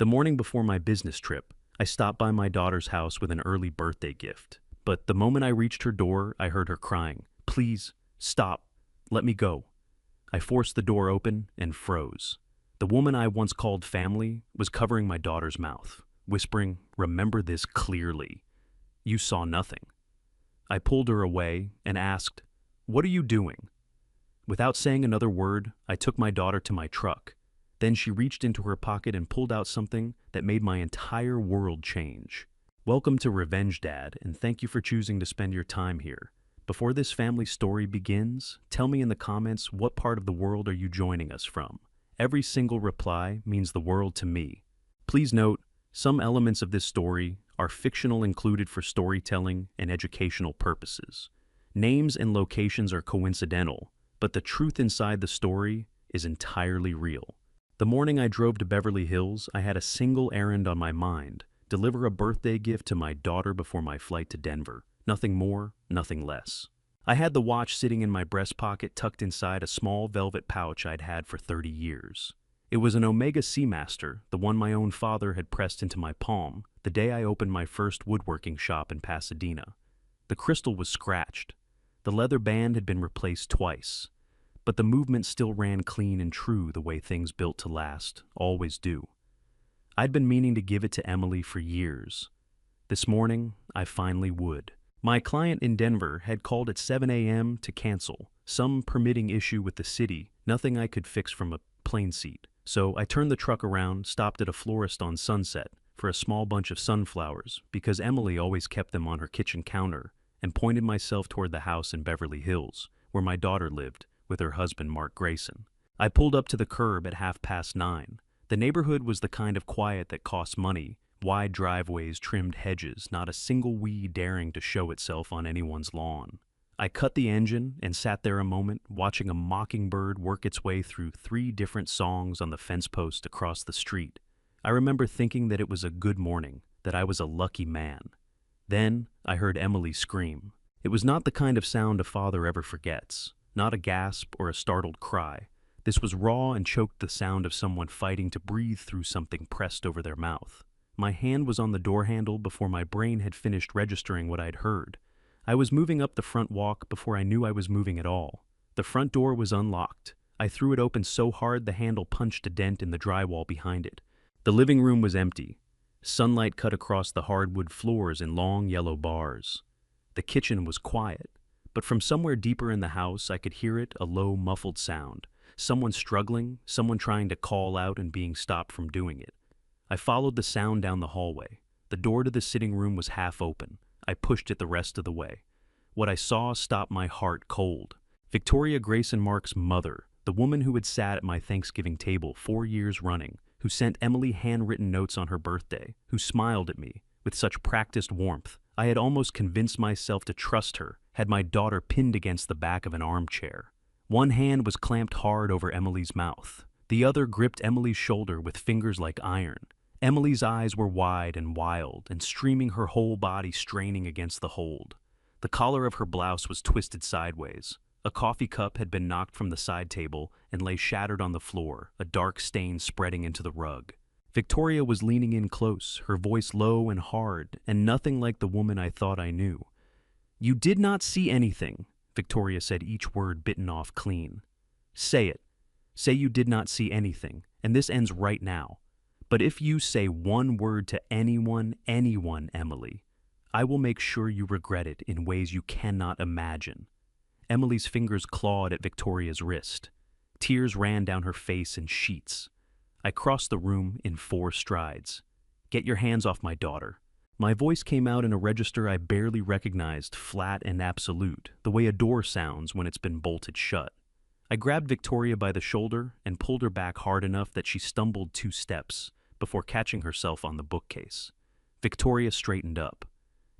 The morning before my business trip, I stopped by my daughter's house with an early birthday gift. But the moment I reached her door, I heard her crying, "Please, stop, let me go." I forced the door open and froze. The woman I once called family was covering my daughter's mouth, whispering, "Remember this clearly. You saw nothing." I pulled her away and asked, "What are you doing?" Without saying another word, I took my daughter to my truck. Then she reached into her pocket and pulled out something that made my entire world change. Welcome to Revenge Dad, and thank you for choosing to spend your time here. Before this family story begins, tell me in the comments what part of the world are you joining us from. Every single reply means the world to me. Please note, some elements of this story are fictional, included for storytelling and educational purposes. Names and locations are coincidental, but the truth inside the story is entirely real. The morning I drove to Beverly Hills, I had a single errand on my mind: deliver a birthday gift to my daughter before my flight to Denver. Nothing more, nothing less. I had the watch sitting in my breast pocket, tucked inside a small velvet pouch I'd had for 30 years. It was an Omega Seamaster, the one my own father had pressed into my palm the day I opened my first woodworking shop in Pasadena. The crystal was scratched. The leather band had been replaced twice, but the movement still ran clean and true, the way things built to last always do. I'd been meaning to give it to Emily for years. This morning, I finally would. My client in Denver had called at 7 a.m. to cancel, some permitting issue with the city, nothing I could fix from a plane seat. So I turned the truck around, stopped at a florist on Sunset for a small bunch of sunflowers, because Emily always kept them on her kitchen counter, and pointed myself toward the house in Beverly Hills, where my daughter lived, with her husband Mark Grayson. I pulled up to the curb at 9:30. The neighborhood was the kind of quiet that costs money: wide driveways, trimmed hedges, not a single weed daring to show itself on anyone's lawn. I cut the engine and sat there a moment, watching a mockingbird work its way through 3 different songs on the fence post across the street. I remember thinking that it was a good morning, that I was a lucky man. Then I heard Emily scream. It was not the kind of sound a father ever forgets, not a gasp or a startled cry. This was raw and choked, the sound of someone fighting to breathe through something pressed over their mouth. My hand was on the door handle before my brain had finished registering what I'd heard. I was moving up the front walk before I knew I was moving at all. The front door was unlocked. I threw it open so hard the handle punched a dent in the drywall behind it. The living room was empty. Sunlight cut across the hardwood floors in long yellow bars. The kitchen was quiet, but from somewhere deeper in the house I could hear it, a low, muffled sound. Someone struggling, someone trying to call out and being stopped from doing it. I followed the sound down the hallway. The door to the sitting room was half open. I pushed it the rest of the way. What I saw stopped my heart cold. Victoria Grayson, Mark's mother, the woman who had sat at my Thanksgiving table 4 years running, who sent Emily handwritten notes on her birthday, who smiled at me with such practiced warmth. I had almost convinced myself to trust her, had my daughter pinned against the back of an armchair. One hand was clamped hard over Emily's mouth. The other gripped Emily's shoulder with fingers like iron. Emily's eyes were wide and wild, and streaming, her whole body straining against the hold. The collar of her blouse was twisted sideways. A coffee cup had been knocked from the side table and lay shattered on the floor, a dark stain spreading into the rug. Victoria was leaning in close, her voice low and hard, and nothing like the woman I thought I knew. "You did not see anything," Victoria said, each word bitten off clean. "Say it. Say you did not see anything, and this ends right now. But if you say one word to anyone, Emily, I will make sure you regret it in ways you cannot imagine." Emily's fingers clawed at Victoria's wrist. Tears ran down her face in sheets. I crossed the room in 4 strides. "Get your hands off my daughter." My voice came out in a register I barely recognized, flat and absolute, the way a door sounds when it's been bolted shut. I grabbed Victoria by the shoulder and pulled her back hard enough that she stumbled 2 steps before catching herself on the bookcase. Victoria straightened up,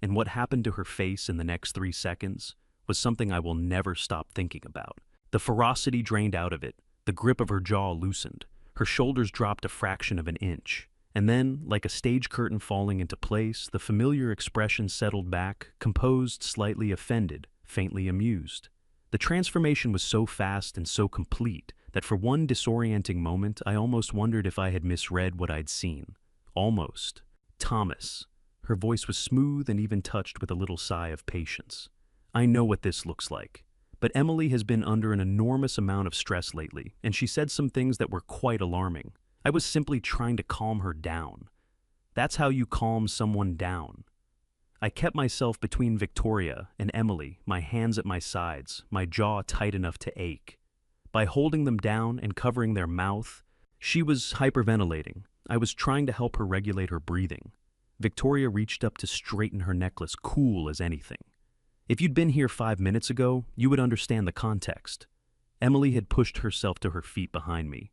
and what happened to her face in the next 3 seconds was something I will never stop thinking about. The ferocity drained out of it, the grip of her jaw loosened, her shoulders dropped a fraction of an inch, and then, like a stage curtain falling into place, the familiar expression settled back, composed, slightly offended, faintly amused. The transformation was so fast and so complete that for one disorienting moment I almost wondered if I had misread what I'd seen. Almost. Thomas. Her voice was smooth and even touched with a little sigh of patience. I know what this looks like. But Emily has been under an enormous amount of stress lately, and she said some things that were quite alarming. I was simply trying to calm her down. That's how you calm someone down. I kept myself between Victoria and Emily, my hands at my sides, my jaw tight enough to ache. By holding them down and covering their mouth, she was hyperventilating. I was trying to help her regulate her breathing. Victoria reached up to straighten her necklace, cool as anything. If you'd been here 5 minutes ago, you would understand the context. Emily had pushed herself to her feet behind me.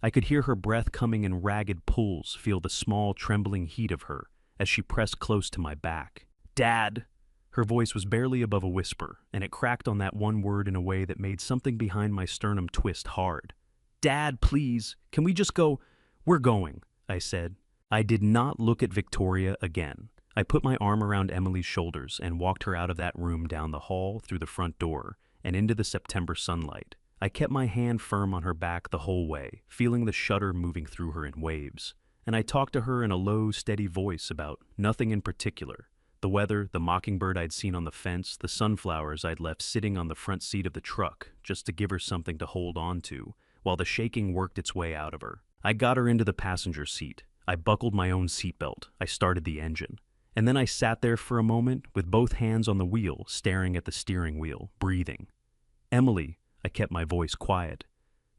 I could hear her breath coming in ragged pulls, feel the small, trembling heat of her as she pressed close to my back. Dad! Her voice was barely above a whisper, and it cracked on that one word in a way that made something behind my sternum twist hard. Dad, please, can we just go? We're going, I said. I did not look at Victoria again. I put my arm around Emily's shoulders and walked her out of that room, down the hall, through the front door, and into the September sunlight. I kept my hand firm on her back the whole way, feeling the shudder moving through her in waves. And I talked to her in a low, steady voice about nothing in particular. The weather, the mockingbird I'd seen on the fence, the sunflowers I'd left sitting on the front seat of the truck, just to give her something to hold on to, while the shaking worked its way out of her. I got her into the passenger seat. I buckled my own seatbelt. I started the engine. And then I sat there for a moment with both hands on the wheel, staring at the steering wheel, breathing. Emily, I kept my voice quiet.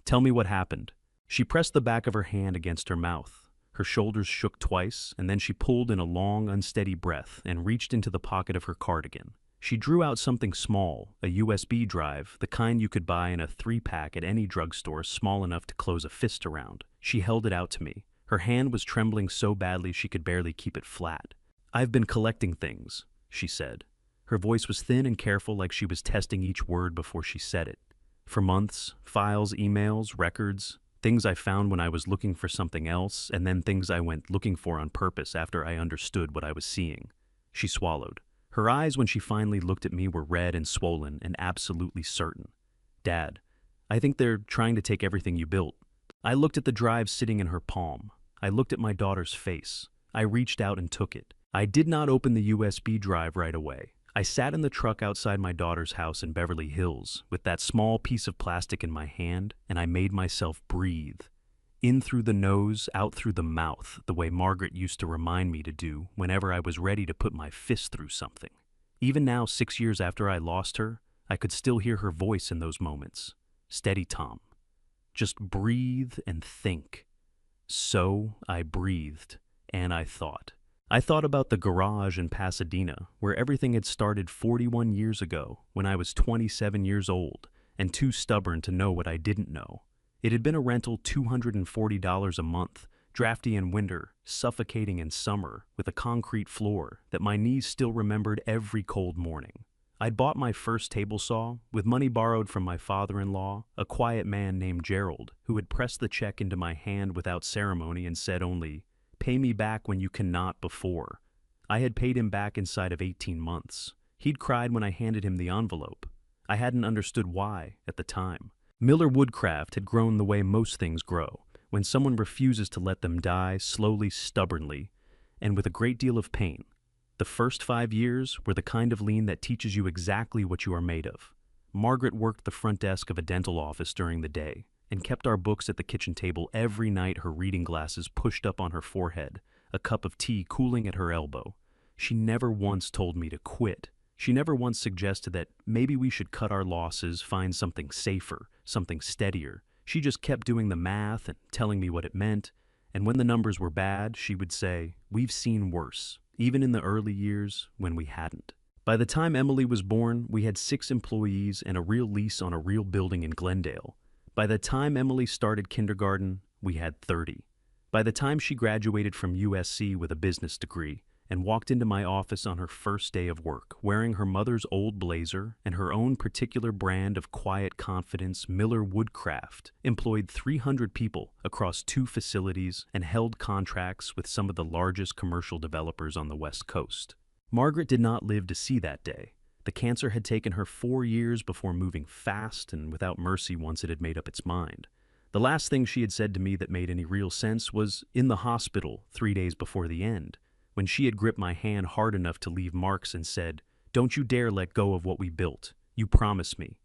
Tell me what happened. She pressed the back of her hand against her mouth. Her shoulders shook twice, and then she pulled in a long, unsteady breath and reached into the pocket of her cardigan. She drew out something small, a USB drive, the kind you could buy in a 3-pack at any drugstore, small enough to close a fist around. She held it out to me. Her hand was trembling so badly she could barely keep it flat. I've been collecting things, she said. Her voice was thin and careful, like she was testing each word before she said it. For months, files, emails, records, things I found when I was looking for something else, and then things I went looking for on purpose after I understood what I was seeing. She swallowed. Her eyes, when she finally looked at me, were red and swollen and absolutely certain. Dad, I think they're trying to take everything you built. I looked at the drive sitting in her palm. I looked at my daughter's face. I reached out and took it. I did not open the USB drive right away. I sat in the truck outside my daughter's house in Beverly Hills with that small piece of plastic in my hand, and I made myself breathe. In through the nose, out through the mouth, the way Margaret used to remind me to do whenever I was ready to put my fist through something. Even now, 6 years after I lost her, I could still hear her voice in those moments. Steady, Tom. Just breathe and think. So I breathed, and I thought. I thought about the garage in Pasadena, where everything had started 41 years ago, when I was 27 years old and too stubborn to know what I didn't know. It had been a rental $240 a month, drafty in winter, suffocating in summer, with a concrete floor that my knees still remembered every cold morning. I'd bought my first table saw with money borrowed from my father-in-law, a quiet man named Gerald, who had pressed the check into my hand without ceremony and said only, "Pay me back when you cannot before." I had paid him back inside of 18 months. He'd cried when I handed him the envelope. I hadn't understood why at the time. Miller Woodcraft had grown the way most things grow, when someone refuses to let them die slowly, stubbornly, and with a great deal of pain. The first 5 years were the kind of lean that teaches you exactly what you are made of. Margaret worked the front desk of a dental office during the day and kept our books at the kitchen table every night, her reading glasses pushed up on her forehead, a cup of tea cooling at her elbow. She never once told me to quit. She never once suggested that maybe we should cut our losses, find something safer, something steadier. She just kept doing the math and telling me what it meant, and when the numbers were bad, she would say, "We've seen worse," even in the early years when we hadn't. By the time Emily was born, we had 6 employees and a real lease on a real building in Glendale. By the time Emily started kindergarten, we had 30. By the time she graduated from USC with a business degree and walked into my office on her first day of work, wearing her mother's old blazer and her own particular brand of quiet confidence, Miller Woodcraft employed 300 people across 2 facilities and held contracts with some of the largest commercial developers on the West Coast. Margaret did not live to see that day. The cancer had taken her 4 years before moving fast and without mercy once it had made up its mind. The last thing she had said to me that made any real sense was in the hospital 3 days before the end, when she had gripped my hand hard enough to leave marks and said, "Don't you dare let go of what we built. You promised me."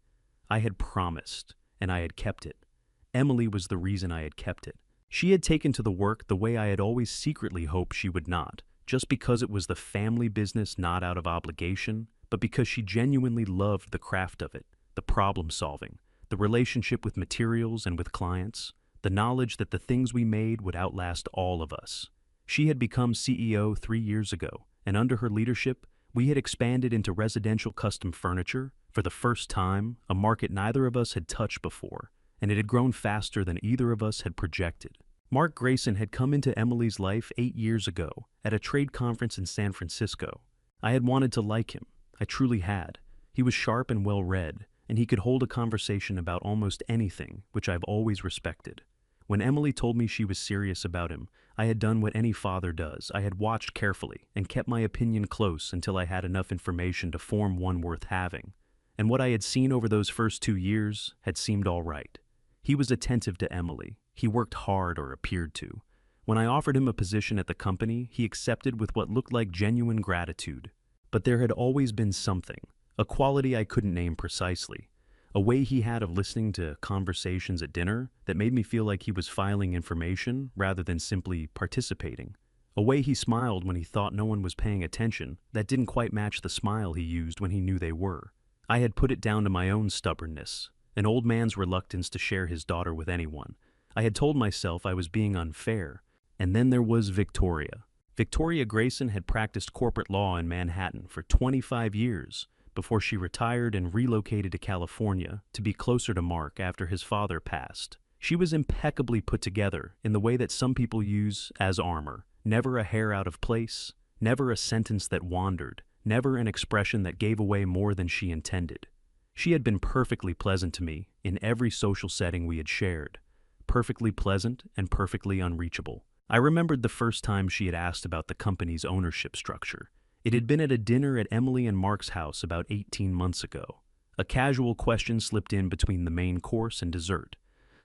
I had promised, and I had kept it. Emily was the reason I had kept it. She had taken to the work the way I had always secretly hoped she would not, just because it was the family business, not out of obligation, but because she genuinely loved the craft of it, the problem solving, the relationship with materials and with clients, the knowledge that the things we made would outlast all of us. She had become CEO 3 years ago, and under her leadership, we had expanded into residential custom furniture, for the first time, a market neither of us had touched before, and it had grown faster than either of us had projected. Mark Grayson had come into Emily's life 8 years ago at a trade conference in San Francisco. I had wanted to like him. I truly had. He was sharp and well-read, and he could hold a conversation about almost anything, which I've always respected. When Emily told me she was serious about him, I had done what any father does. I had watched carefully and kept my opinion close until I had enough information to form one worth having. And what I had seen over those first 2 years had seemed all right. He was attentive to Emily. He worked hard, or appeared to. When I offered him a position at the company, he accepted with what looked like genuine gratitude. But there had always been something, a quality I couldn't name precisely, a way he had of listening to conversations at dinner that made me feel like he was filing information rather than simply participating. A way he smiled when he thought no one was paying attention that didn't quite match the smile he used when he knew they were. I had put it down to my own stubbornness, an old man's reluctance to share his daughter with anyone. I had told myself I was being unfair. And then there was Victoria. Victoria Grayson had practiced corporate law in Manhattan for 25 years before she retired and relocated to California to be closer to Mark after his father passed. She was impeccably put together in the way that some people use as armor. Never a hair out of place, never a sentence that wandered, never an expression that gave away more than she intended. She had been perfectly pleasant to me in every social setting we had shared. Perfectly pleasant and perfectly unreachable. I remembered the first time she had asked about the company's ownership structure. It had been at a dinner at Emily and Mark's house about 18 months ago. A casual question slipped in between the main course and dessert.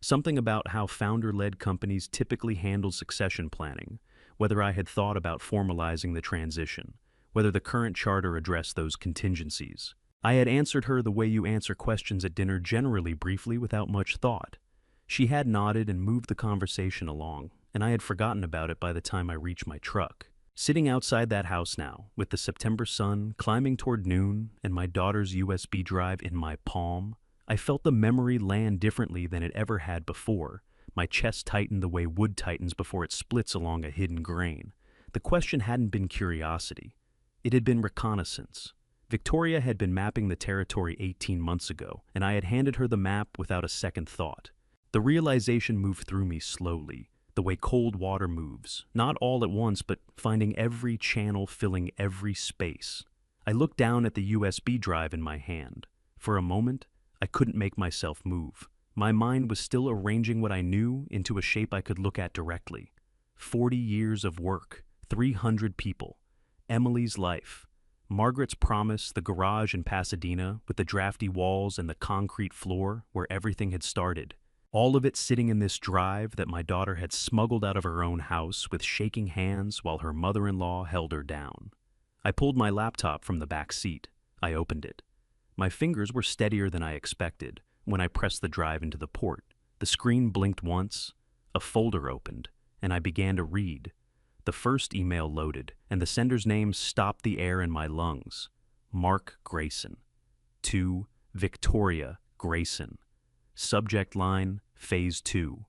Something about how founder-led companies typically handle succession planning, whether I had thought about formalizing the transition, whether the current charter addressed those contingencies. I had answered her the way you answer questions at dinner, generally briefly without much thought. She had nodded and moved the conversation along, and I had forgotten about it by the time I reached my truck. Sitting outside that house now, with the September sun climbing toward noon and my daughter's USB drive in my palm, I felt the memory land differently than it ever had before. My chest tightened the way wood tightens before it splits along a hidden grain. The question hadn't been curiosity. It had been reconnaissance. Victoria had been mapping the territory 18 months ago, and I had handed her the map without a second thought. The realization moved through me slowly, the way cold water moves, not all at once, but finding every channel, filling every space. I looked down at the USB drive in my hand. For a moment, I couldn't make myself move. My mind was still arranging what I knew into a shape I could look at directly. 40 years of work, 300 people, Emily's life, Margaret's promise, the garage in Pasadena with the drafty walls and the concrete floor where everything had started. All of it sitting in this drive that my daughter had smuggled out of her own house with shaking hands while her mother-in-law held her down. I pulled my laptop from the back seat. I opened it. My fingers were steadier than I expected when I pressed the drive into the port. The screen blinked once, a folder opened, and I began to read. The first email loaded, and the sender's name stopped the air in my lungs. Mark Grayson. To Victoria Grayson. Subject line, Phase 2.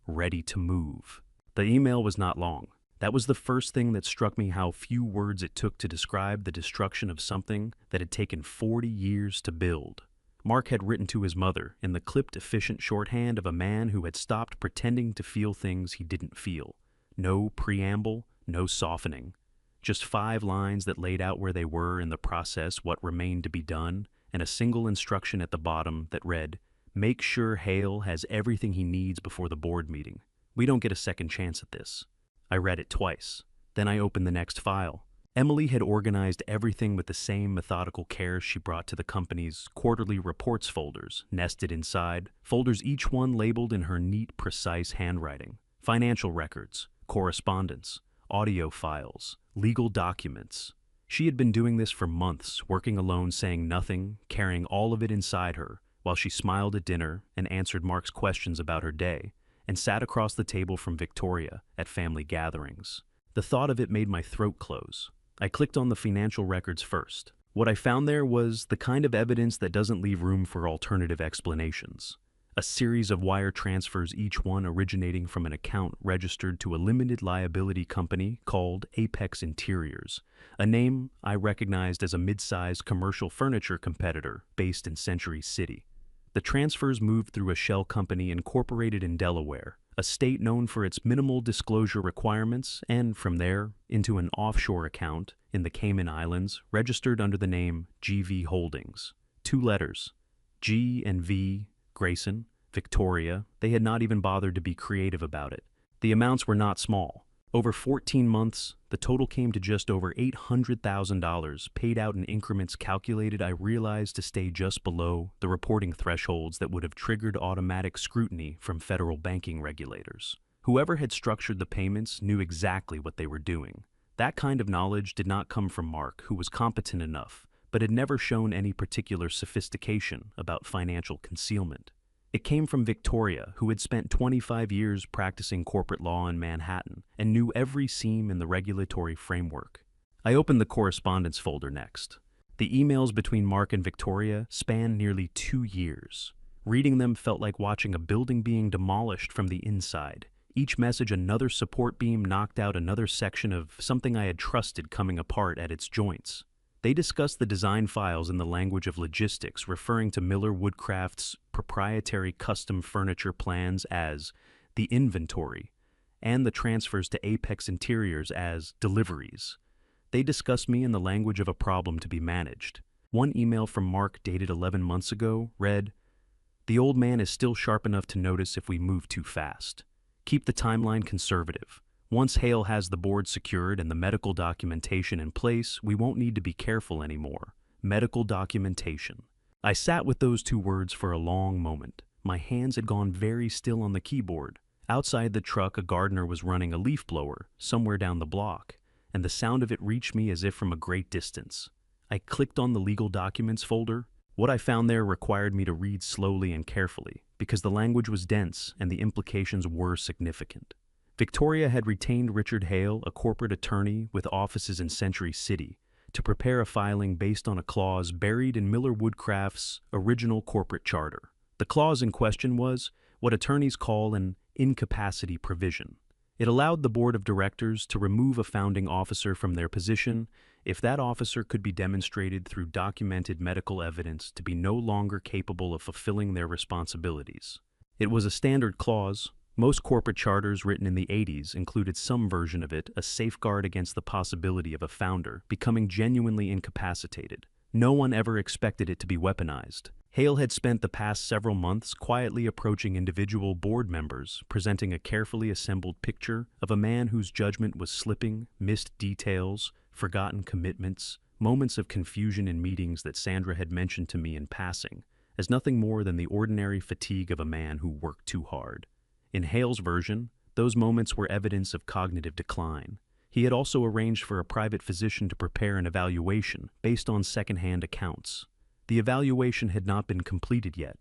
Ready to move. The email was not long. That was the first thing that struck me, how few words it took to describe the destruction of something that had taken 40 years to build. Mark had written to his mother in the clipped, efficient shorthand of a man who had stopped pretending to feel things he didn't feel. No preamble, no softening. Just 5 lines that laid out where they were in the process, what remained to be done, and a single instruction at the bottom that read, "Make sure Hale has everything he needs before the board meeting. We don't get a second chance at this." I read it twice. Then I opened the next file. Emily had organized everything with the same methodical care she brought to the company's quarterly reports folders, nested inside, folders each one labeled in her neat, precise handwriting. Financial records, correspondence, audio files, legal documents. She had been doing this for months, working alone, saying nothing, carrying all of it inside her, while she smiled at dinner and answered Mark's questions about her day, and sat across the table from Victoria at family gatherings. The thought of it made my throat close. I clicked on the financial records first. What I found there was the kind of evidence that doesn't leave room for alternative explanations. A series of wire transfers, each one originating from an account registered to a limited liability company called Apex Interiors, a name I recognized as a mid-sized commercial furniture competitor based in Century City. The transfers moved through a shell company incorporated in Delaware, a state known for its minimal disclosure requirements, and from there into an offshore account in the Cayman Islands registered under the name GV Holdings. 2 letters, G and V, Grayson, Victoria. They had not even bothered to be creative about it. The amounts were not small. Over 14 months, the total came to just over $800,000, paid out in increments calculated, I realized, to stay just below the reporting thresholds that would have triggered automatic scrutiny from federal banking regulators. Whoever had structured the payments knew exactly what they were doing. That kind of knowledge did not come from Mark, who was competent enough, but had never shown any particular sophistication about financial concealment. It came from Victoria, who had spent 25 years practicing corporate law in Manhattan and knew every seam in the regulatory framework. I opened the correspondence folder next. The emails between Mark and Victoria spanned nearly 2 years. Reading them felt like watching a building being demolished from the inside. Each message another support beam knocked out another section of something I had trusted coming apart at its joints. They discussed the design files in the language of logistics, referring to Miller Woodcraft's proprietary custom furniture plans as the inventory, and the transfers to Apex Interiors as deliveries. They discussed me in the language of a problem to be managed. One email from Mark dated 11 months ago read, "The old man is still sharp enough to notice if we move too fast. Keep the timeline conservative. Once Hale has the board secured and the medical documentation in place, we won't need to be careful anymore. Medical documentation." I sat with those 2 words for a long moment. My hands had gone very still on the keyboard. Outside the truck, a gardener was running a leaf blower somewhere down the block, and the sound of it reached me as if from a great distance. I clicked on the legal documents folder. What I found there required me to read slowly and carefully, because the language was dense and the implications were significant. Victoria had retained Richard Hale, a corporate attorney with offices in Century City, to prepare a filing based on a clause buried in Miller Woodcraft's original corporate charter. The clause in question was what attorneys call an incapacity provision. It allowed the board of directors to remove a founding officer from their position if that officer could be demonstrated through documented medical evidence to be no longer capable of fulfilling their responsibilities. It was a standard clause. Most corporate charters written in the 80s included some version of it, a safeguard against the possibility of a founder becoming genuinely incapacitated. No one ever expected it to be weaponized. Hale had spent the past several months quietly approaching individual board members, presenting a carefully assembled picture of a man whose judgment was slipping, missed details, forgotten commitments, moments of confusion in meetings that Sandra had mentioned to me in passing, as nothing more than the ordinary fatigue of a man who worked too hard. In Hale's version, those moments were evidence of cognitive decline. He had also arranged for a private physician to prepare an evaluation based on second-hand accounts. The evaluation had not been completed yet,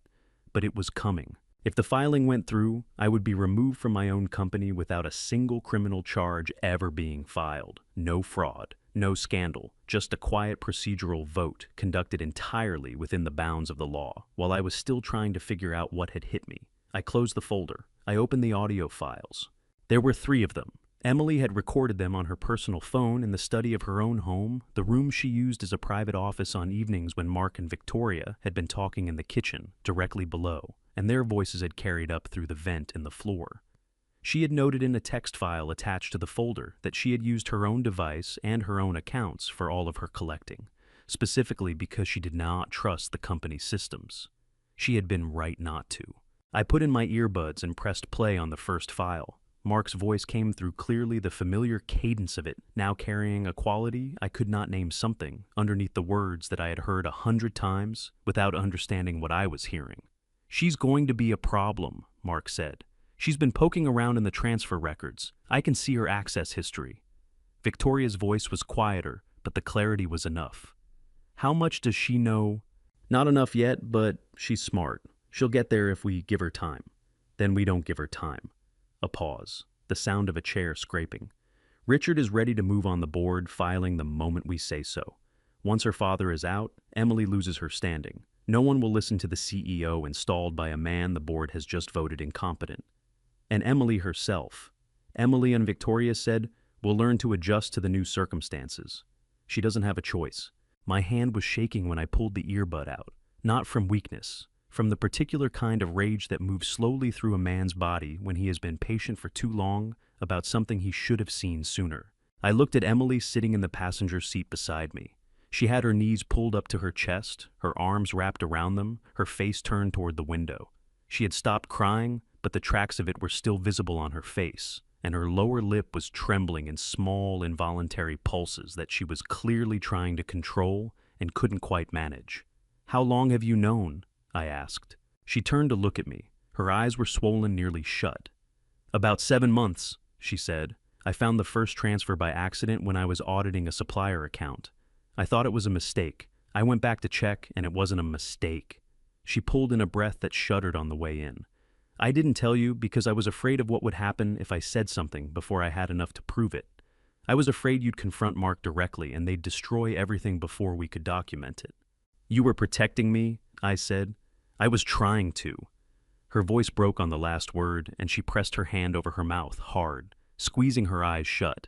but it was coming. If the filing went through, I would be removed from my own company without a single criminal charge ever being filed. No fraud, no scandal, just a quiet procedural vote conducted entirely within the bounds of the law, while I was still trying to figure out what had hit me. I closed the folder. I opened the audio files. There were 3 of them. Emily had recorded them on her personal phone in the study of her own home, the room she used as a private office on evenings when Mark and Victoria had been talking in the kitchen, directly below, and their voices had carried up through the vent in the floor. She had noted in a text file attached to the folder that she had used her own device and her own accounts for all of her collecting, specifically because she did not trust the company's systems. She had been right not to. I put in my earbuds and pressed play on the first file. Mark's voice came through clearly, the familiar cadence of it, now carrying a quality I could not name, something underneath the words that I had heard 100 times without understanding what I was hearing. "She's going to be a problem," Mark said. "She's been poking around in the transfer records. I can see her access history." Victoria's voice was quieter, but the clarity was enough. "How much does she know?" "Not enough yet, but she's smart. She'll get there if we give her time." "Then we don't give her time." A pause, the sound of a chair scraping. "Richard is ready to move on the board, filing the moment we say so. Once her father is out, Emily loses her standing. No one will listen to the CEO installed by a man the board has just voted incompetent. And Emily herself. Emily and Victoria said, will learn to adjust to the new circumstances. She doesn't have a choice." My hand was shaking when I pulled the earbud out, not from weakness, from the particular kind of rage that moves slowly through a man's body when he has been patient for too long about something he should have seen sooner. I looked at Emily sitting in the passenger seat beside me. She had her knees pulled up to her chest, her arms wrapped around them, her face turned toward the window. She had stopped crying, but the tracks of it were still visible on her face, and her lower lip was trembling in small, involuntary pulses that she was clearly trying to control and couldn't quite manage. "How long have you known?" I asked. She turned to look at me. Her eyes were swollen nearly shut. "About 7 months," she said. "I found the first transfer by accident when I was auditing a supplier account. I thought it was a mistake. I went back to check, and it wasn't a mistake." She pulled in a breath that shuddered on the way in. "I didn't tell you because I was afraid of what would happen if I said something before I had enough to prove it. I was afraid you'd confront Mark directly and they'd destroy everything before we could document it." "You were protecting me," I said. "I was trying to." Her voice broke on the last word, and she pressed her hand over her mouth hard, squeezing her eyes shut.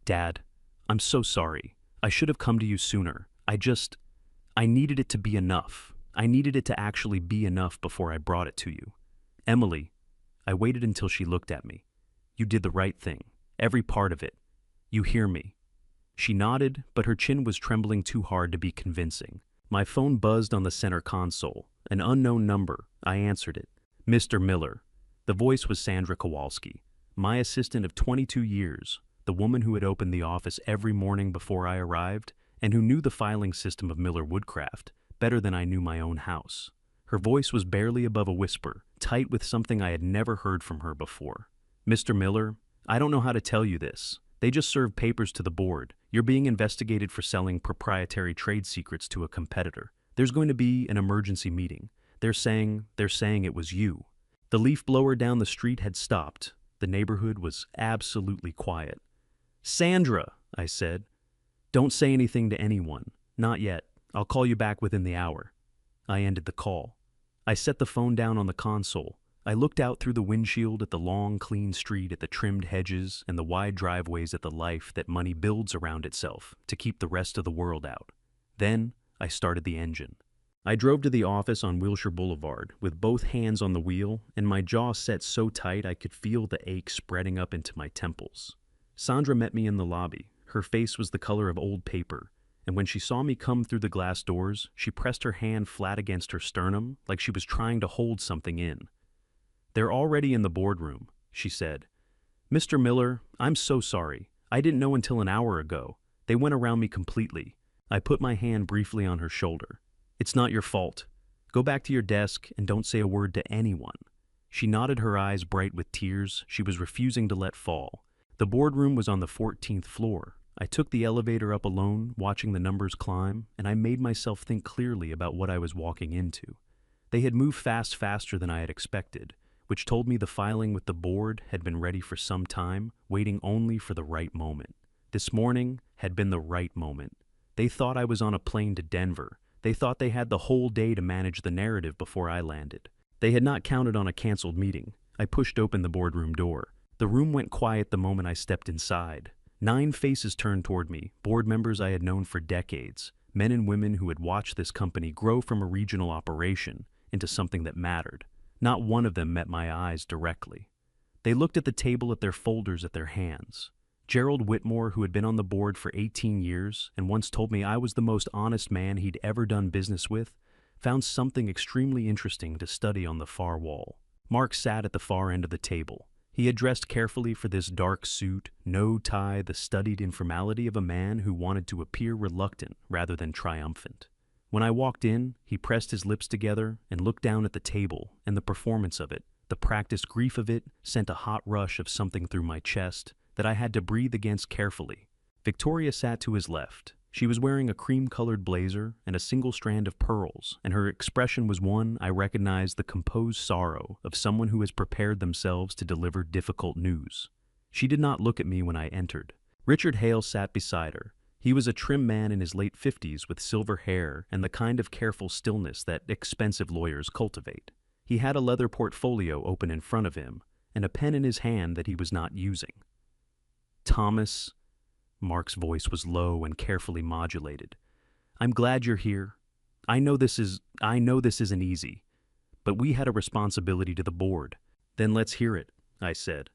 "Dad, I'm so sorry. I should have come to you sooner. I needed it to be enough. I needed it to actually be enough before I brought it to you. Emily," I waited until she looked at me. "You did the right thing. Every part of it. You hear me?" She nodded, but her chin was trembling too hard to be convincing. My phone buzzed on the center console. An unknown number. I answered it. "Mr. Miller." The voice was Sandra Kowalski, my assistant of 22 years, the woman who had opened the office every morning before I arrived, and who knew the filing system of Miller Woodcraft better than I knew my own house. Her voice was barely above a whisper, tight with something I had never heard from her before. "Mr. Miller, I don't know how to tell you this. They just served papers to the board. You're being investigated for selling proprietary trade secrets to a competitor. There's going to be an emergency meeting. They're saying it was you." The leaf blower down the street had stopped. The neighborhood was absolutely quiet. "Sandra," I said, "don't say anything to anyone. Not yet. I'll call you back within the hour." I ended the call. I set the phone down on the console. I looked out through the windshield at the long, clean street, at the trimmed hedges, and the wide driveways, at the life that money builds around itself to keep the rest of the world out. Then I started the engine. I drove to the office on Wilshire Boulevard with both hands on the wheel, and my jaw set so tight I could feel the ache spreading up into my temples. Sandra met me in the lobby. Her face was the color of old paper, and when she saw me come through the glass doors, she pressed her hand flat against her sternum like she was trying to hold something in. "They're already in the boardroom," she said. "Mr. Miller, I'm so sorry. I didn't know until an hour ago. They went around me completely." I put my hand briefly on her shoulder. "It's not your fault. Go back to your desk and don't say a word to anyone." She nodded, her eyes bright with tears she was refusing to let fall. The boardroom was on the 14th floor. I took the elevator up alone, watching the numbers climb, and I made myself think clearly about what I was walking into. They had moved faster than I had expected, which told me the filing with the board had been ready for some time, waiting only for the right moment. This morning had been the right moment. They thought I was on a plane to Denver. They thought they had the whole day to manage the narrative before I landed. They had not counted on a canceled meeting. I pushed open the boardroom door. The room went quiet the moment I stepped inside. 9 faces turned toward me, board members I had known for decades, men and women who had watched this company grow from a regional operation into something that mattered. Not one of them met my eyes directly. They looked at the table, at their folders, at their hands. Gerald Whitmore, who had been on the board for 18 years and once told me I was the most honest man he'd ever done business with, found something extremely interesting to study on the far wall. Mark sat at the far end of the table. He had dressed carefully for this dark suit, no tie, the studied informality of a man who wanted to appear reluctant rather than triumphant. When I walked in, he pressed his lips together and looked down at the table, and the performance of it, the practiced grief of it, sent a hot rush of something through my chest that I had to breathe against carefully. Victoria sat to his left. She was wearing a cream-colored blazer and a single strand of pearls, and her expression was one I recognized the composed sorrow of someone who has prepared themselves to deliver difficult news. She did not look at me when I entered. Richard Hale sat beside her. He was a trim man in his late 50s with silver hair and the kind of careful stillness that expensive lawyers cultivate. He had a leather portfolio open in front of him and a pen in his hand that he was not using. "Thomas," Mark's voice was low and carefully modulated. "I'm glad you're here. I know this isn't easy, but we had a responsibility to the board." "Then let's hear it," I said.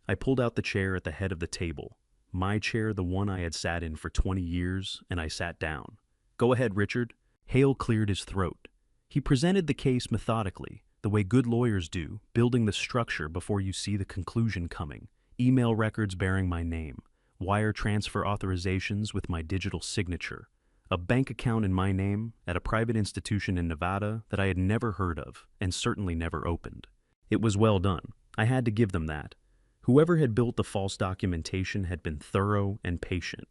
I pulled out the chair at the head of the table, my chair, the one I had sat in for 20 years, and I sat down. "Go ahead, Richard." Hale cleared his throat. He presented the case methodically, the way good lawyers do, building the structure before you see the conclusion coming. Email records bearing my name, wire transfer authorizations with my digital signature, a bank account in my name at a private institution in Nevada that I had never heard of and certainly never opened. It was well done. I had to give them that. Whoever had built the false documentation had been thorough and patient,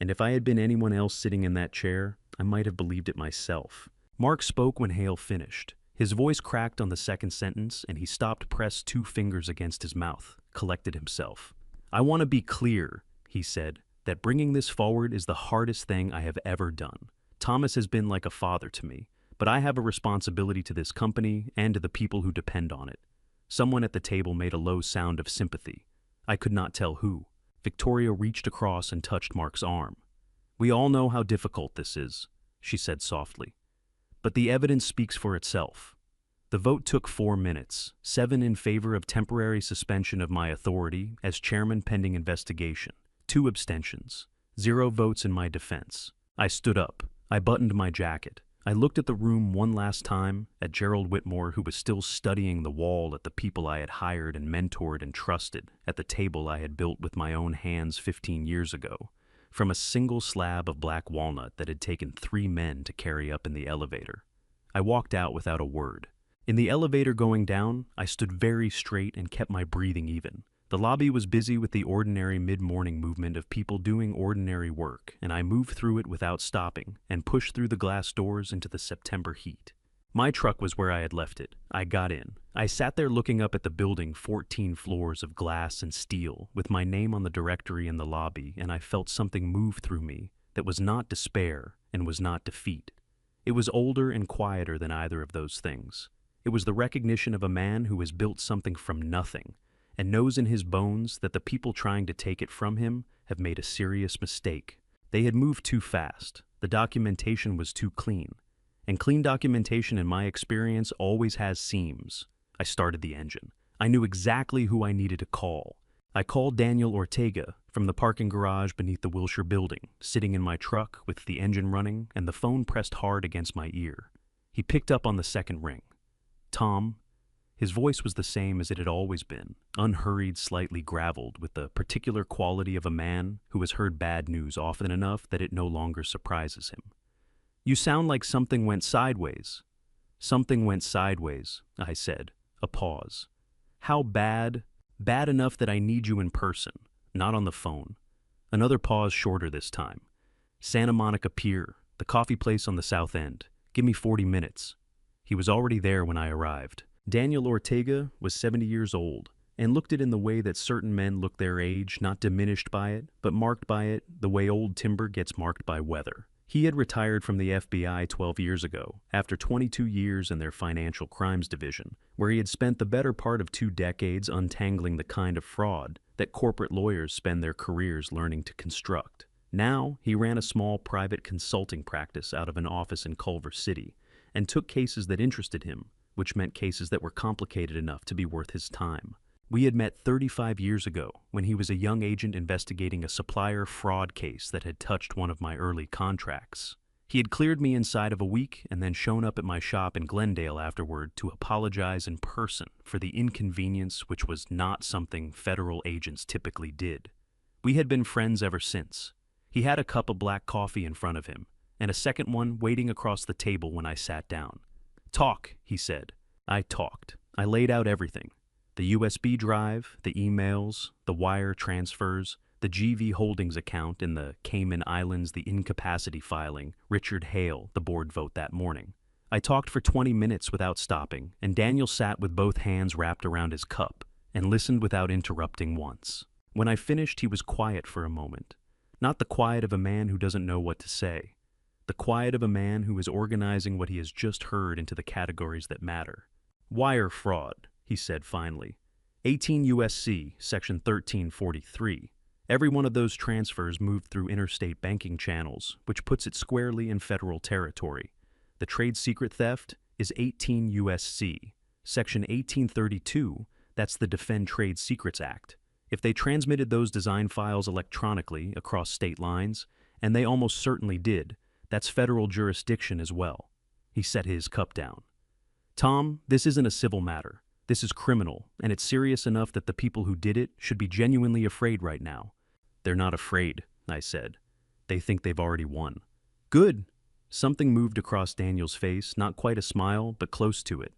and if I had been anyone else sitting in that chair, I might have believed it myself. Mark spoke when Hale finished. His voice cracked on the second sentence, and he stopped, pressed 2 fingers against his mouth, collected himself. "I want to be clear," he said, "that bringing this forward is the hardest thing I have ever done. Thomas has been like a father to me, but I have a responsibility to this company and to the people who depend on it." Someone at the table made a low sound of sympathy. I could not tell who. Victoria reached across and touched Mark's arm. "We all know how difficult this is," she said softly. "But the evidence speaks for itself." The vote took 4 minutes, 7 in favor of temporary suspension of my authority as chairman pending investigation, 2 abstentions, 0 votes in my defense. I stood up. I buttoned my jacket. I looked at the room one last time, at Gerald Whitmore, who was still studying the wall, at the people I had hired and mentored and trusted, at the table I had built with my own hands 15 years ago, from a single slab of black walnut that had taken 3 men to carry up in the elevator. I walked out without a word. In the elevator going down, I stood very straight and kept my breathing even. The lobby was busy with the ordinary mid-morning movement of people doing ordinary work, and I moved through it without stopping and pushed through the glass doors into the September heat. My truck was where I had left it. I got in. I sat there looking up at the building, 14 floors of glass and steel, with my name on the directory in the lobby, and I felt something move through me that was not despair and was not defeat. It was older and quieter than either of those things. It was the recognition of a man who has built something from nothing, and knows in his bones that the people trying to take it from him have made a serious mistake. They had moved too fast. The documentation was too clean. And clean documentation, in my experience, always has seams. I started the engine. I knew exactly who I needed to call. I called Daniel Ortega from the parking garage beneath the Wilshire building, sitting in my truck with the engine running and the phone pressed hard against my ear. He picked up on the second ring. "Tom." His voice was the same as it had always been, unhurried, slightly graveled, with the particular quality of a man who has heard bad news often enough that it no longer surprises him. "You sound like something went sideways." "Something went sideways," I said. A pause. "How bad?" "Bad enough that I need you in person, not on the phone." Another pause, shorter this time. "Santa Monica Pier, the coffee place on the South End. Give me 40 minutes. He was already there when I arrived. Daniel Ortega was 70 years old and looked it in the way that certain men look their age, not diminished by it, but marked by it the way old timber gets marked by weather. He had retired from the FBI 12 years ago, after 22 years in their financial crimes division, where he had spent the better part of 2 decades untangling the kind of fraud that corporate lawyers spend their careers learning to construct. Now, he ran a small private consulting practice out of an office in Culver City and took cases that interested him, which meant cases that were complicated enough to be worth his time. We had met 35 years ago when he was a young agent investigating a supplier fraud case that had touched one of my early contracts. He had cleared me inside of a week and then shown up at my shop in Glendale afterward to apologize in person for the inconvenience, which was not something federal agents typically did. We had been friends ever since. He had a cup of black coffee in front of him, and a second one waiting across the table when I sat down. "Talk," he said. I talked. I laid out everything. The USB drive, the emails, the wire transfers, the GV Holdings account in the Cayman Islands, the incapacity filing, Richard Hale, the board vote that morning. I talked for 20 minutes without stopping, and Daniel sat with both hands wrapped around his cup and listened without interrupting once. When I finished, he was quiet for a moment. Not the quiet of a man who doesn't know what to say. The quiet of a man who is organizing what he has just heard into the categories that matter. "Wire fraud," he said finally. 18 U.S.C., Section 1343. Every one of those transfers moved through interstate banking channels, which puts it squarely in federal territory. The trade secret theft is 18 U.S.C. Section 1832, that's the Defend Trade Secrets Act. If they transmitted those design files electronically across state lines, and they almost certainly did, that's federal jurisdiction as well. He set his cup down. "Tom, this isn't a civil matter. This is criminal, and it's serious enough that the people who did it should be genuinely afraid right now." "They're not afraid," I said. "They think they've already won." "Good." Something moved across Daniel's face, not quite a smile, but close to it.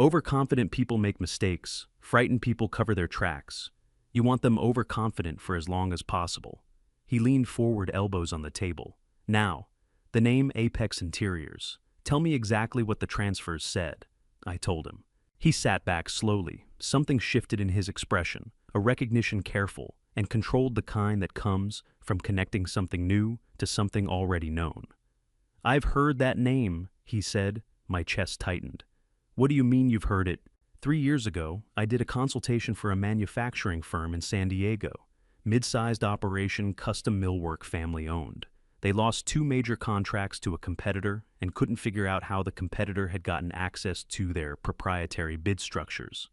"Overconfident people make mistakes. Frightened people cover their tracks. You want them overconfident for as long as possible." He leaned forward, elbows on the table. "Now, the name Apex Interiors. Tell me exactly what the transfers said." I told him. He sat back slowly. Something shifted in his expression, a recognition careful and controlled, the kind that comes from connecting something new to something already known. "I've heard that name," he said. My chest tightened. "What do you mean you've heard it?" 3 years ago, I did a consultation for a manufacturing firm in San Diego. Mid-sized operation, custom millwork, family-owned. They lost 2 major contracts to a competitor and couldn't figure out how the competitor had gotten access to their proprietary bid structures.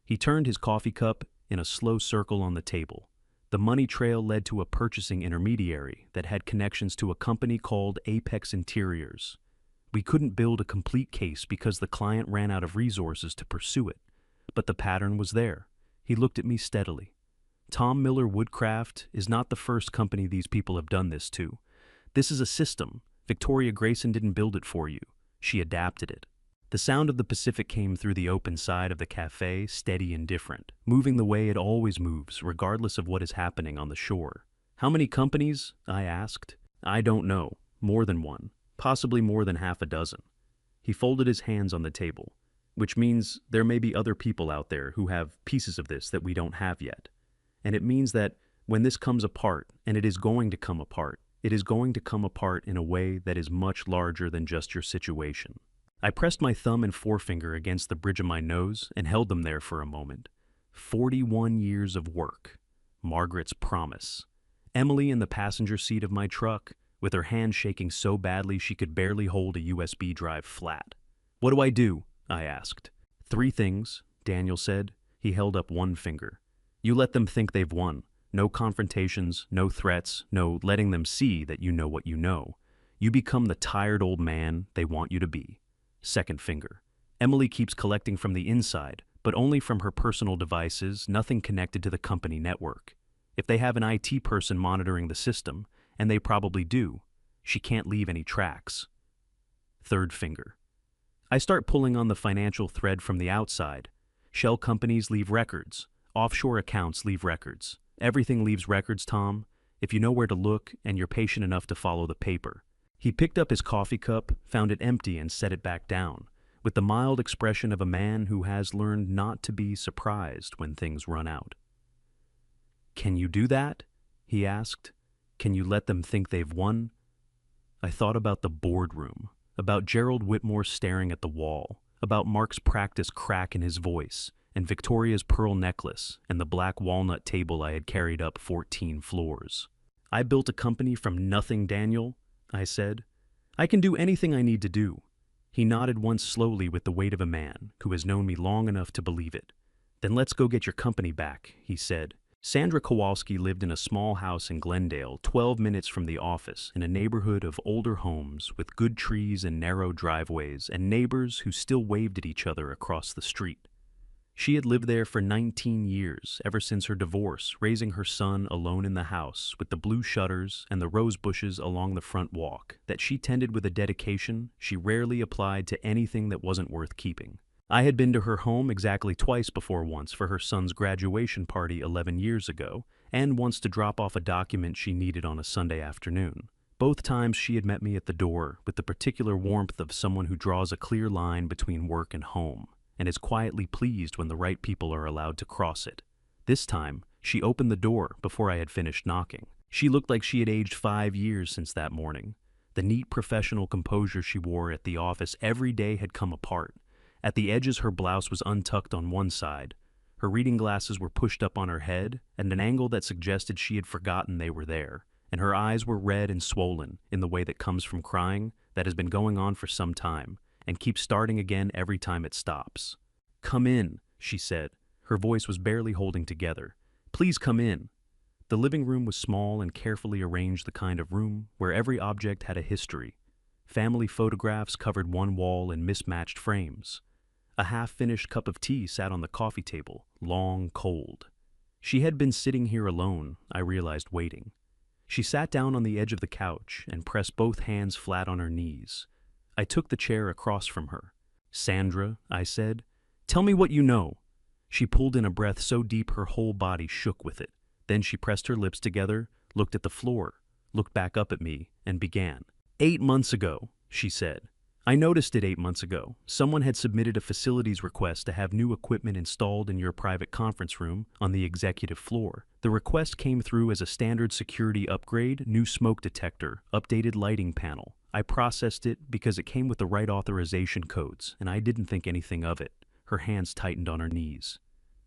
He turned his coffee cup in a slow circle on the table. The money trail led to a purchasing intermediary that had connections to a company called Apex Interiors. We couldn't build a complete case because the client ran out of resources to pursue it, but the pattern was there. He looked at me steadily. "Tom Miller Woodcraft is not the first company these people have done this to. This is a system. Victoria Grayson didn't build it for you. She adapted it." The sound of the Pacific came through the open side of the cafe, steady and different, moving the way it always moves, regardless of what is happening on the shore. "How many companies?" I asked. "I don't know. More than one. Possibly more than half a dozen." He folded his hands on the table. "Which means there may be other people out there who have pieces of this that we don't have yet. And it means that when this comes apart, and it is going to come apart, it is going to come apart in a way that is much larger than just your situation." I pressed my thumb and forefinger against the bridge of my nose and held them there for a moment. 41 years of work. Margaret's promise. Emily in the passenger seat of my truck, with her hand shaking so badly she could barely hold a USB drive flat. "What do I do?" I asked. 3 things, Daniel said. He held up one finger. "You let them think they've won. No confrontations, no threats, no letting them see that you know what you know. You become the tired old man they want you to be." Second finger. "Emily keeps collecting from the inside, but only from her personal devices, nothing connected to the company network. If they have an IT person monitoring the system, and they probably do, she can't leave any tracks." Third finger. "I start pulling on the financial thread from the outside. Shell companies leave records. Offshore accounts leave records. Everything leaves records, Tom, if you know where to look and you're patient enough to follow the paper." He picked up his coffee cup, found it empty, and set it back down, with the mild expression of a man who has learned not to be surprised when things run out. "Can you do that?" he asked. "Can you let them think they've won?" I thought about the boardroom, about Gerald Whitmore staring at the wall, about Mark's practice crack in his voice, and Victoria's pearl necklace, and the black walnut table I had carried up 14 floors. "I built a company from nothing, Daniel," I said. "I can do anything I need to do." He nodded once slowly with the weight of a man who has known me long enough to believe it. "Then let's go get your company back," he said, Sandra Kowalski lived in a small house in Glendale, 12 minutes from the office, in a neighborhood of older homes with good trees and narrow driveways and neighbors who still waved at each other across the street. She had lived there for 19 years, ever since her divorce, raising her son alone in the house with the blue shutters and the rose bushes along the front walk that she tended with a dedication she rarely applied to anything that wasn't worth keeping. I had been to her home exactly twice before, once for her son's graduation party 11 years ago, and once to drop off a document she needed on a Sunday afternoon. Both times she had met me at the door with the particular warmth of someone who draws a clear line between work and home, and is quietly pleased when the right people are allowed to cross it. This time, she opened the door before I had finished knocking. She looked like she had aged 5 years since that morning. The neat professional composure she wore at the office every day had come apart. At the edges, her blouse was untucked on one side. Her reading glasses were pushed up on her head at an angle that suggested she had forgotten they were there, and her eyes were red and swollen in the way that comes from crying that has been going on for some time and keeps starting again every time it stops. "Come in," she said. Her voice was barely holding together. "Please come in." The living room was small and carefully arranged, the kind of room where every object had a history. Family photographs covered one wall in mismatched frames. A half-finished cup of tea sat on the coffee table, long cold. She had been sitting here alone, I realized, waiting. She sat down on the edge of the couch and pressed both hands flat on her knees. I took the chair across from her. "Sandra," I said, "tell me what you know." She pulled in a breath so deep her whole body shook with it. Then she pressed her lips together, looked at the floor, looked back up at me, and began. "8 months ago," she said. "I noticed it 8 months ago. Someone had submitted a facilities request to have new equipment installed in your private conference room on the executive floor. The request came through as a standard security upgrade, new smoke detector, updated lighting panel. I processed it because it came with the right authorization codes, and I didn't think anything of it." Her hands tightened on her knees.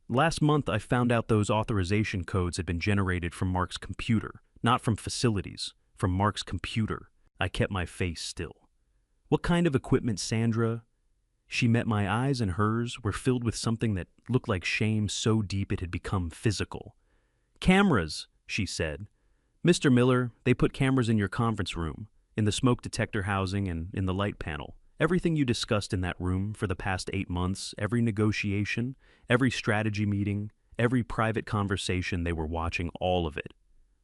"Last month, I found out those authorization codes had been generated from Mark's computer, not from facilities, from Mark's computer." I kept my face still. "What kind of equipment, Sandra?" She met my eyes, and hers were filled with something that looked like shame so deep it had become physical. "Cameras," she said. "Mr. Miller, they put cameras in your conference room, in the smoke detector housing and in the light panel. Everything you discussed in that room for the past 8 months, every negotiation, every strategy meeting, every private conversation, they were watching all of it."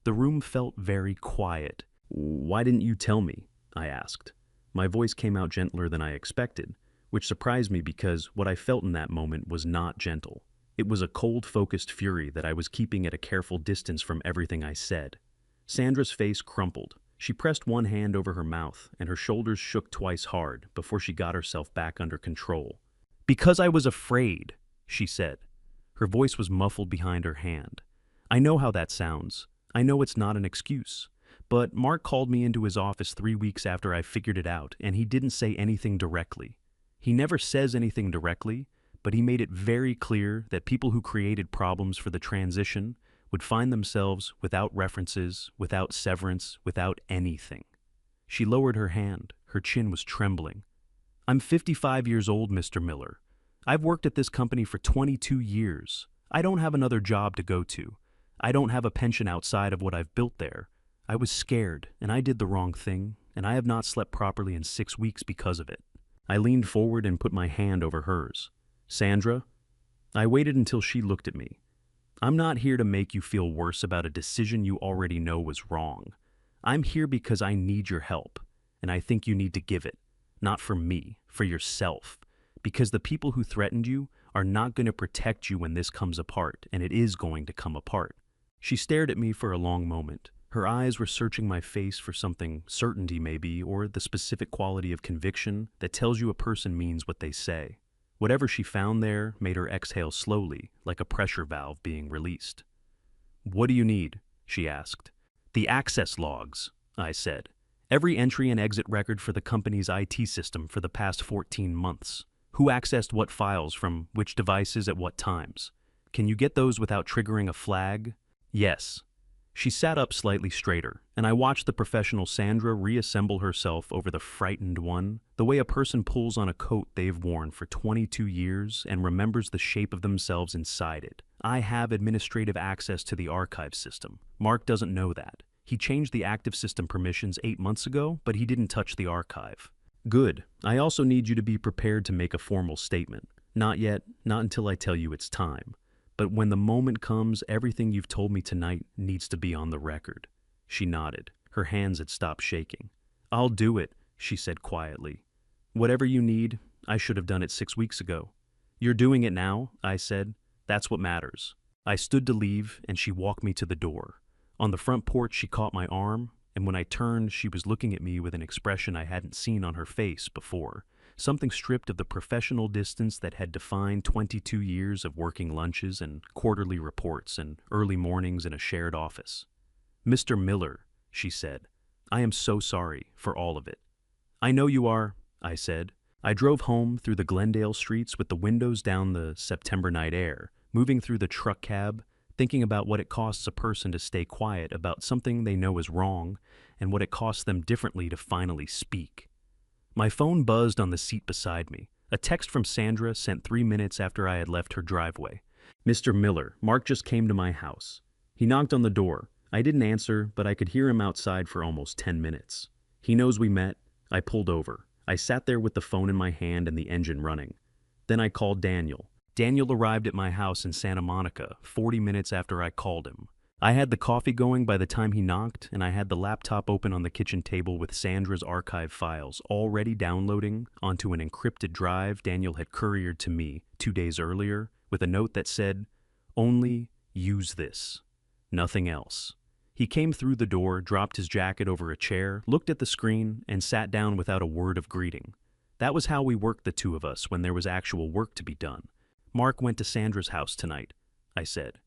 The room felt very quiet. "Why didn't you tell me?" I asked. My voice came out gentler than I expected, which surprised me because what I felt in that moment was not gentle. It was a cold, focused fury that I was keeping at a careful distance from everything I said. Sandra's face crumpled. She pressed one hand over her mouth, and her shoulders shook twice hard before she got herself back under control. "Because I was afraid," she said. Her voice was muffled behind her hand. "I know how that sounds. I know it's not an excuse. But Mark called me into his office 3 weeks after I figured it out, and he didn't say anything directly. He never says anything directly, but he made it very clear that people who created problems for the transition would find themselves without references, without severance, without anything." She lowered her hand. Her chin was trembling. "I'm 55 years old, Mr. Miller. I've worked at this company for 22 years. I don't have another job to go to. I don't have a pension outside of what I've built there. I was scared, and I did the wrong thing, and I have not slept properly in 6 weeks because of it." I leaned forward and put my hand over hers. "Sandra," I waited until she looked at me. "I'm not here to make you feel worse about a decision you already know was wrong. I'm here because I need your help, and I think you need to give it. Not for me, for yourself. Because the people who threatened you are not going to protect you when this comes apart, and it is going to come apart." She stared at me for a long moment. Her eyes were searching my face for something, certainty maybe, or the specific quality of conviction that tells you a person means what they say. Whatever she found there made her exhale slowly, like a pressure valve being released. "What do you need?" she asked. "The access logs," I said. "Every entry and exit record for the company's IT system for the past 14 months. Who accessed what files from which devices at what times. Can you get those without triggering a flag?" "Yes." She sat up slightly straighter, and I watched the professional Sandra reassemble herself over the frightened one, the way a person pulls on a coat they've worn for 22 years and remembers the shape of themselves inside it. I have administrative access to the archive system. Mark doesn't know that. He changed the active system permissions 8 months ago, but he didn't touch the archive. Good. I also need you to be prepared to make a formal statement. Not yet, not until I tell you it's time. But when the moment comes, everything you've told me tonight needs to be on the record. She nodded. Her hands had stopped shaking. I'll do it, she said quietly. Whatever you need, I should have done it 6 weeks ago. You're doing it now, I said. That's what matters. I stood to leave, and she walked me to the door. On the front porch, she caught my arm, and when I turned, she was looking at me with an expression I hadn't seen on her face before, something stripped of the professional distance that had defined 22 years of working lunches and quarterly reports and early mornings in a shared office. Mr. Miller, she said, I am so sorry for all of it. I know you are, I said. I drove home through the Glendale streets with the windows down the September night air, moving through the truck cab, thinking about what it costs a person to stay quiet about something they know is wrong and what it costs them differently to finally speak. My phone buzzed on the seat beside me. A text from Sandra sent 3 minutes after I had left her driveway. Mr. Miller, Mark just came to my house. He knocked on the door. I didn't answer, but I could hear him outside for almost 10 minutes. He knows we met. I pulled over. I sat there with the phone in my hand and the engine running. Then I called Daniel. Daniel arrived at my house in Santa Monica 40 minutes after I called him. I had the coffee going by the time he knocked, and I had the laptop open on the kitchen table with Sandra's archive files already downloading onto an encrypted drive Daniel had couriered to me 2 days earlier with a note that said, "Only use this. Nothing else." He came through the door, dropped his jacket over a chair, looked at the screen, and sat down without a word of greeting. That was how we worked, the two of us, when there was actual work to be done. Mark went to Sandra's house tonight, I said.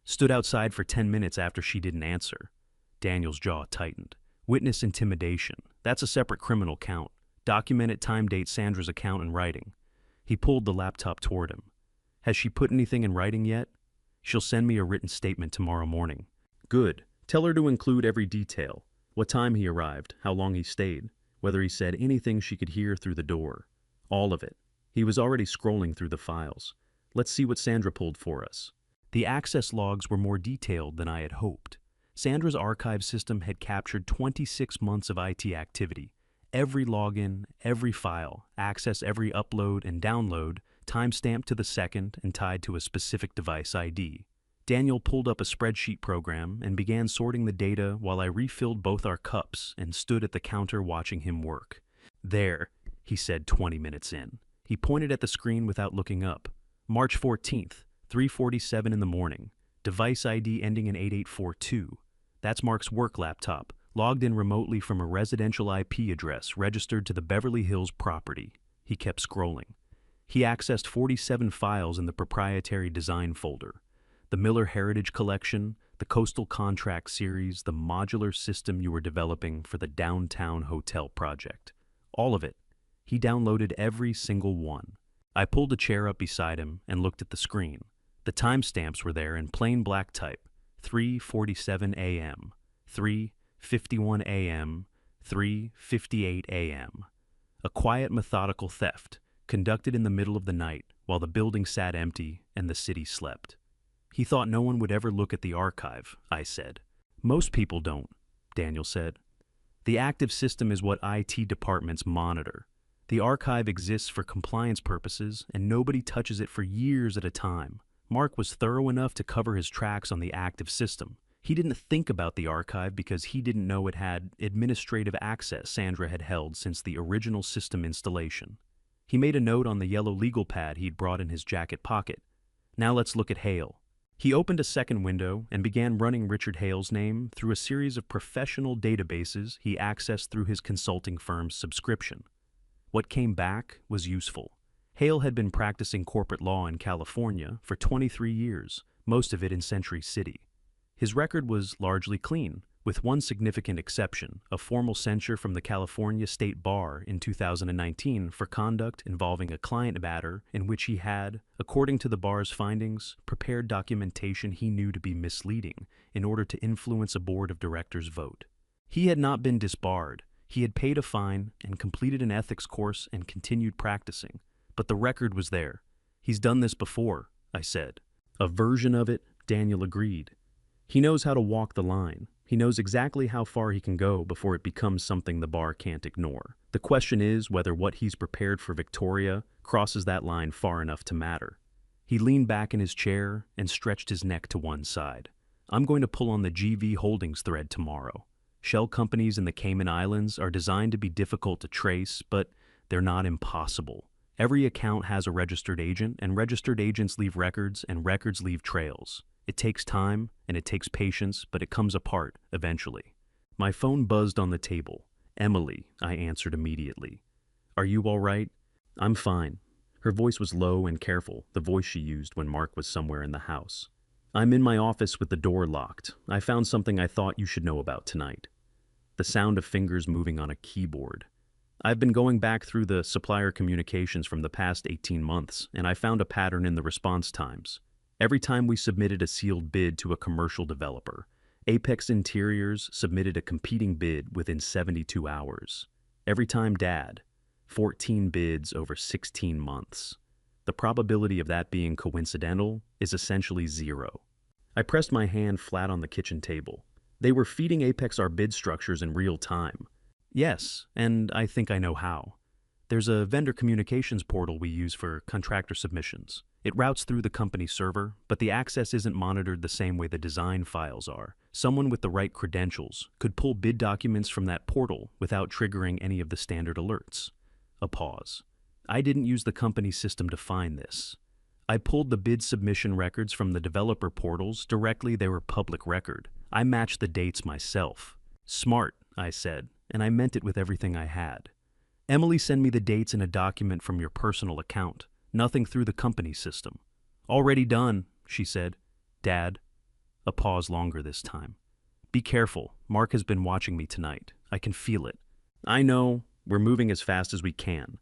Stood outside for 10 minutes after she didn't answer. Daniel's jaw tightened. Witness intimidation. That's a separate criminal count. Document it, time date Sandra's account in writing. He pulled the laptop toward him. Has she put anything in writing yet? She'll send me a written statement tomorrow morning. Good. Tell her to include every detail. What time he arrived, how long he stayed, whether he said anything she could hear through the door. All of it. He was already scrolling through the files. Let's see what Sandra pulled for us. The access logs were more detailed than I had hoped. Sandra's archive system had captured 26 months of IT activity. Every login, every file, access every upload and download, timestamped to the second and tied to a specific device ID. Daniel pulled up a spreadsheet program and began sorting the data while I refilled both our cups and stood at the counter watching him work. There, he said 20 minutes in. He pointed at the screen without looking up. March 14th, 3:47 in the morning. Device ID ending in 8842. That's Mark's work laptop, logged in remotely from a residential IP address registered to the Beverly Hills property. He kept scrolling. He accessed 47 files in the proprietary design folder. The Miller Heritage Collection, the Coastal Contract Series, the modular system you were developing for the downtown hotel project. All of it. He downloaded every single one. I pulled a chair up beside him and looked at the screen. The timestamps were there in plain black type. 3:47 a.m., 3:51 a.m., 3:58 a.m. A quiet, methodical theft, conducted in the middle of the night while the building sat empty and the city slept. He thought no one would ever look at the archive, I said. Most people don't, Daniel said. The active system is what IT departments monitor. The archive exists for compliance purposes, and nobody touches it for years at a time. Mark was thorough enough to cover his tracks on the active system. He didn't think about the archive because he didn't know it had administrative access Sandra had held since the original system installation. He made a note on the yellow legal pad he'd brought in his jacket pocket. Now let's look at Hale. He opened a second window and began running Richard Hale's name through a series of professional databases he accessed through his consulting firm's subscription. What came back was useful. Hale had been practicing corporate law in California for 23 years, most of it in Century City. His record was largely clean, with one significant exception, a formal censure from the California State Bar in 2019 for conduct involving a client matter in which he had, according to the bar's findings, prepared documentation he knew to be misleading in order to influence a board of directors' vote. He had not been disbarred. He had paid a fine and completed an ethics course and continued practicing. But the record was there. He's done this before, I said. A version of it, Daniel agreed. He knows how to walk the line. He knows exactly how far he can go before it becomes something the bar can't ignore. The question is whether what he's prepared for Victoria crosses that line far enough to matter. He leaned back in his chair and stretched his neck to one side. I'm going to pull on the GV Holdings thread tomorrow. Shell companies in the Cayman Islands are designed to be difficult to trace, but they're not impossible. Every account has a registered agent, and registered agents leave records, and records leave trails. It takes time, and it takes patience, but it comes apart eventually. My phone buzzed on the table. Emily, I answered immediately. Are you all right? I'm fine. Her voice was low and careful, the voice she used when Mark was somewhere in the house. I'm in my office with the door locked. I found something I thought you should know about tonight. The sound of fingers moving on a keyboard. I've been going back through the supplier communications from the past 18 months, and I found a pattern in the response times. Every time we submitted a sealed bid to a commercial developer, Apex Interiors submitted a competing bid within 72 hours. Every time Dad, 14 bids over 16 months. The probability of that being coincidental is essentially zero. I pressed my hand flat on the kitchen table. They were feeding Apex our bid structures in real time. Yes, and I think I know how. There's a vendor communications portal we use for contractor submissions. It routes through the company server, but the access isn't monitored the same way the design files are. Someone with the right credentials could pull bid documents from that portal without triggering any of the standard alerts. A pause. I didn't use the company system to find this. I pulled the bid submission records from the developer portals directly. They were public record. I matched the dates myself. Smart, I said, and I meant it with everything I had. Emily, send me the dates in a document from your personal account. Nothing through the company system. Already done, she said. Dad. A pause longer this time. Be careful. Mark has been watching me tonight. I can feel it. I know. We're moving as fast as we can.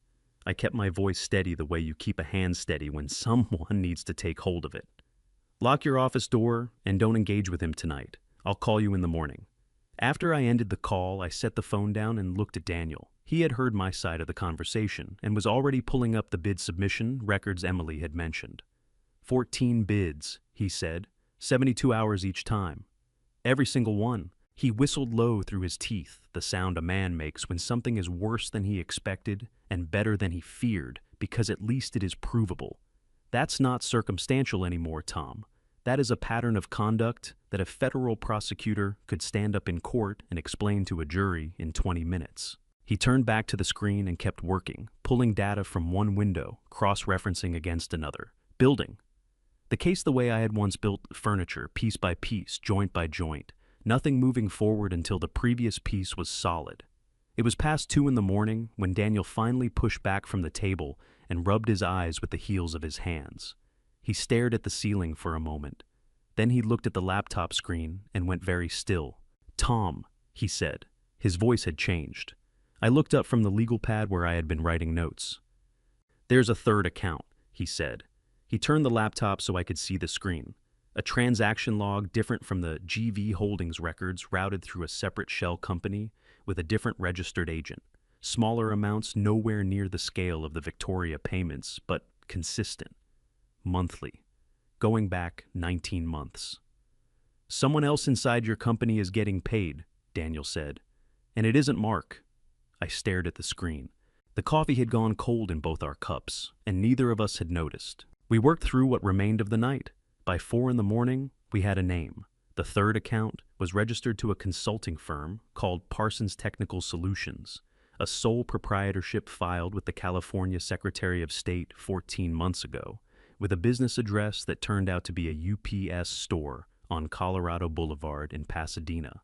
I kept my voice steady the way you keep a hand steady when someone needs to take hold of it. Lock your office door and don't engage with him tonight. I'll call you in the morning. After I ended the call, I set the phone down and looked at Daniel. He had heard my side of the conversation and was already pulling up the bid submission records Emily had mentioned. 14 bids, he said, 72 hours each time. Every single one. He whistled low through his teeth, the sound a man makes when something is worse than he expected and better than he feared, because at least it is provable. That's not circumstantial anymore, Tom. That is a pattern of conduct that a federal prosecutor could stand up in court and explain to a jury in 20 minutes. He turned back to the screen and kept working, pulling data from one window, cross-referencing against another. Building. The case the way I had once built furniture, piece by piece, joint by joint. Nothing moving forward until the previous piece was solid. It was past 2 in the morning when Daniel finally pushed back from the table and rubbed his eyes with the heels of his hands. He stared at the ceiling for a moment. Then he looked at the laptop screen and went very still. Tom, he said. His voice had changed. I looked up from the legal pad where I had been writing notes. There's a third account, he said. He turned the laptop so I could see the screen. A transaction log different from the GV Holdings records routed through a separate shell company with a different registered agent. Smaller amounts nowhere near the scale of the Victoria payments, but consistent. Monthly. Going back 19 months. Someone else inside your company is getting paid, Daniel said. And it isn't Mark. I stared at the screen. The coffee had gone cold in both our cups, and neither of us had noticed. We worked through what remained of the night. By 4 in the morning, we had a name. The third account was registered to a consulting firm called Parsons Technical Solutions, a sole proprietorship filed with the California Secretary of State 14 months ago, with a business address that turned out to be a UPS store on Colorado Boulevard in Pasadena.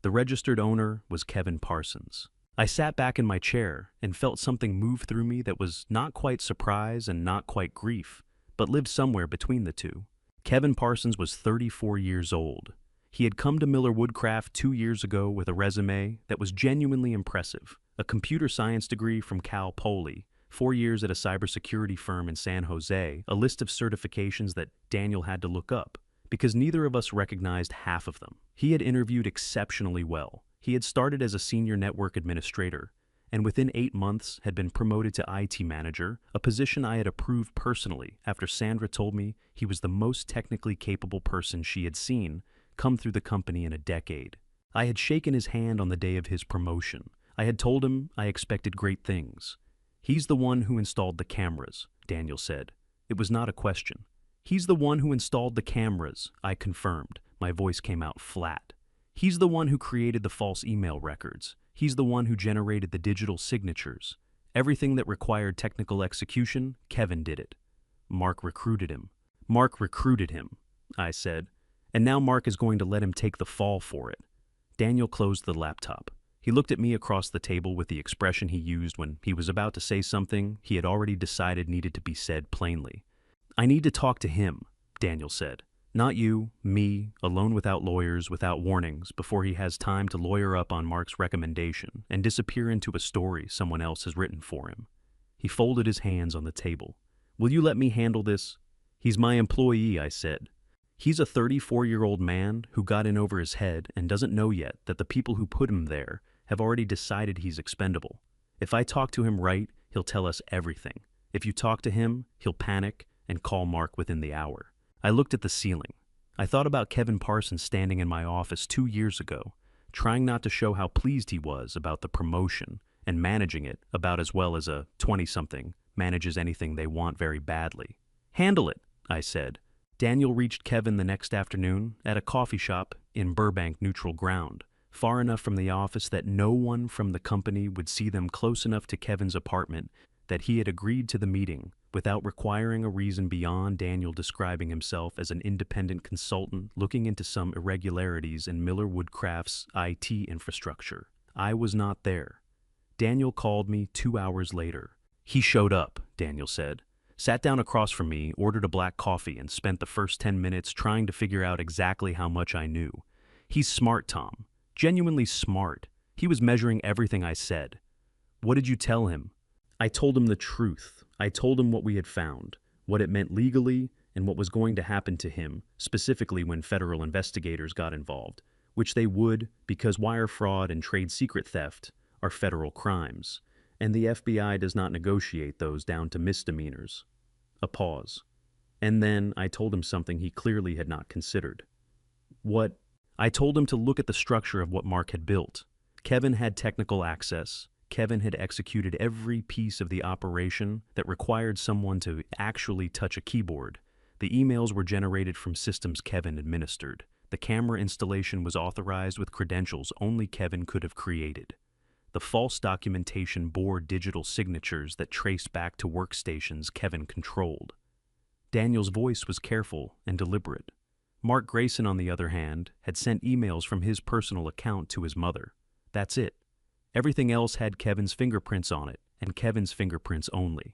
The registered owner was Kevin Parsons. I sat back in my chair and felt something move through me that was not quite surprise and not quite grief, but lived somewhere between the two. Kevin Parsons was 34 years old. He had come to Miller Woodcraft 2 years ago with a resume that was genuinely impressive. A computer science degree from Cal Poly, 4 years at a cybersecurity firm in San Jose, a list of certifications that Daniel had to look up, because neither of us recognized half of them. He had interviewed exceptionally well. He had started as a senior network administrator, and within 8 months had been promoted to IT manager, a position I had approved personally after Sandra told me he was the most technically capable person she had seen come through the company in a decade. I had shaken his hand on the day of his promotion. I had told him I expected great things. "He's the one who installed the cameras," Daniel said. It was not a question. "He's the one who installed the cameras," I confirmed. My voice came out flat. "He's the one who created the false email records. He's the one who generated the digital signatures. Everything that required technical execution, Kevin did it. Mark recruited him." "Mark recruited him," I said. "And now Mark is going to let him take the fall for it." Daniel closed the laptop. He looked at me across the table with the expression he used when he was about to say something he had already decided needed to be said plainly. "I need to talk to him," Daniel said. "Not you, me, alone without lawyers, without warnings, before he has time to lawyer up on Mark's recommendation and disappear into a story someone else has written for him." He folded his hands on the table. "Will you let me handle this? He's my employee," I said. "He's a 34-year-old man who got in over his head and doesn't know yet that the people who put him there have already decided he's expendable. If I talk to him right, he'll tell us everything. If you talk to him, he'll panic and call Mark within the hour." I looked at the ceiling. I thought about Kevin Parsons standing in my office 2 years ago, trying not to show how pleased he was about the promotion and managing it about as well as a 20-something manages anything they want very badly. "Handle it," I said. Daniel reached Kevin the next afternoon at a coffee shop in Burbank Neutral Ground, far enough from the office that no one from the company would see them, close enough to Kevin's apartment that he had agreed to the meeting without requiring a reason beyond Daniel describing himself as an independent consultant looking into some irregularities in Miller Woodcraft's IT infrastructure. I was not there. Daniel called me 2 hours later. "He showed up," Daniel said. "Sat down across from me, ordered a black coffee, and spent the first 10 minutes trying to figure out exactly how much I knew. He's smart, Tom. Genuinely smart. He was measuring everything I said." "What did you tell him?" "I told him the truth. I told him what we had found, what it meant legally, and what was going to happen to him, specifically when federal investigators got involved, which they would because wire fraud and trade secret theft are federal crimes, and the FBI does not negotiate those down to misdemeanors." A pause. "And then I told him something he clearly had not considered." "What?" "I told him to look at the structure of what Mark had built. Kevin had technical access. Kevin had executed every piece of the operation that required someone to actually touch a keyboard. The emails were generated from systems Kevin administered. The camera installation was authorized with credentials only Kevin could have created. The false documentation bore digital signatures that traced back to workstations Kevin controlled." Daniel's voice was careful and deliberate. Mark Grayson, on the other hand, had sent emails from his personal account to his mother. That's it. Everything else had Kevin's fingerprints on it, and Kevin's fingerprints only.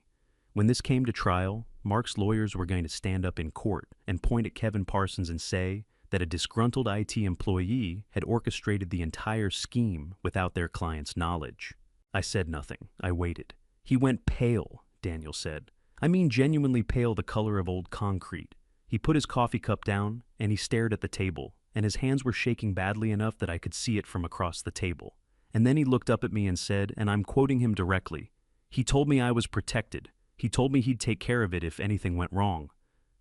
When this came to trial, Mark's lawyers were going to stand up in court and point at Kevin Parsons and say that a disgruntled IT employee had orchestrated the entire scheme without their client's knowledge. I said nothing. I waited. "He went pale," Daniel said. "I mean genuinely pale, the color of old concrete. He put his coffee cup down, and he stared at the table, and his hands were shaking badly enough that I could see it from across the table. And then he looked up at me and said, and I'm quoting him directly, 'He told me I was protected. He told me he'd take care of it if anything went wrong.'"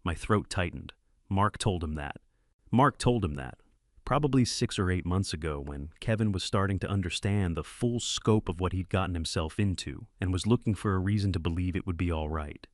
My throat tightened. Mark told him that. Mark told him that. Probably 6 or 8 months ago, when Kevin was starting to understand the full scope of what he'd gotten himself into and was looking for a reason to believe it would be all right.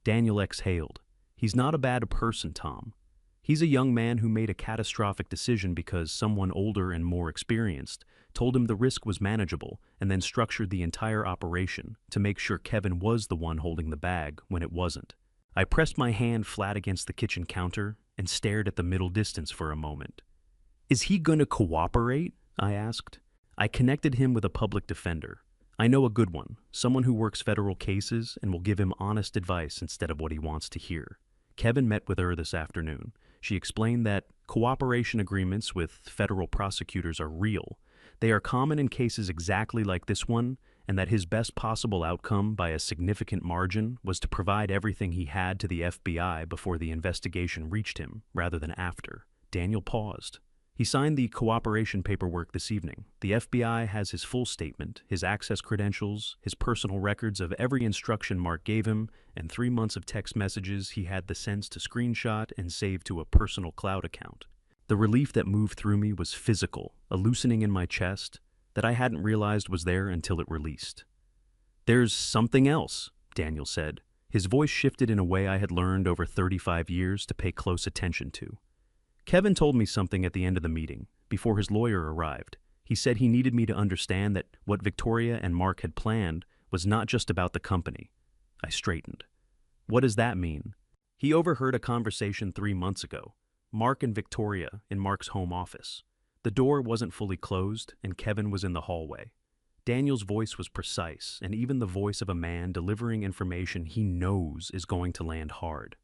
Daniel exhaled. "He's not a bad person, Tom. He's a young man who made a catastrophic decision because someone older and more experienced told him the risk was manageable and then structured the entire operation to make sure Kevin was the one holding the bag when it wasn't." I pressed my hand flat against the kitchen counter and stared at the middle distance for a moment. "Is he going to cooperate?" I asked. "I connected him with a public defender. I know a good one, someone who works federal cases and will give him honest advice instead of what he wants to hear. Kevin met with her this afternoon. She explained that cooperation agreements with federal prosecutors are real. They are common in cases exactly like this one, and that his best possible outcome by a significant margin was to provide everything he had to the FBI before the investigation reached him, rather than after." Daniel paused. He signed the cooperation paperwork this evening. The FBI has his full statement, his access credentials, his personal records of every instruction Mark gave him, and 3 months of text messages he had the sense to screenshot and save to a personal cloud account. The relief that moved through me was physical, a loosening in my chest that I hadn't realized was there until it released. "There's something else," Daniel said. His voice shifted in a way I had learned over 35 years to pay close attention to. "Kevin told me something at the end of the meeting, before his lawyer arrived. He said he needed me to understand that what Victoria and Mark had planned was not just about the company." I straightened. "What does that mean?" He overheard a conversation 3 months ago. Mark and Victoria in Mark's home office. The door wasn't fully closed, and Kevin was in the hallway. Daniel's voice was precise, and even the voice of a man delivering information he knows is going to land hard.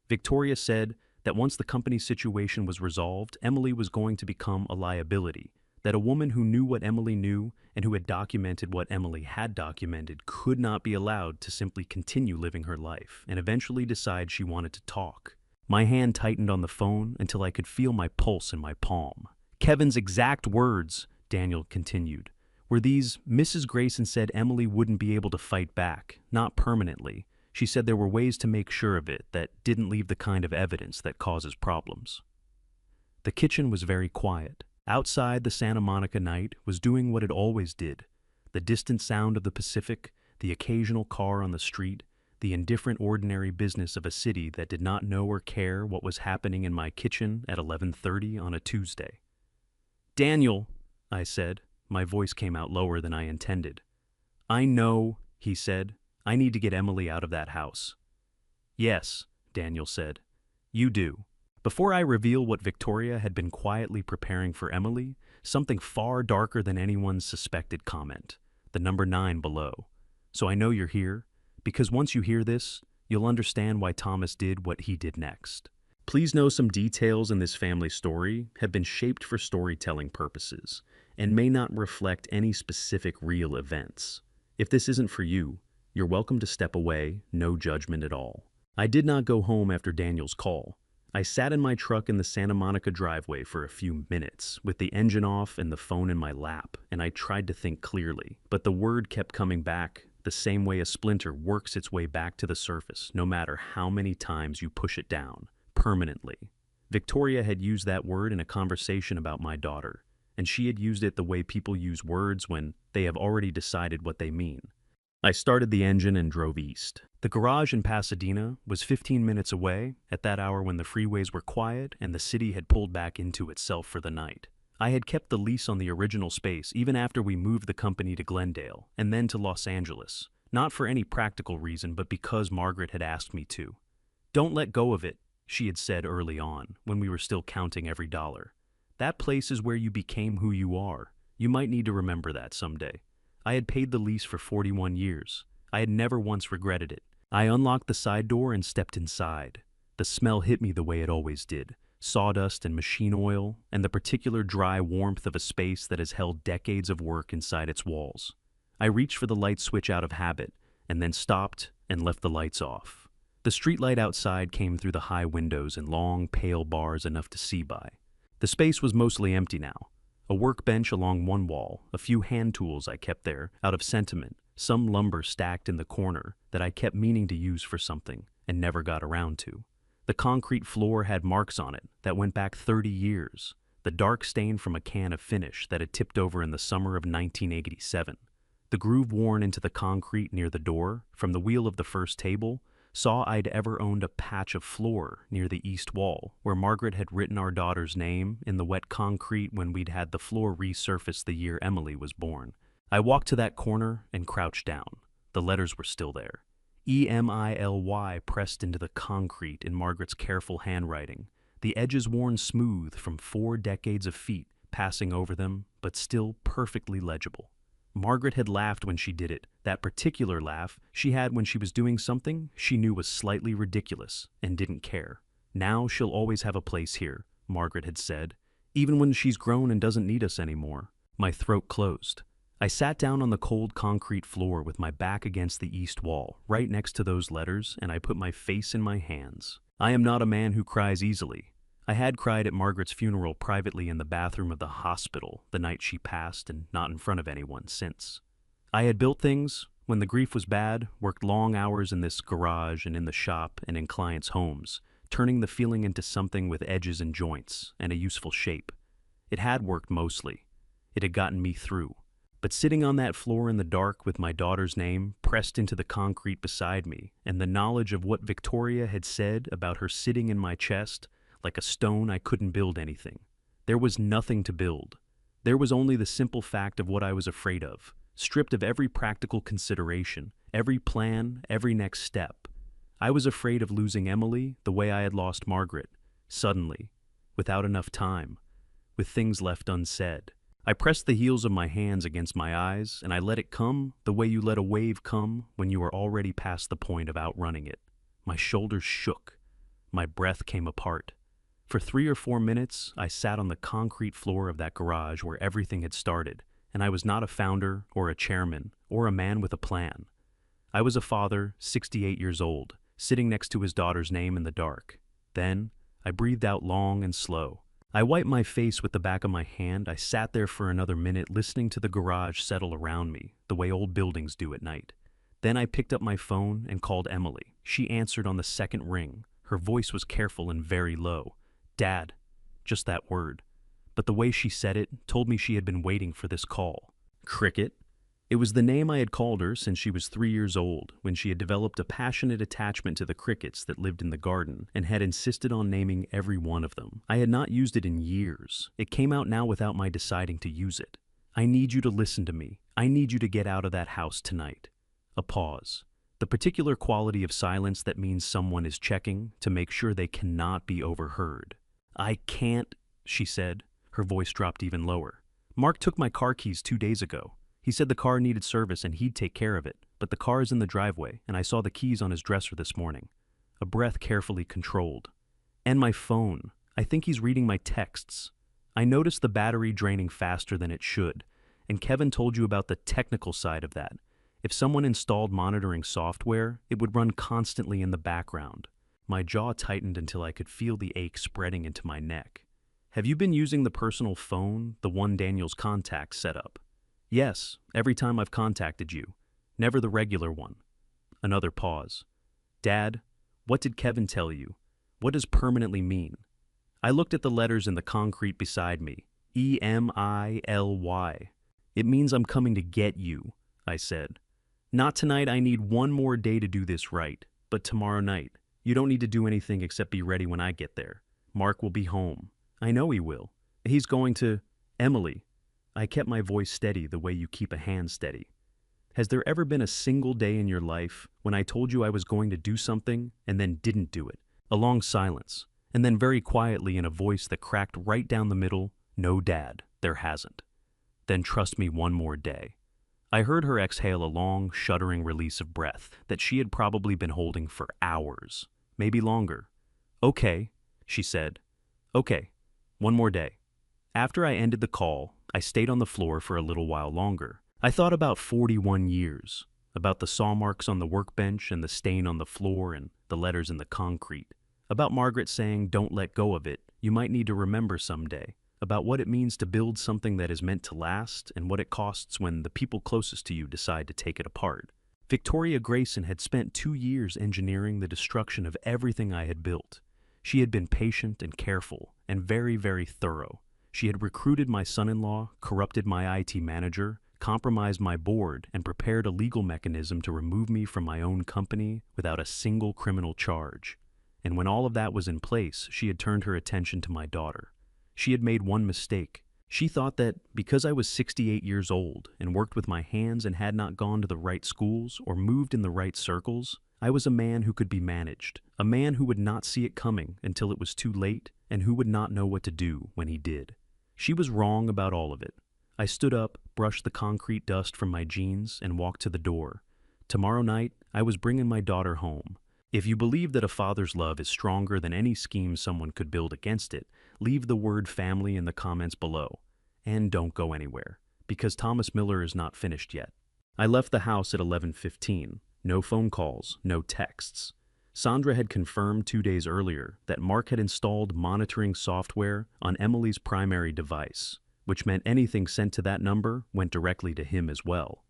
Victoria said that once the company's situation was resolved, Emily was going to become a liability, that a woman who knew what Emily knew and who had documented what Emily had documented could not be allowed to simply continue living her life and eventually decide she wanted to talk. My hand tightened on the phone until I could feel my pulse in my palm. Kevin's exact words, Daniel continued, were these: "Mrs. Grayson said Emily wouldn't be able to fight back, not permanently. She said there were ways to make sure of it that didn't leave the kind of evidence that causes problems." The kitchen was very quiet. Outside, the Santa Monica night was doing what it always did. The distant sound of the Pacific, the occasional car on the street, the indifferent ordinary business of a city that did not know or care what was happening in my kitchen at 11:30 on a Tuesday. "Daniel," I said. My voice came out lower than I intended. "I know," he said. "I need to get Emily out of that house." "Yes," Daniel said. "You do." Before I reveal what Victoria had been quietly preparing for Emily, something far darker than anyone's suspected comment, the number 9 below. "So I know you're here, because once you hear this, you'll understand why Thomas did what he did next." Please know some details in this family story have been shaped for storytelling purposes and may not reflect any specific real events. If this isn't for you, you're welcome to step away, no judgment at all. I did not go home after Daniel's call. I sat in my truck in the Santa Monica driveway for a few minutes, with the engine off and the phone in my lap, and I tried to think clearly. But the word kept coming back, the same way a splinter works its way back to the surface, no matter how many times you push it down, permanently. Victoria had used that word in a conversation about my daughter, and she had used it the way people use words when they have already decided what they mean. I started the engine and drove east. The garage in Pasadena was 15 minutes away, at that hour when the freeways were quiet and the city had pulled back into itself for the night. I had kept the lease on the original space even after we moved the company to Glendale and then to Los Angeles, not for any practical reason, but because Margaret had asked me to. "Don't let go of it," she had said early on, when we were still counting every dollar. "That place is where you became who you are. You might need to remember that someday." I had paid the lease for 41 years. I had never once regretted it. I unlocked the side door and stepped inside. The smell hit me the way it always did: sawdust and machine oil, and the particular dry warmth of a space that has held decades of work inside its walls. I reached for the light switch out of habit, and then stopped and left the lights off. The streetlight outside came through the high windows in long, pale bars enough to see by. The space was mostly empty now. A workbench along one wall, a few hand tools I kept there, out of sentiment, some lumber stacked in the corner that I kept meaning to use for something and never got around to. The concrete floor had marks on it that went back 30 years, the dark stain from a can of finish that had tipped over in the summer of 1987. The groove worn into the concrete near the door, from the wheel of the first table, saw I'd ever owned a patch of floor near the east wall, where Margaret had written our daughter's name in the wet concrete when we'd had the floor resurfaced the year Emily was born. I walked to that corner and crouched down. The letters were still there. EMILY pressed into the concrete in Margaret's careful handwriting, the edges worn smooth from 4 decades of feet passing over them, but still perfectly legible. Margaret had laughed when she did it, that particular laugh she had when she was doing something she knew was slightly ridiculous and didn't care. "Now she'll always have a place here," Margaret had said, "even when she's grown and doesn't need us anymore." My throat closed. I sat down on the cold concrete floor with my back against the east wall, right next to those letters, and I put my face in my hands. I am not a man who cries easily. I had cried at Margaret's funeral privately in the bathroom of the hospital the night she passed and not in front of anyone since. I had built things, when the grief was bad, worked long hours in this garage and in the shop and in clients' homes, turning the feeling into something with edges and joints and a useful shape. It had worked mostly. It had gotten me through. But sitting on that floor in the dark with my daughter's name pressed into the concrete beside me, and the knowledge of what Victoria had said about her sitting in my chest, like a stone I couldn't build anything. There was nothing to build. There was only the simple fact of what I was afraid of, stripped of every practical consideration, every plan, every next step. I was afraid of losing Emily the way I had lost Margaret, suddenly, without enough time, with things left unsaid. I pressed the heels of my hands against my eyes, and I let it come the way you let a wave come when you are already past the point of outrunning it. My shoulders shook. My breath came apart. For 3 or 4 minutes, I sat on the concrete floor of that garage where everything had started, and I was not a founder or a chairman or a man with a plan. I was a father, 68 years old, sitting next to his daughter's name in the dark. Then, I breathed out long and slow. I wiped my face with the back of my hand. I sat there for another minute listening to the garage settle around me, the way old buildings do at night. Then I picked up my phone and called Emily. She answered on the second ring. Her voice was careful and very low. "Dad," just that word. But the way she said it told me she had been waiting for this call. Cricket. It was the name I had called her since she was 3 years old, when she had developed a passionate attachment to the crickets that lived in the garden and had insisted on naming every one of them. I had not used it in years. It came out now without my deciding to use it. "I need you to listen to me. I need you to get out of that house tonight." A pause. The particular quality of silence that means someone is checking to make sure they cannot be overheard. "I can't," she said. Her voice dropped even lower. "Mark took my car keys 2 days ago. He said the car needed service and he'd take care of it, but the car is in the driveway and I saw the keys on his dresser this morning." A breath carefully controlled. "And my phone. I think he's reading my texts. I noticed the battery draining faster than it should, and Kevin told you about the technical side of that. If someone installed monitoring software, it would run constantly in the background." My jaw tightened until I could feel the ache spreading into my neck. "Have you been using the personal phone, the one Daniel's contacts set up?" "Yes, every time I've contacted you. Never the regular one." Another pause. "Dad, what did Kevin tell you? What does permanently mean?" I looked at the letters in the concrete beside me. EMILY. "It means I'm coming to get you," I said. "Not tonight. I need one more day to do this right. But tomorrow night. You don't need to do anything except be ready when I get there. Mark will be home. I know he will. He's going to... Emily." I kept my voice steady the way you keep a hand steady. "Has there ever been a single day in your life when I told you I was going to do something and then didn't do it?" A long silence, and then very quietly in a voice that cracked right down the middle, "No, Dad, there hasn't." "Then trust me one more day." I heard her exhale a long, shuddering release of breath that she had probably been holding for hours, maybe longer. "Okay," she said. "Okay, one more day." After I ended the call, I stayed on the floor for a little while longer. I thought about 41 years, about the saw marks on the workbench and the stain on the floor and the letters in the concrete, about Margaret saying, "Don't let go of it, you might need to remember someday," about what it means to build something that is meant to last and what it costs when the people closest to you decide to take it apart. Victoria Grayson had spent 2 years engineering the destruction of everything I had built. She had been patient and careful and very, very thorough. She had recruited my son-in-law, corrupted my IT manager, compromised my board, and prepared a legal mechanism to remove me from my own company without a single criminal charge. And when all of that was in place, she had turned her attention to my daughter. She had made one mistake. She thought that because I was 68 years old and worked with my hands and had not gone to the right schools or moved in the right circles, I was a man who could be managed, a man who would not see it coming until it was too late, and who would not know what to do when he did. She was wrong about all of it. I stood up, brushed the concrete dust from my jeans, and walked to the door. Tomorrow night, I was bringing my daughter home. If you believe that a father's love is stronger than any scheme someone could build against it, leave the word family in the comments below. And don't go anywhere, because Thomas Miller is not finished yet. I left the house at 11:15. No phone calls, no texts. Sandra had confirmed 2 days earlier that Mark had installed monitoring software on Emily's primary device, which meant anything sent to that number went directly to him as well.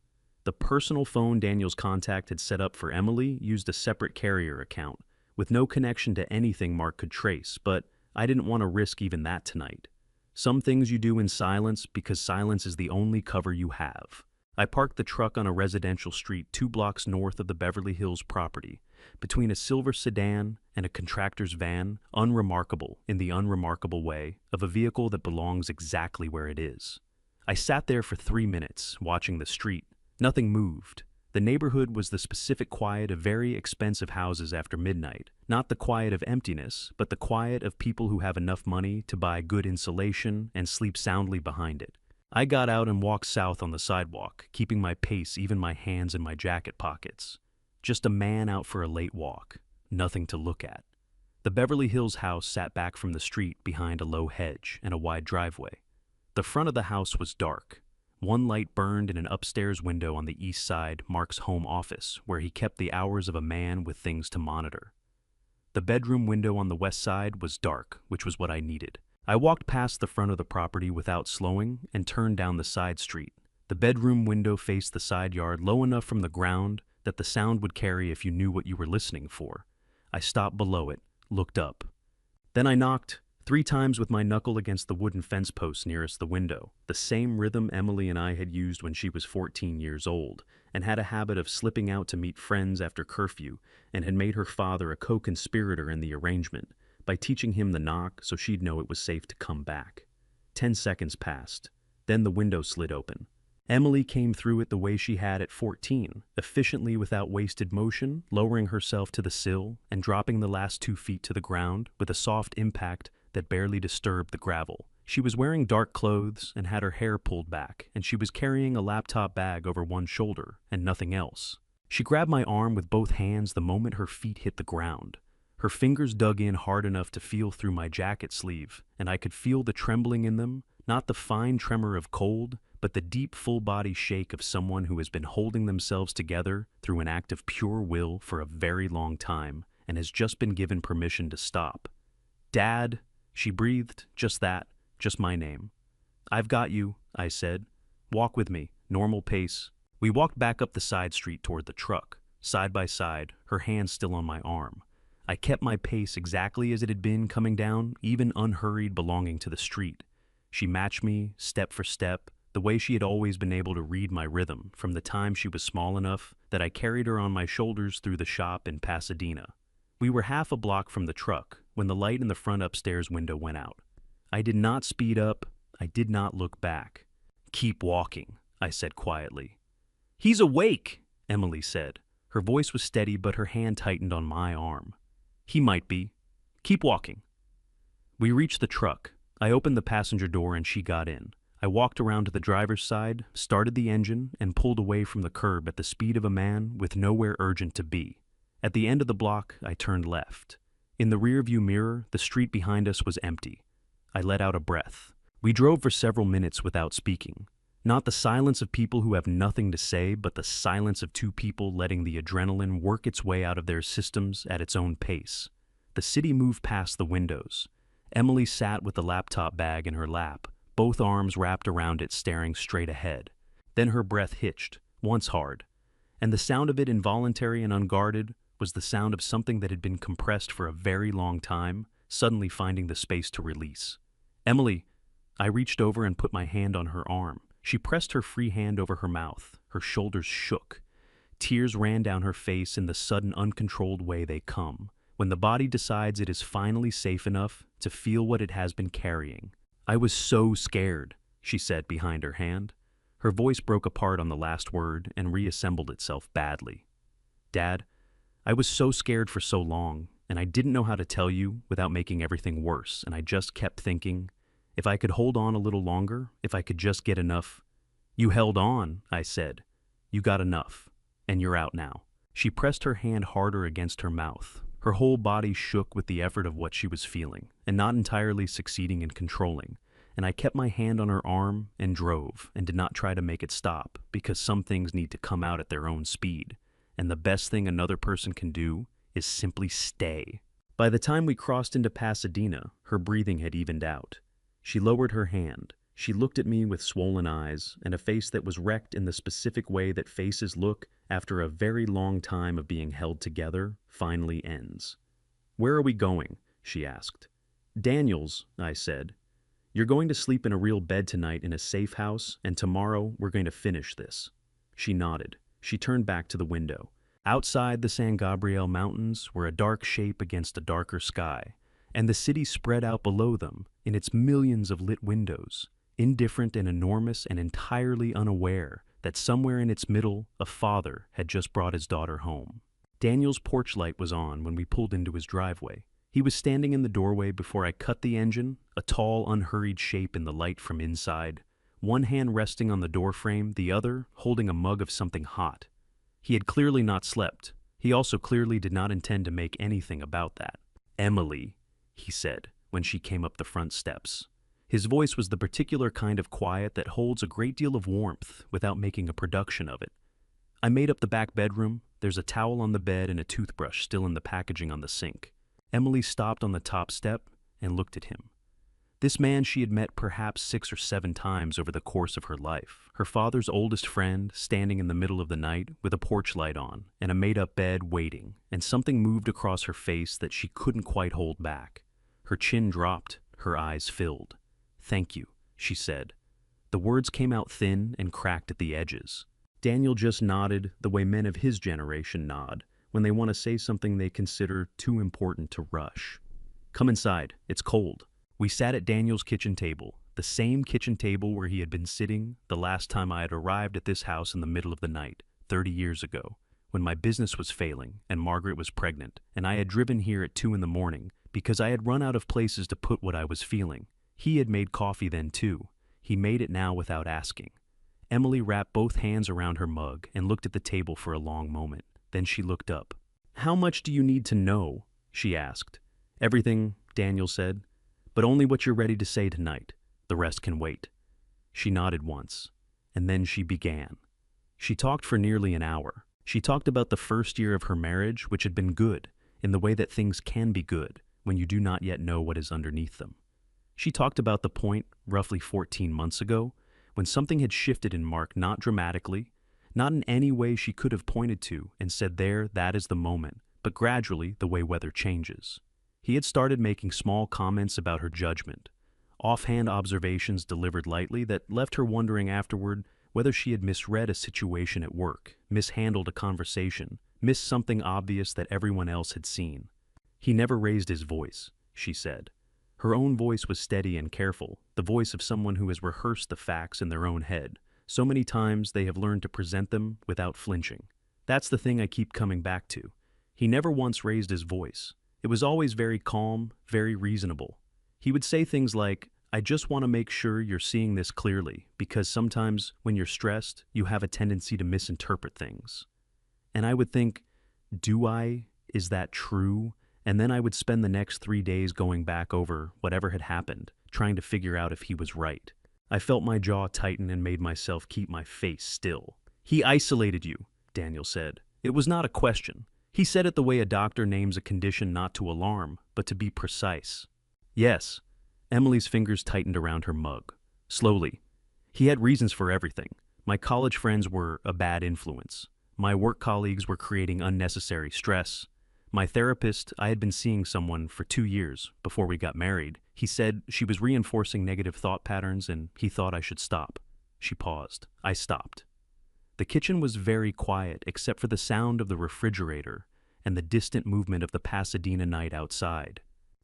The personal phone Daniel's contact had set up for Emily used a separate carrier account, with no connection to anything Mark could trace, but I didn't want to risk even that tonight. Some things you do in silence because silence is the only cover you have. I parked the truck on a residential street 2 blocks north of the Beverly Hills property, between a silver sedan and a contractor's van, unremarkable in the unremarkable way of a vehicle that belongs exactly where it is. I sat there for 3 minutes, watching the street. Nothing moved. The neighborhood was the specific quiet of very expensive houses after midnight, not the quiet of emptiness, but the quiet of people who have enough money to buy good insulation and sleep soundly behind it. I got out and walked south on the sidewalk, keeping my pace, even my hands in my jacket pockets. Just a man out for a late walk. Nothing to look at. The Beverly Hills house sat back from the street behind a low hedge and a wide driveway. The front of the house was dark. One light burned in an upstairs window on the east side, Mark's home office, where he kept the hours of a man with things to monitor. The bedroom window on the west side was dark, which was what I needed. I walked past the front of the property without slowing and turned down the side street. The bedroom window faced the side yard low enough from the ground that the sound would carry if you knew what you were listening for. I stopped below it, looked up. Then I knocked 3 times with my knuckle against the wooden fence post nearest the window, the same rhythm Emily and I had used when she was 14 years old, and had a habit of slipping out to meet friends after curfew, and had made her father a co-conspirator in the arrangement, by teaching him the knock so she'd know it was safe to come back. 10 seconds passed. Then the window slid open. Emily came through it the way she had at 14, efficiently without wasted motion, lowering herself to the sill and dropping the last 2 feet to the ground with a soft impact that barely disturbed the gravel. She was wearing dark clothes and had her hair pulled back, and she was carrying a laptop bag over one shoulder and nothing else. She grabbed my arm with both hands the moment her feet hit the ground. Her fingers dug in hard enough to feel through my jacket sleeve, and I could feel the trembling in them, not the fine tremor of cold, but the deep full-body shake of someone who has been holding themselves together through an act of pure will for a very long time and has just been given permission to stop. "Dad," she breathed, just that, just my name. "I've got you," I said. "Walk with me, normal pace." We walked back up the side street toward the truck, side by side, her hand still on my arm. I kept my pace exactly as it had been coming down, even unhurried, belonging to the street. She matched me, step for step, the way she had always been able to read my rhythm from the time she was small enough that I carried her on my shoulders through the shop in Pasadena. We were half a block from the truck when the light in the front upstairs window went out. I did not speed up. I did not look back. "Keep walking," I said quietly. "He's awake," Emily said. Her voice was steady, but her hand tightened on my arm. "He might be. Keep walking." We reached the truck. I opened the passenger door and she got in. I walked around to the driver's side, started the engine, and pulled away from the curb at the speed of a man with nowhere urgent to be. At the end of the block, I turned left. In the rearview mirror, the street behind us was empty. I let out a breath. We drove for several minutes without speaking. Not the silence of people who have nothing to say, but the silence of 2 people letting the adrenaline work its way out of their systems at its own pace. The city moved past the windows. Emily sat with the laptop bag in her lap, both arms wrapped around it, staring straight ahead. Then her breath hitched, once hard, and the sound of it, involuntary and unguarded, was the sound of something that had been compressed for a very long time, suddenly finding the space to release. "Emily," I reached over and put my hand on her arm. She pressed her free hand over her mouth. Her shoulders shook. Tears ran down her face in the sudden, uncontrolled way they come, when the body decides it is finally safe enough to feel what it has been carrying. "I was so scared," she said behind her hand. Her voice broke apart on the last word and reassembled itself badly. "Dad, I was so scared for so long, and I didn't know how to tell you without making everything worse, and I just kept thinking, if I could hold on a little longer, if I could just get enough." "You held on," I said. "You got enough, and you're out now." She pressed her hand harder against her mouth. Her whole body shook with the effort of what she was feeling, and not entirely succeeding in controlling, and I kept my hand on her arm and drove, and did not try to make it stop, because some things need to come out at their own speed, and the best thing another person can do is simply stay. By the time we crossed into Pasadena, her breathing had evened out. She lowered her hand. She looked at me with swollen eyes and a face that was wrecked in the specific way that faces look after a very long time of being held together finally ends. "Where are we going?" she asked. "Daniels," I said. "You're going to sleep in a real bed tonight in a safe house, and tomorrow we're going to finish this." She nodded. She turned back to the window. Outside, the San Gabriel Mountains were a dark shape against a darker sky, and the city spread out below them in its millions of lit windows, indifferent and enormous and entirely unaware that somewhere in its middle a father had just brought his daughter home. Daniel's porch light was on when we pulled into his driveway. He was standing in the doorway before I cut the engine, a tall, unhurried shape in the light from inside, one hand resting on the doorframe, the other holding a mug of something hot. He had clearly not slept. He also clearly did not intend to make anything about that. "Emily," he said when she came up the front steps. His voice was the particular kind of quiet that holds a great deal of warmth without making a production of it. I made up the back bedroom. There's a towel on the bed and a toothbrush still in the packaging on the sink. Emily stopped on the top step and looked at him. This man she had met perhaps 6 or 7 times over the course of her life. Her father's oldest friend, standing in the middle of the night with a porch light on and a made-up bed waiting, and something moved across her face that she couldn't quite hold back. Her chin dropped, her eyes filled. "Thank you," she said. The words came out thin and cracked at the edges. Daniel just nodded the way men of his generation nod when they want to say something they consider too important to rush. "Come inside, it's cold." We sat at Daniel's kitchen table, the same kitchen table where he had been sitting the last time I had arrived at this house in the middle of the night, 30 years ago, when my business was failing and Margaret was pregnant, and I had driven here at 2 in the morning because I had run out of places to put what I was feeling. He had made coffee then too. He made it now without asking. Emily wrapped both hands around her mug and looked at the table for a long moment. Then she looked up. "How much do you need to know?" she asked. "Everything," Daniel said. "But only what you're ready to say tonight. The rest can wait." She nodded once, and then she began. She talked for nearly an hour. She talked about the first year of her marriage, which had been good, in the way that things can be good when you do not yet know what is underneath them. She talked about the point, roughly 14 months ago, when something had shifted in Mark, not dramatically, not in any way she could have pointed to and said that is the moment, but gradually the way weather changes. He had started making small comments about her judgment, offhand observations delivered lightly that left her wondering afterward whether she had misread a situation at work, mishandled a conversation, missed something obvious that everyone else had seen. "He never raised his voice," she said. Her own voice was steady and careful, the voice of someone who has rehearsed the facts in their own head. So many times they have learned to present them without flinching. That's the thing I keep coming back to. He never once raised his voice. It was always very calm, very reasonable. He would say things like, "I just want to make sure you're seeing this clearly, because sometimes when you're stressed, you have a tendency to misinterpret things." And I would think, do I? Is that true? And then I would spend the next 3 days going back over whatever had happened, trying to figure out if he was right. I felt my jaw tighten and made myself keep my face still. "He isolated you," Daniel said. "It was not a question. He said it the way a doctor names a condition, not to alarm, but to be precise." "Yes." Emily's fingers tightened around her mug. Slowly. "He had reasons for everything. My college friends were a bad influence. My work colleagues were creating unnecessary stress. My therapist, I had been seeing someone for 2 years before we got married. He said she was reinforcing negative thought patterns and he thought I should stop." She paused. I stopped. The kitchen was very quiet except for the sound of the refrigerator and the distant movement of the Pasadena night outside.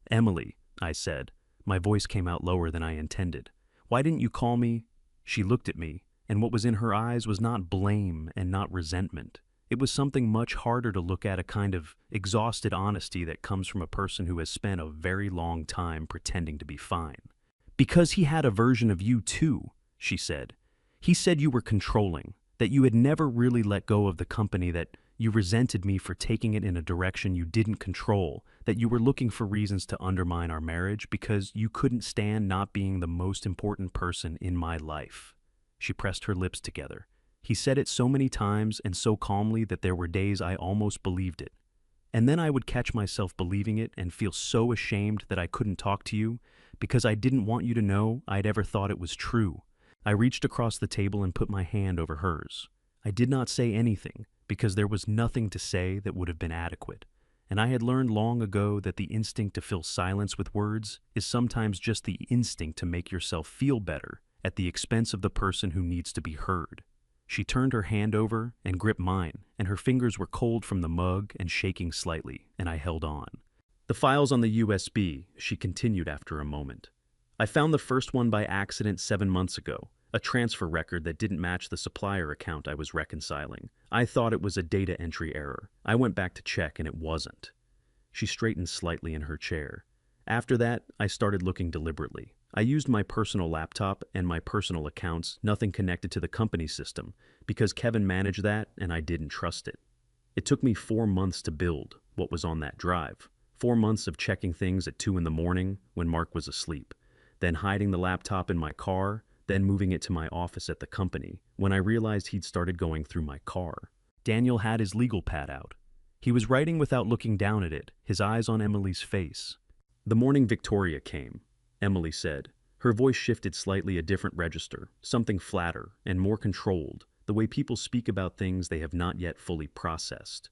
"Emily," I said. My voice came out lower than I intended. "Why didn't you call me?" She looked at me, and what was in her eyes was not blame and not resentment. It was something much harder to look at, a kind of exhausted honesty that comes from a person who has spent a very long time pretending to be fine. "Because he had a version of you too," she said. "He said you were controlling, that you had never really let go of the company, that you resented me for taking it in a direction you didn't control, that you were looking for reasons to undermine our marriage because you couldn't stand not being the most important person in my life." She pressed her lips together. He said it so many times and so calmly that there were days I almost believed it. And then I would catch myself believing it and feel so ashamed that I couldn't talk to you because I didn't want you to know I'd ever thought it was true. I reached across the table and put my hand over hers. I did not say anything because there was nothing to say that would have been adequate. And I had learned long ago that the instinct to fill silence with words is sometimes just the instinct to make yourself feel better at the expense of the person who needs to be heard. She turned her hand over and gripped mine, and her fingers were cold from the mug and shaking slightly, and I held on. The files on the USB, she continued after a moment. I found the first one by accident 7 months ago, a transfer record that didn't match the supplier account I was reconciling. I thought it was a data entry error. I went back to check and it wasn't. She straightened slightly in her chair. After that, I started looking deliberately. I used my personal laptop and my personal accounts, nothing connected to the company system, because Kevin managed that and I didn't trust it. It took me 4 months to build what was on that drive. 4 months of checking things at 2 in the morning when Mark was asleep, then hiding the laptop in my car, then moving it to my office at the company when I realized he'd started going through my car. Daniel had his legal pad out. He was writing without looking down at it, his eyes on Emily's face. The morning Victoria came, Emily said. Her voice shifted slightly a different register, something flatter and more controlled, the way people speak about things they have not yet fully processed.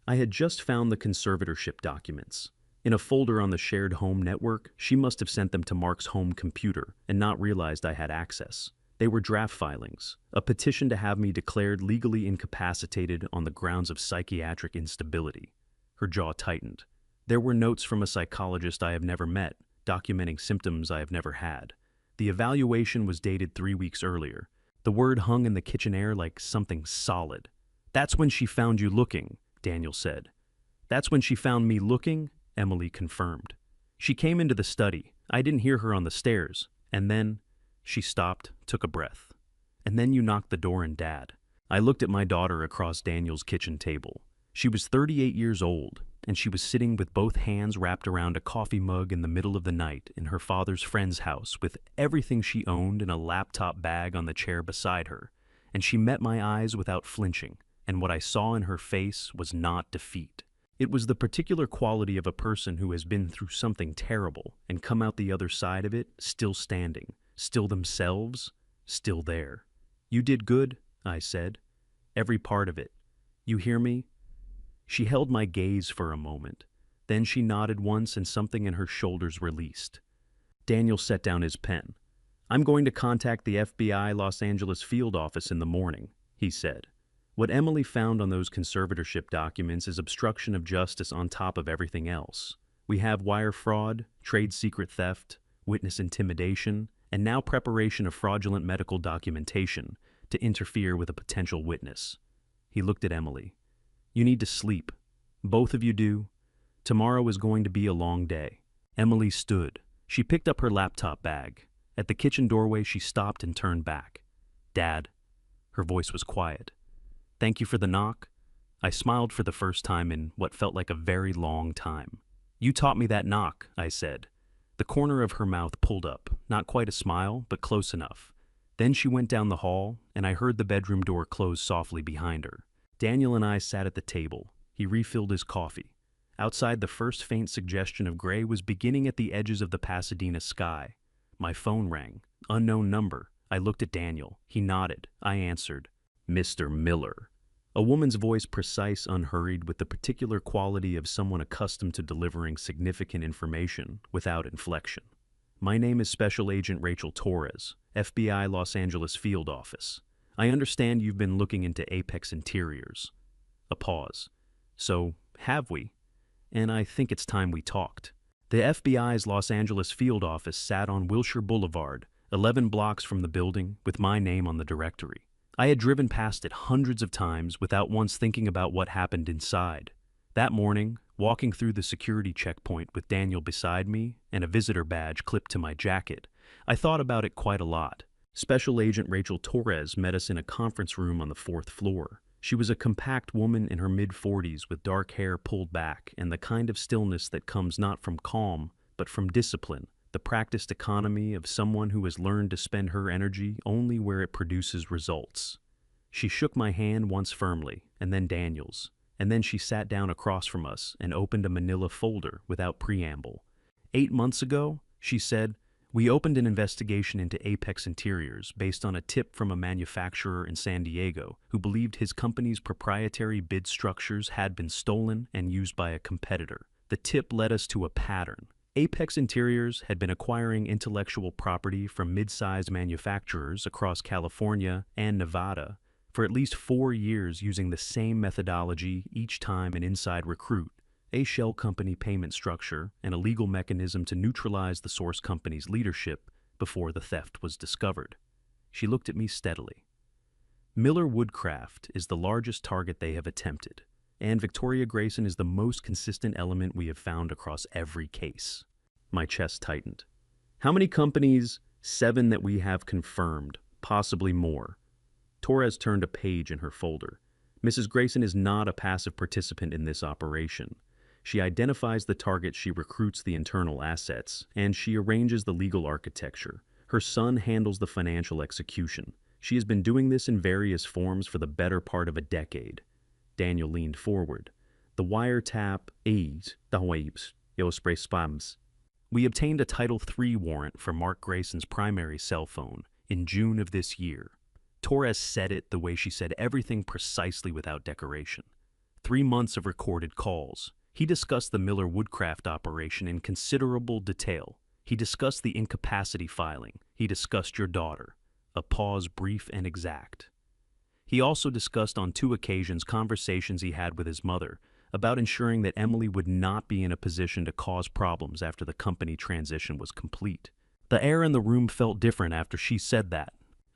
I had just found the conservatorship documents. In a folder on the shared home network, she must have sent them to Mark's home computer and not realized I had access. They were draft filings, a petition to have me declared legally incapacitated on the grounds of psychiatric instability. Her jaw tightened. There were notes from a psychologist I have never met, documenting symptoms I have never had. The evaluation was dated 3 weeks earlier. The word hung in the kitchen air like something solid. "That's when she found you looking," Daniel said. "That's when she found me looking?" Emily confirmed. "She came into the study. I didn't hear her on the stairs. And then," she stopped, took a breath. "And then you knocked the door and Dad." I looked at my daughter across Daniel's kitchen table. She was 38 years old, and she was sitting with both hands wrapped around a coffee mug in the middle of the night in her father's friend's house with everything she owned in a laptop bag on the chair beside her. And she met my eyes without flinching, and what I saw in her face was not defeat. It was the particular quality of a person who has been through something terrible and come out the other side of it still standing, still themselves, still there. "You did good," I said. "Every part of it. You hear me?" She held my gaze for a moment. Then she nodded once and something in her shoulders released. Daniel set down his pen. "I'm going to contact the FBI Los Angeles field office in the morning," he said. "What Emily found on those conservatorship documents is obstruction of justice on top of everything else. We have wire fraud, trade secret theft, witness intimidation, and now preparation of fraudulent medical documentation to interfere with a potential witness." He looked at Emily. "You need to sleep. Both of you do. Tomorrow is going to be a long day." Emily stood. She picked up her laptop bag. At the kitchen doorway, she stopped and turned back. "Dad." Her voice was quiet. "Thank you for the knock." I smiled for the first time in what felt like a very long time. "You taught me that knock," I said. The corner of her mouth pulled up, not quite a smile, but close enough. Then she went down the hall, and I heard the bedroom door close softly behind her. Daniel and I sat at the table. He refilled his coffee. Outside, the first faint suggestion of gray was beginning at the edges of the Pasadena sky. My phone rang. Unknown number. I looked at Daniel. He nodded. I answered. "Mr. Miller." A woman's voice, precise, unhurried, with the particular quality of someone accustomed to delivering significant information without inflection. "My name is Special Agent Rachel Torres, FBI Los Angeles Field Office. I understand you've been looking into Apex Interiors." A pause. "So, have we? And I think it's time we talked." The FBI's Los Angeles Field Office sat on Wilshire Boulevard, 11 blocks from the building, with my name on the directory. I had driven past it hundreds of times without once thinking about what happened inside. That morning, walking through the security checkpoint with Daniel beside me and a visitor badge clipped to my jacket, I thought about it quite a lot. Special Agent Rachel Torres met us in a conference room on the 4th floor. She was a compact woman in her mid-40s with dark hair pulled back and the kind of stillness that comes not from calm, but from discipline, the practiced economy of someone who has learned to spend her energy only where it produces results. She shook my hand once firmly, and then Daniel's. and then she sat down across from us and opened a manila folder without preamble. 8 months ago, she said, we opened an investigation into Apex Interiors based on a tip from a manufacturer in San Diego who believed his company's proprietary bid structures had been stolen and used by a competitor. The tip led us to a pattern. Apex Interiors had been acquiring intellectual property from mid-sized manufacturers across California and Nevada for at least 4 years using the same methodology each time an inside recruit, a shell company payment structure, and a legal mechanism to neutralize the source company's leadership before the theft was discovered. She looked at me steadily. Miller Woodcraft is the largest target they have attempted, and Victoria Grayson is the most consistent element we have found across every case. My chest tightened. How many companies? 7 that we have confirmed, possibly more. Torres turned a page in her folder. Mrs. Grayson is not a passive participant in this operation. She identifies the target, she recruits the internal assets, and she arranges the legal architecture. Her son handles the financial execution. She has been doing this in various forms for the better part of a decade. Daniel leaned forward. The wiretap is spams. We obtained a Title III warrant for Mark Grayson's primary cell phone in June of this year. Torres said it the way she said everything, precisely without decoration. 3 months of recorded calls. He discussed the Miller Woodcraft operation in considerable detail. He discussed the incapacity filing. He discussed your daughter. A pause, brief and exact. He also discussed on 2 occasions conversations he had with his mother about ensuring that Emily would not be in a position to cause problems after the company transition was complete. The air in the room felt different after she said that.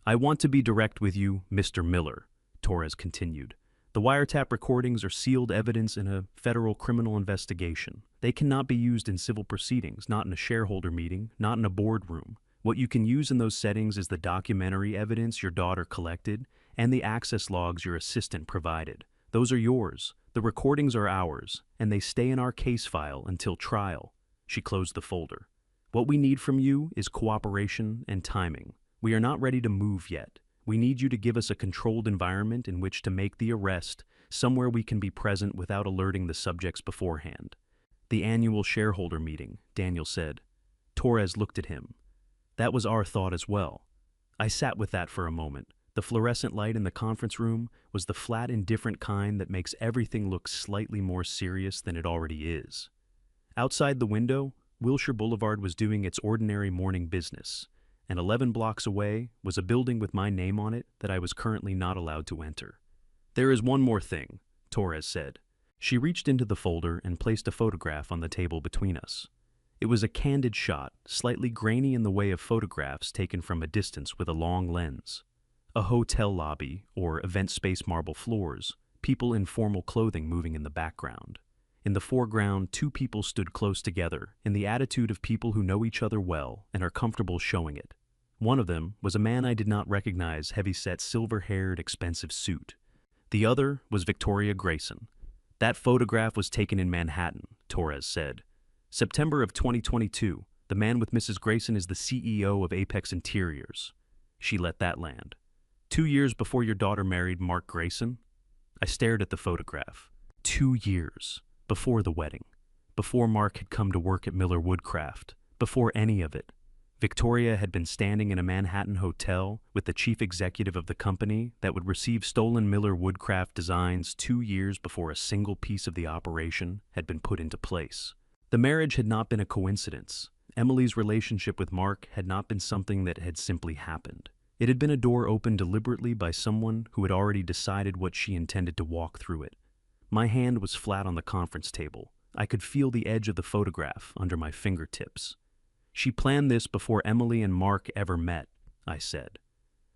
I want to be direct with you, Mr. Miller, Torres continued. The wiretap recordings are sealed evidence in a federal criminal investigation. They cannot be used in civil proceedings, not in a shareholder meeting, not in a boardroom. What you can use in those settings is the documentary evidence your daughter collected and the access logs your assistant provided. Those are yours. The recordings are ours, and they stay in our case file until trial. She closed the folder. What we need from you is cooperation and timing. We are not ready to move yet. We need you to give us a controlled environment in which to make the arrest, somewhere we can be present without alerting the subjects beforehand. The annual shareholder meeting, Daniel said. Torres looked at him. That was our thought as well. I sat with that for a moment. The fluorescent light in the conference room was the flat, indifferent kind that makes everything look slightly more serious than it already is. Outside the window, Wilshire Boulevard was doing its ordinary morning business, and 11 blocks away was a building with my name on it that I was currently not allowed to enter. There is one more thing, Torres said. She reached into the folder and placed a photograph on the table between us. It was a candid shot, slightly grainy in the way of photographs taken from a distance with a long lens. A hotel lobby or event space, marble floors, people in formal clothing moving in the background. In the foreground, 2 people stood close together, in the attitude of people who know each other well and are comfortable showing it. One of them was a man I did not recognize, heavy-set, silver-haired, expensive suit. The other was Victoria Grayson. That photograph was taken in Manhattan, Torres said. September of 2022, the man with Mrs. Grayson is the CEO of Apex Interiors. She let that land. 2 years before your daughter married Mark Grayson? I stared at the photograph. 2 years. Before the wedding. Before Mark had come to work at Miller Woodcraft. Before any of it. Victoria had been standing in a Manhattan hotel with the chief executive of the company that would receive stolen Miller Woodcraft designs 2 years before a single piece of the operation had been put into place. The marriage had not been a coincidence. Emily's relationship with Mark had not been something that had simply happened. It had been a door opened deliberately by someone who had already decided what she intended to walk through it. My hand was flat on the conference table. I could feel the edge of the photograph under my fingertips. She planned this before Emily and Mark ever met, I said.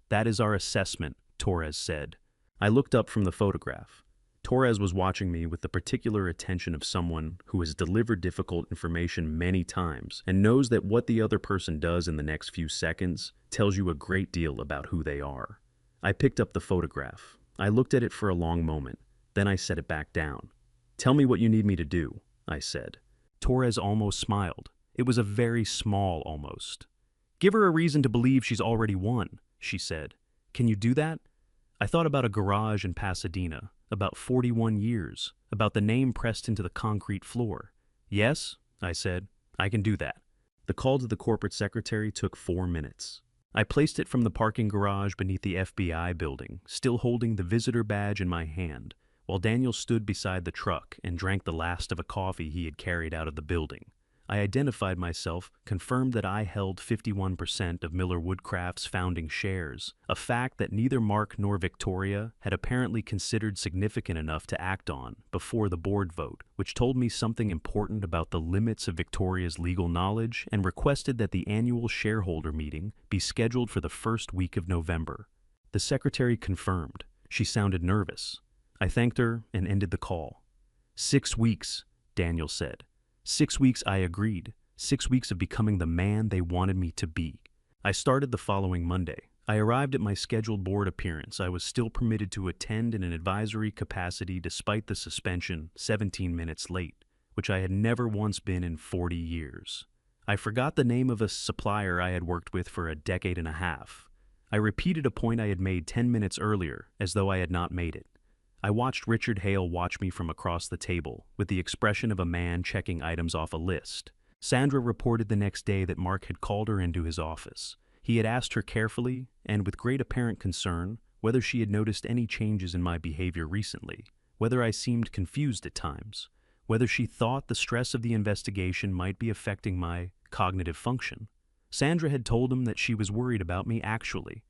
That is our assessment, Torres said. I looked up from the photograph. Torres was watching me with the particular attention of someone who has delivered difficult information many times and knows that what the other person does in the next few seconds tells you a great deal about who they are. I picked up the photograph. I looked at it for a long moment. Then I set it back down. Tell me what you need me to do, I said. Torres almost smiled. It was a very small almost. Give her a reason to believe she's already won, she said. Can you do that? I thought about a garage in Pasadena, about 41 years, about the name pressed into the concrete floor. Yes, I said, I can do that. The call to the corporate secretary took 4 minutes. I placed it from the parking garage beneath the FBI building, still holding the visitor badge in my hand, while Daniel stood beside the truck and drank the last of a coffee he had carried out of the building. I identified myself, confirmed that I held 51% of Miller Woodcraft's founding shares, a fact that neither Mark nor Victoria had apparently considered significant enough to act on before the board vote, which told me something important about the limits of Victoria's legal knowledge and requested that the annual shareholder meeting be scheduled for the first week of November. The secretary confirmed. She sounded nervous. I thanked her and ended the call. 6 weeks, Daniel said. 6 weeks, I agreed. 6 weeks of becoming the man they wanted me to be. I started the following Monday. I arrived at my scheduled board appearance. I was still permitted to attend in an advisory capacity despite the suspension, 17 minutes late, which I had never once been in 40 years. I forgot the name of a supplier I had worked with for a decade and a half. I repeated a point I had made 10 minutes earlier, as though I had not made it. I watched Richard Hale watch me from across the table, with the expression of a man checking items off a list. Sandra reported the next day that Mark had called her into his office. He had asked her carefully, and with great apparent concern, whether she had noticed any changes in my behavior recently, whether I seemed confused at times, whether she thought the stress of the investigation might be affecting my cognitive function. Sandra had told him that she was worried about me actually,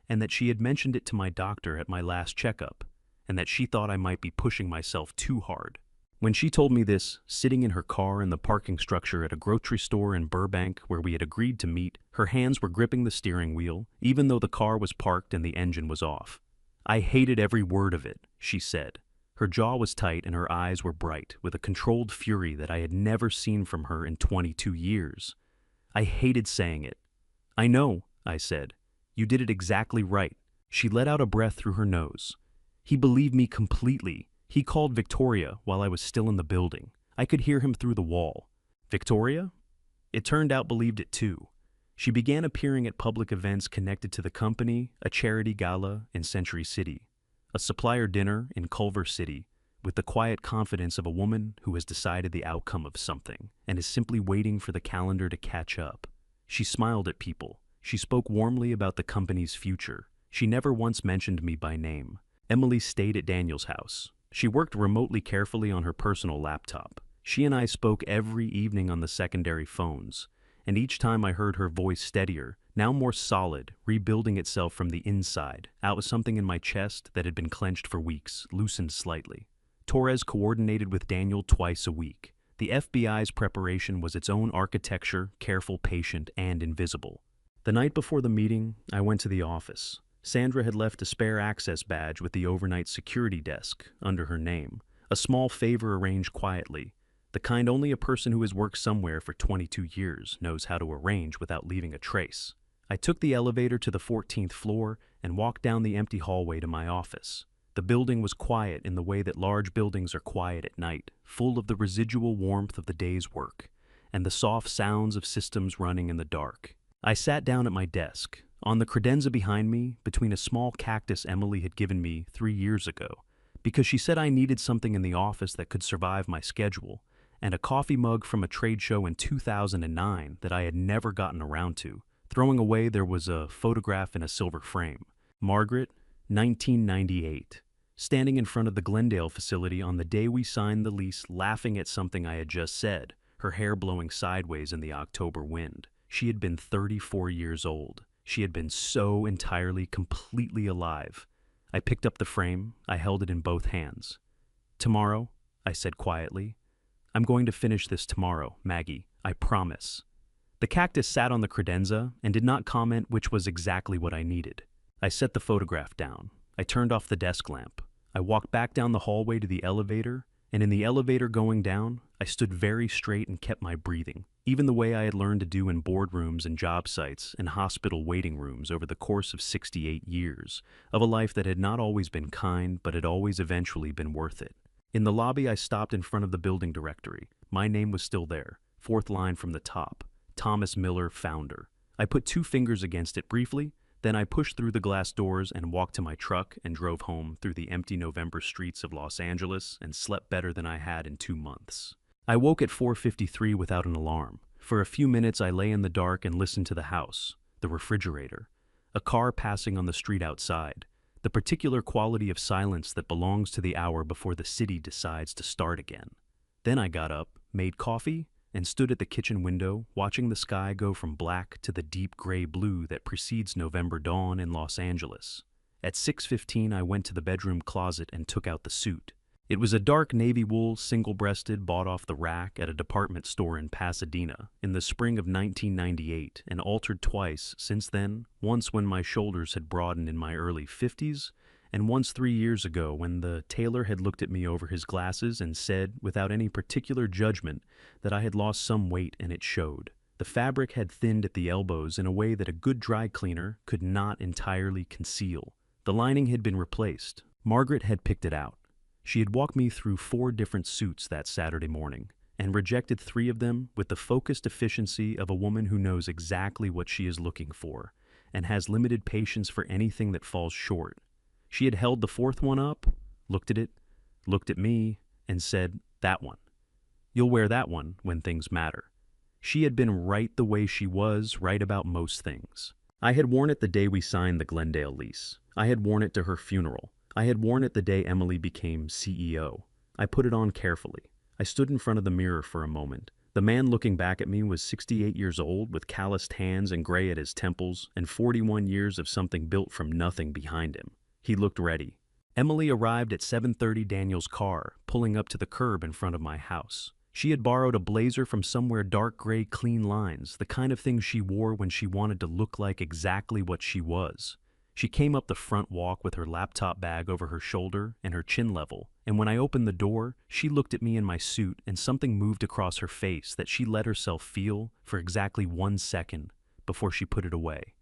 and that she had mentioned it to my doctor at my last checkup, and that she thought I might be pushing myself too hard. When she told me this, sitting in her car in the parking structure at a grocery store in Burbank where we had agreed to meet, her hands were gripping the steering wheel, even though the car was parked and the engine was off. I hated every word of it, she said. Her jaw was tight and her eyes were bright, with a controlled fury that I had never seen from her in 22 years. I hated saying it. I know, I said. You did it exactly right. She let out a breath through her nose. He believed me completely. He called Victoria while I was still in the building. I could hear him through the wall. Victoria? It turned out believed it too. She began appearing at public events connected to the company, a charity gala in Century City, a supplier dinner in Culver City, with the quiet confidence of a woman who has decided the outcome of something and is simply waiting for the calendar to catch up. She smiled at people. She spoke warmly about the company's future. She never once mentioned me by name. Emily stayed at Daniel's house. She worked remotely carefully on her personal laptop. She and I spoke every evening on the secondary phones, and each time I heard her voice steadier, now more solid, rebuilding itself from the inside, out with something in my chest that had been clenched for weeks, loosened slightly. Torres coordinated with Daniel twice a week. The FBI's preparation was its own architecture, careful, patient, and invisible. The night before the meeting, I went to the office. Sandra had left a spare access badge with the overnight security desk under her name, a small favor arranged quietly, the kind only a person who has worked somewhere for 22 years knows how to arrange without leaving a trace. I took the elevator to the 14th floor and walked down the empty hallway to my office. The building was quiet in the way that large buildings are quiet at night, full of the residual warmth of the day's work, and the soft sounds of systems running in the dark. I sat down at my desk. On the credenza behind me, between a small cactus Emily had given me 3 years ago, because she said I needed something in the office that could survive my schedule, and a coffee mug from a trade show in 2009 that I had never gotten around to. Throwing away, there was a photograph in a silver frame. Margaret, 1998. Standing in front of the Glendale facility on the day we signed the lease, laughing at something I had just said, her hair blowing sideways in the October wind. She had been 34 years old. She had been so entirely, completely alive. I picked up the frame. I held it in both hands. Tomorrow, I said quietly. I'm going to finish this tomorrow, Maggie. I promise. The cactus sat on the credenza and did not comment, which was exactly what I needed. I set the photograph down. I turned off the desk lamp. I walked back down the hallway to the elevator, and in the elevator going down, I stood very straight and kept my breathing, even the way I had learned to do in boardrooms and job sites and hospital waiting rooms over the course of 68 years, of a life that had not always been kind, but had always eventually been worth it. In the lobby, I stopped in front of the building directory. My name was still there, 4th line from the top. Thomas Miller, founder. I put 2 fingers against it briefly, Then I pushed through the glass doors and walked to my truck and drove home through the empty November streets of Los Angeles and slept better than I had in 2 months. I woke at 4:53 without an alarm. For a few minutes I lay in the dark and listened to the house, the refrigerator, a car passing on the street outside, the particular quality of silence that belongs to the hour before the city decides to start again. Then I got up, made coffee, and stood at the kitchen window watching the sky go from black to the deep gray blue that precedes November dawn in Los Angeles. At 6:15 I went to the bedroom closet and took out the suit. It was a dark navy wool, single-breasted, bought off the rack at a department store in Pasadena in the spring of 1998 and altered twice since then, once when my shoulders had broadened in my early 50s, and once 3 years ago when the tailor had looked at me over his glasses and said, without any particular judgment, that I had lost some weight and it showed. The fabric had thinned at the elbows in a way that a good dry cleaner could not entirely conceal. The lining had been replaced. Margaret had picked it out. She had walked me through 4 different suits that Saturday morning, and rejected 3 of them with the focused efficiency of a woman who knows exactly what she is looking for, and has limited patience for anything that falls short. She had held the 4th one up, looked at it, looked at me, and said, "That one. You'll wear that one when things matter." She had been right the way she was right about most things. I had worn it the day we signed the Glendale lease. I had worn it to her funeral. I had worn it the day Emily became CEO. I put it on carefully. I stood in front of the mirror for a moment. The man looking back at me was 68 years old, with calloused hands and gray at his temples, and 41 years of something built from nothing behind him. He looked ready. Emily arrived at 7:30 Daniel's car, pulling up to the curb in front of my house. She had borrowed a blazer from somewhere dark gray, clean lines, the kind of thing she wore when she wanted to look like exactly what she was. She came up the front walk with her laptop bag over her shoulder and her chin level, and when I opened the door, she looked at me in my suit and something moved across her face that she let herself feel for exactly 1 second before she put it away.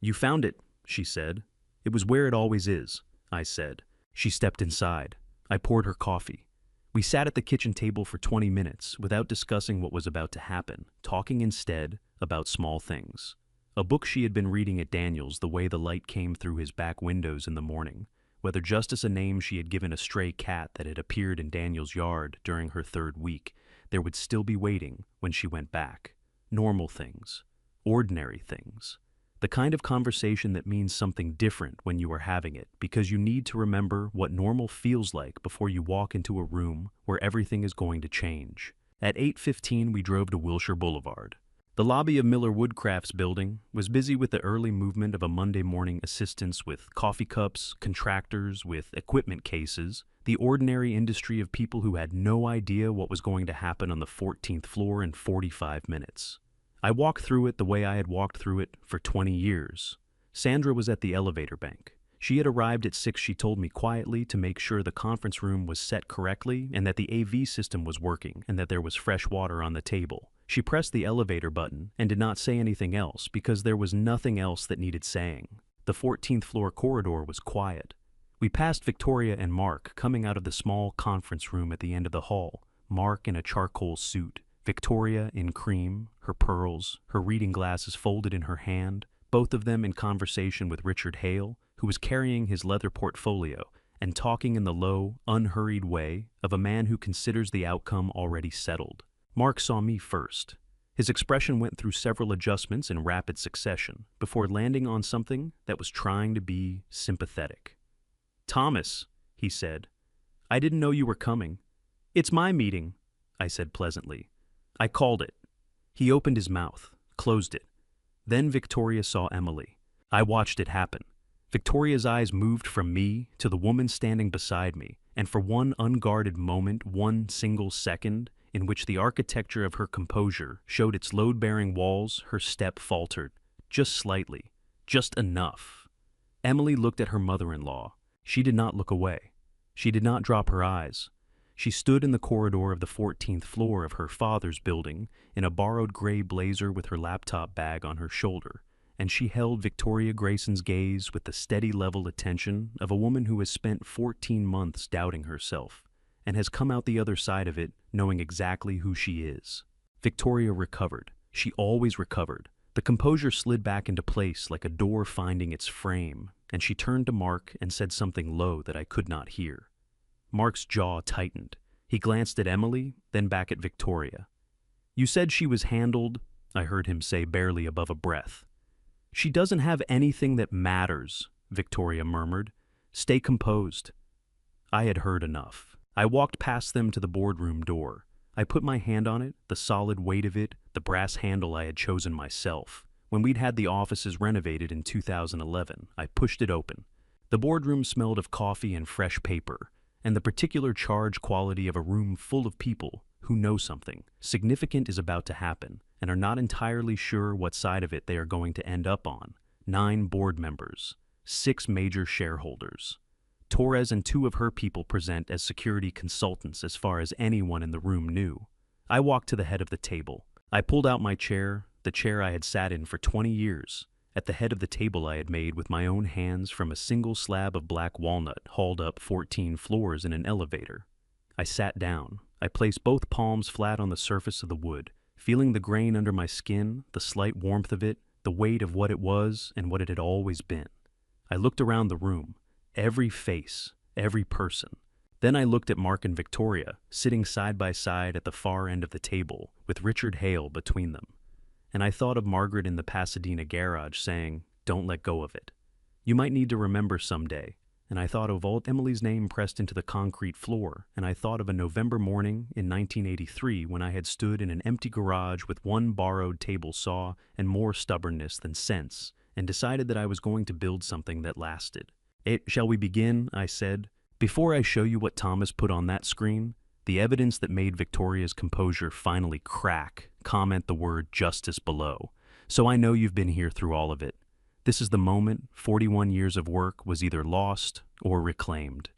"You found it," she said. "It was where it always is," I said. She stepped inside. I poured her coffee. We sat at the kitchen table for 20 minutes without discussing what was about to happen, talking instead about small things. A book she had been reading at Daniel's, the way the light came through his back windows in the morning, whether just as a name she had given a stray cat that had appeared in Daniel's yard during her 3rd week, there would still be waiting when she went back. Normal things. Ordinary things. The kind of conversation that means something different when you are having it, because you need to remember what normal feels like before you walk into a room where everything is going to change. At 8:15 we drove to Wilshire Boulevard. The lobby of Miller Woodcraft's building was busy with the early movement of a Monday morning assistants with coffee cups, contractors with equipment cases, the ordinary industry of people who had no idea what was going to happen on the 14th floor in 45 minutes. I walked through it the way I had walked through it for 20 years. Sandra was at the elevator bank. She had arrived at 6, she told me quietly, to make sure the conference room was set correctly and that the AV system was working and that there was fresh water on the table. She pressed the elevator button and did not say anything else because there was nothing else that needed saying. The 14th floor corridor was quiet. We passed Victoria and Mark coming out of the small conference room at the end of the hall, Mark in a charcoal suit, Victoria in cream, her pearls, her reading glasses folded in her hand, both of them in conversation with Richard Hale, who was carrying his leather portfolio and talking in the low, unhurried way of a man who considers the outcome already settled. Mark saw me first. His expression went through several adjustments in rapid succession before landing on something that was trying to be sympathetic. "Thomas," he said, "I didn't know you were coming." "It's my meeting," I said pleasantly. "I called it." He opened his mouth, closed it. Then Victoria saw Emily. I watched it happen. Victoria's eyes moved from me to the woman standing beside me, and for one unguarded moment, one single second, in which the architecture of her composure showed its load-bearing walls, her step faltered, just slightly, just enough. Emily looked at her mother-in-law. She did not look away. She did not drop her eyes. She stood in the corridor of the 14th floor of her father's building in a borrowed gray blazer with her laptop bag on her shoulder, and she held Victoria Grayson's gaze with the steady level attention of a woman who has spent 14 months doubting herself and has come out the other side of it knowing exactly who she is. Victoria recovered. She always recovered. The composure slid back into place like a door finding its frame, and she turned to Mark and said something low that I could not hear. Mark's jaw tightened. He glanced at Emily, then back at Victoria. "You said she was handled," I heard him say barely above a breath. "She doesn't have anything that matters," Victoria murmured. "Stay composed." I had heard enough. I walked past them to the boardroom door. I put my hand on it, the solid weight of it, the brass handle I had chosen myself. When we'd had the offices renovated in 2011, I pushed it open. The boardroom smelled of coffee and fresh paper, and the particular charged quality of a room full of people who know something significant is about to happen and are not entirely sure what side of it they are going to end up on. 9 board members, 6 major shareholders. Torres and 2 of her people present as security consultants as far as anyone in the room knew. I walked to the head of the table. I pulled out my chair, the chair I had sat in for 20 years. At the head of the table I had made with my own hands from a single slab of black walnut hauled up 14 floors in an elevator. I sat down. I placed both palms flat on the surface of the wood, feeling the grain under my skin, the slight warmth of it, the weight of what it was and what it had always been. I looked around the room, every face, every person. Then I looked at Mark and Victoria, sitting side by side at the far end of the table, with Richard Hale between them. And I thought of Margaret in the Pasadena garage saying, "Don't let go of it. You might need to remember someday." And I thought of old Emily's name pressed into the concrete floor, and I thought of a November morning in 1983 when I had stood in an empty garage with one borrowed table saw and more stubbornness than sense, and decided that I was going to build something that lasted. "Shall we begin?" I said. "Before I show you what Thomas put on that screen, the evidence that made Victoria's composure finally crack, comment the word justice below. So I know you've been here through all of it. This is the moment 41 years of work was either lost or reclaimed.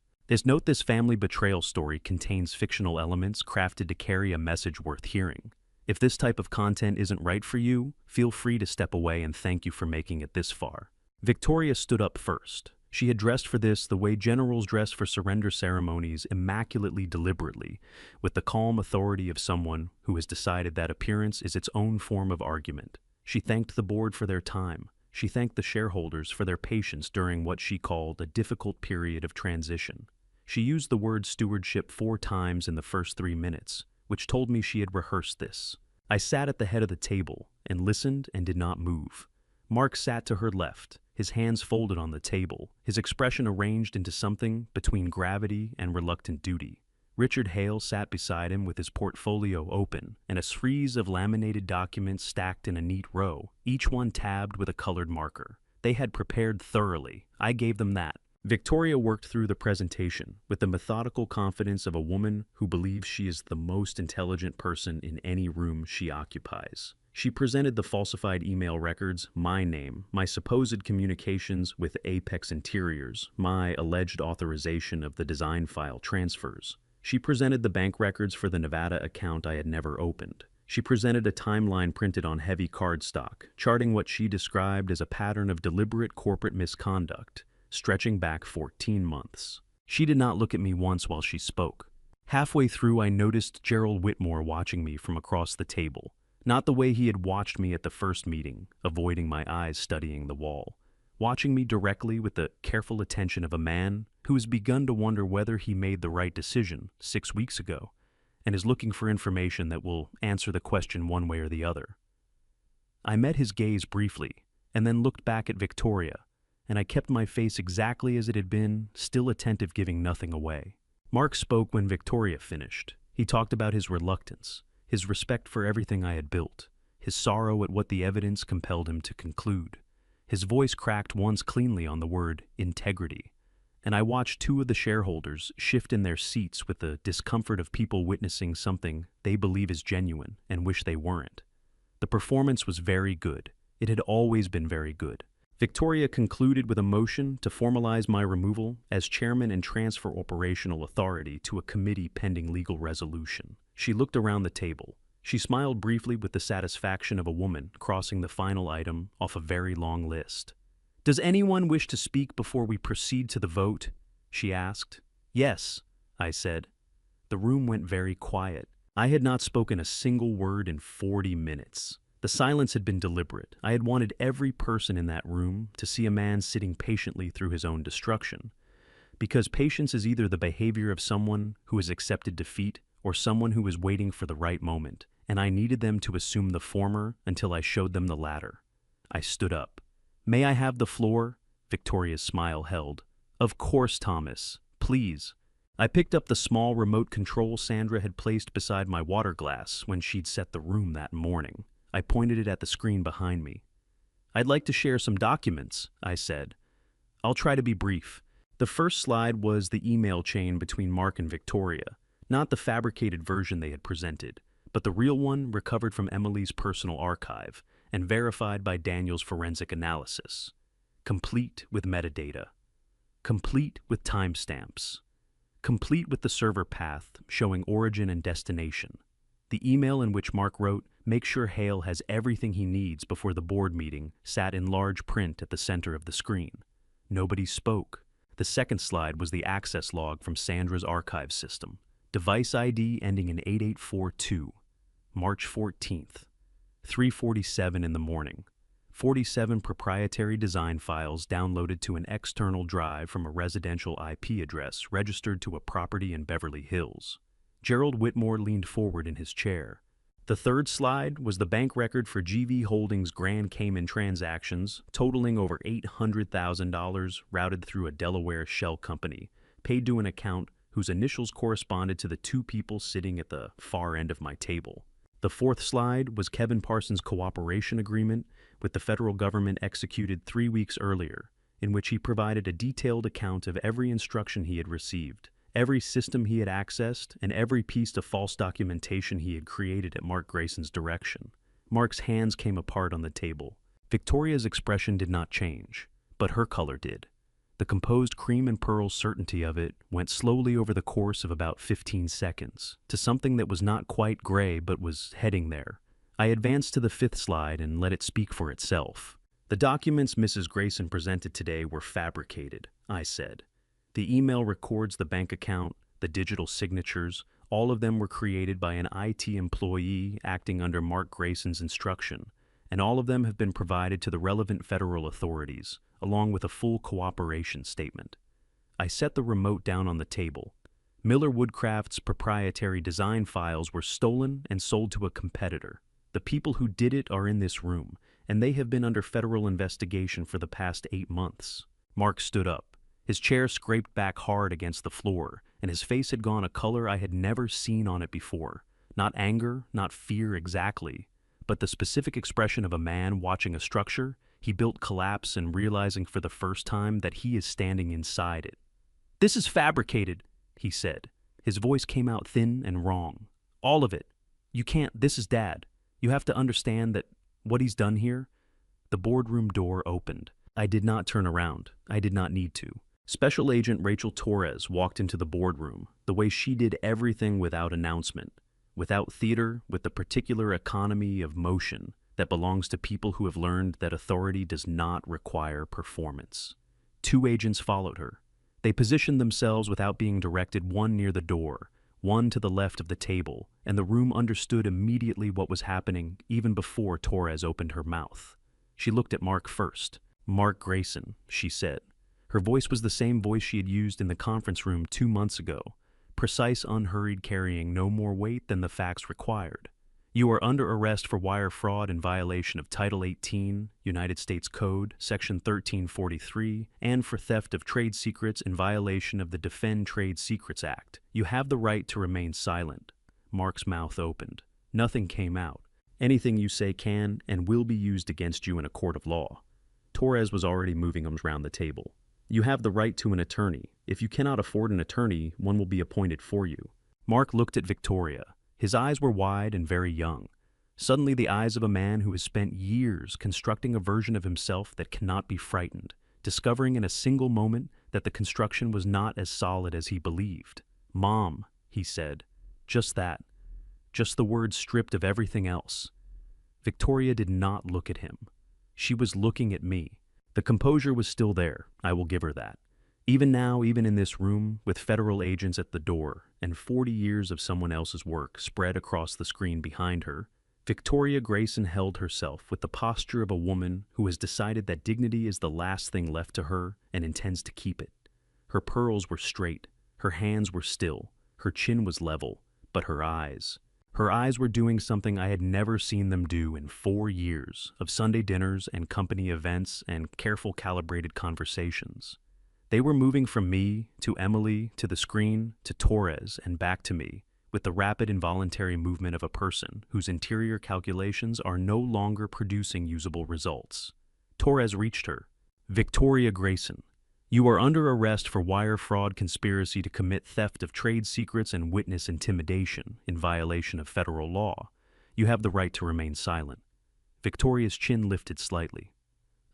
Note this family betrayal story contains fictional elements crafted to carry a message worth hearing. If this type of content isn't right for you, feel free to step away, and thank you for making it this far." Victoria stood up first. She had dressed for this the way generals dress for surrender ceremonies, immaculately deliberately, with the calm authority of someone who has decided that appearance is its own form of argument. She thanked the board for their time. She thanked the shareholders for their patience during what she called a difficult period of transition. She used the word stewardship 4 times in the first 3 minutes, which told me she had rehearsed this. I sat at the head of the table and listened and did not move. Mark sat to her left, his hands folded on the table, his expression arranged into something between gravity and reluctant duty. Richard Hale sat beside him with his portfolio open and a frieze of laminated documents stacked in a neat row, each one tabbed with a colored marker. They had prepared thoroughly. I gave them that. Victoria worked through the presentation with the methodical confidence of a woman who believes she is the most intelligent person in any room she occupies. She presented the falsified email records, my name, my supposed communications with Apex Interiors, my alleged authorization of the design file transfers. She presented the bank records for the Nevada account I had never opened. She presented a timeline printed on heavy cardstock, charting what she described as a pattern of deliberate corporate misconduct, stretching back 14 months. She did not look at me once while she spoke. Halfway through, I noticed Gerald Whitmore watching me from across the table. Not the way he had watched me at the first meeting, avoiding my eyes studying the wall. Watching me directly with the careful attention of a man who has begun to wonder whether he made the right decision 6 weeks ago, and is looking for information that will answer the question one way or the other. I met his gaze briefly, and then looked back at Victoria, and I kept my face exactly as it had been, still attentive, giving nothing away. Mark spoke when Victoria finished. He talked about his reluctance, his respect for everything I had built, his sorrow at what the evidence compelled him to conclude. His voice cracked once cleanly on the word integrity, and I watched 2 of the shareholders shift in their seats with the discomfort of people witnessing something they believe is genuine and wish they weren't. The performance was very good. It had always been very good. Victoria concluded with a motion to formalize my removal as chairman and transfer operational authority to a committee pending legal resolution. She looked around the table. She smiled briefly with the satisfaction of a woman crossing the final item off a very long list. "Does anyone wish to speak before we proceed to the vote?" she asked. "Yes," I said. The room went very quiet. I had not spoken a single word in 40 minutes. The silence had been deliberate. I had wanted every person in that room to see a man sitting patiently through his own destruction. Because patience is either the behavior of someone who has accepted defeat or someone who is waiting for the right moment, and I needed them to assume the former until I showed them the latter. I stood up. "May I have the floor?" Victoria's smile held. "Of course, Thomas. Please." I picked up the small remote control Sandra had placed beside my water glass when she'd set the room that morning. I pointed it at the screen behind me. "I'd like to share some documents," I said. "I'll try to be brief." The first slide was the email chain between Mark and Victoria, not the fabricated version they had presented, but the real one recovered from Emily's personal archive and verified by Daniel's forensic analysis. Complete with metadata. Complete with timestamps. Complete with the server path showing origin and destination. The email in which Mark wrote, "Make sure Hale has everything he needs before the board meeting," sat in large print at the center of the screen. Nobody spoke. The second slide was the access log from Sandra's archive system. Device ID ending in 8842. March 14th. 3:47 in the morning. 47 proprietary design files downloaded to an external drive from a residential IP address registered to a property in Beverly Hills. Gerald Whitmore leaned forward in his chair. The third slide was the bank record for GV Holdings' Grand Cayman transactions, totaling over $800,000 routed through a Delaware shell company, paid to an account whose initials corresponded to the two people sitting at the far end of my table. The fourth slide was Kevin Parsons' cooperation agreement with the federal government executed 3 weeks earlier, in which he provided a detailed account of every instruction he had received, every system he had accessed, and every piece of false documentation he had created at Mark Grayson's direction. Mark's hands came apart on the table. Victoria's expression did not change, but her color did. The composed cream and pearl certainty of it went slowly over the course of about 15 seconds, to something that was not quite gray but was heading there. I advanced to the fifth slide and let it speak for itself. "The documents Mrs. Grayson presented today were fabricated," I said. "The email records the bank account, the digital signatures, all of them were created by an IT employee acting under Mark Grayson's instruction, and all of them have been provided to the relevant federal authorities, along with a full cooperation statement." I set the remote down on the table. Miller Woodcraft's proprietary design files were stolen and sold to a competitor. The people who did it are in this room, and they have been under federal investigation for the past 8 months. Mark stood up. His chair scraped back hard against the floor, and his face had gone a color I had never seen on it before. Not anger, not fear exactly, but the specific expression of a man watching a structure he built collapse and realizing for the first time that he is standing inside it. "This is fabricated," he said. His voice came out thin and wrong. "All of it. You can't, this is Dad. You have to understand that what he's done here." The boardroom door opened. I did not turn around. I did not need to. Special Agent Rachel Torres walked into the boardroom, the way she did everything without announcement, without theater, with the particular economy of motion that belongs to people who have learned that authority does not require performance. 2 agents followed her. They positioned themselves without being directed, one near the door, one to the left of the table, and the room understood immediately what was happening even before Torres opened her mouth. She looked at Mark first. "Mark Grayson," she said. Her voice was the same voice she had used in the conference room 2 months ago, precise, unhurried, carrying no more weight than the facts required. "You are under arrest for wire fraud in violation of Title 18, United States Code, Section 1343, and for theft of trade secrets in violation of the Defend Trade Secrets Act. You have the right to remain silent." Mark's mouth opened. Nothing came out. "Anything you say can and will be used against you in a court of law." Torres was already moving arms around the table. "You have the right to an attorney. If you cannot afford an attorney, one will be appointed for you." Mark looked at Victoria. His eyes were wide and very young. Suddenly the eyes of a man who has spent years constructing a version of himself that cannot be frightened, discovering in a single moment that the construction was not as solid as he believed. "Mom," he said. Just that. Just the word stripped of everything else. Victoria did not look at him. She was looking at me. The composure was still there, I will give her that. Even now, even in this room, with federal agents at the door, and 40 years of someone else's work spread across the screen behind her, Victoria Grayson held herself with the posture of a woman who has decided that dignity is the last thing left to her and intends to keep it. Her pearls were straight, her hands were still, her chin was level, but her eyes were doing something I had never seen them do in 4 years of Sunday dinners and company events and careful calibrated conversations. They were moving from me to Emily to the screen to Torres and back to me, with the rapid involuntary movement of a person whose interior calculations are no longer producing usable results. Torres reached her. "Victoria Grayson, you are under arrest for wire fraud conspiracy to commit theft of trade secrets and witness intimidation in violation of federal law. You have the right to remain silent." Victoria's chin lifted slightly.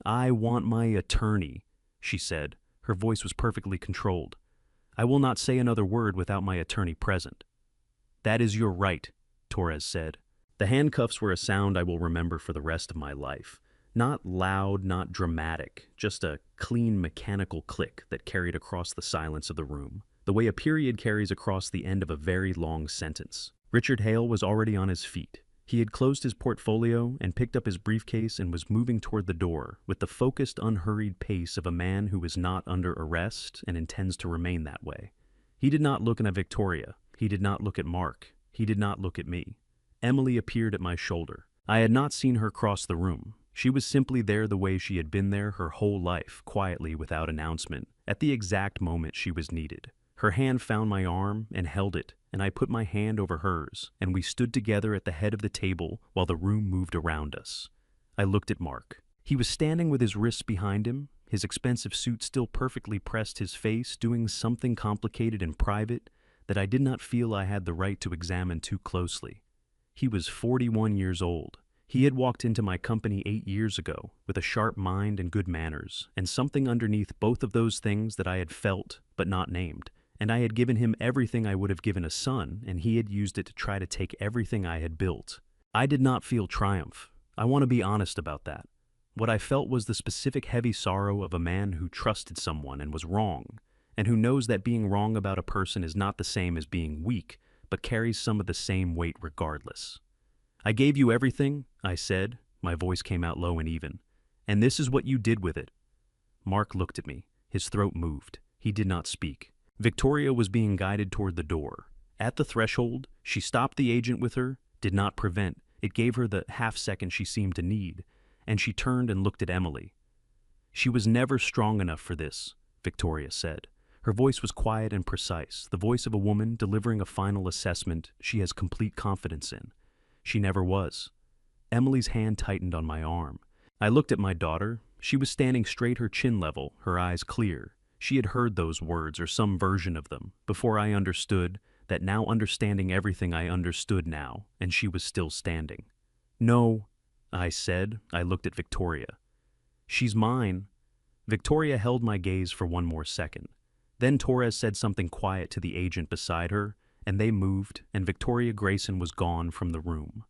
"I want my attorney," she said. Her voice was perfectly controlled. "I will not say another word without my attorney present." "That is your right," Torres said. The handcuffs were a sound I will remember for the rest of my life. Not loud, not dramatic, just a clean mechanical click that carried across the silence of the room, the way a period carries across the end of a very long sentence. Richard Hale was already on his feet. He had closed his portfolio and picked up his briefcase and was moving toward the door with the focused, unhurried pace of a man who is not under arrest and intends to remain that way. He did not look at Victoria. He did not look at Mark. He did not look at me. Emily appeared at my shoulder. I had not seen her cross the room. She was simply there the way she had been there her whole life, quietly without announcement, at the exact moment she was needed. Her hand found my arm and held it, and I put my hand over hers, and we stood together at the head of the table while the room moved around us. I looked at Mark. He was standing with his wrists behind him, his expensive suit still perfectly pressed his face, doing something complicated and private that I did not feel I had the right to examine too closely. He was 41 years old. He had walked into my company 8 years ago with a sharp mind and good manners, and something underneath both of those things that I had felt but not named. And I had given him everything I would have given a son, and he had used it to try to take everything I had built. I did not feel triumph. I want to be honest about that. What I felt was the specific heavy sorrow of a man who trusted someone and was wrong, and who knows that being wrong about a person is not the same as being weak, but carries some of the same weight regardless. "I gave you everything," I said. My voice came out low and even. "And this is what you did with it." Mark looked at me. His throat moved. He did not speak. Victoria was being guided toward the door. At the threshold, she stopped the agent with her, did not prevent. It gave her the half-second she seemed to need, and she turned and looked at Emily. "She was never strong enough for this," Victoria said. Her voice was quiet and precise, the voice of a woman delivering a final assessment she has complete confidence in. She never was. Emily's hand tightened on my arm. I looked at my daughter. She was standing straight, her chin level, her eyes clear. She had heard those words, or some version of them, before I understood that now understanding everything I understood now, and she was still standing. "No," I said. I looked at Victoria. "She's mine." Victoria held my gaze for one more second. Then Torres said something quiet to the agent beside her, and they moved, and Victoria Grayson was gone from the room.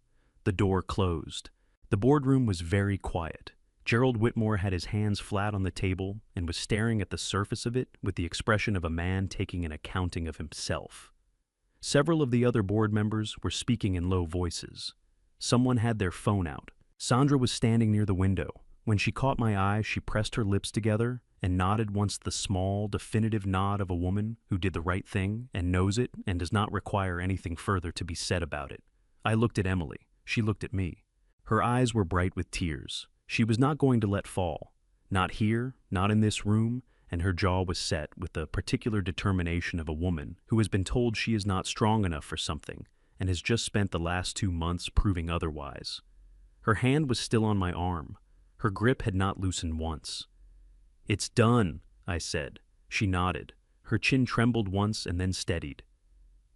The door closed. The boardroom was very quiet. Gerald Whitmore had his hands flat on the table and was staring at the surface of it with the expression of a man taking an accounting of himself. Several of the other board members were speaking in low voices. Someone had their phone out. Sandra was standing near the window. When she caught my eye, she pressed her lips together and nodded once, the small, definitive nod of a woman who did the right thing and knows it and does not require anything further to be said about it. I looked at Emily. She looked at me. Her eyes were bright with tears. She was not going to let fall. Not here, not in this room, and her jaw was set with the particular determination of a woman who has been told she is not strong enough for something and has just spent the last 2 months proving otherwise. Her hand was still on my arm. Her grip had not loosened once. "It's done," I said. She nodded. Her chin trembled once and then steadied.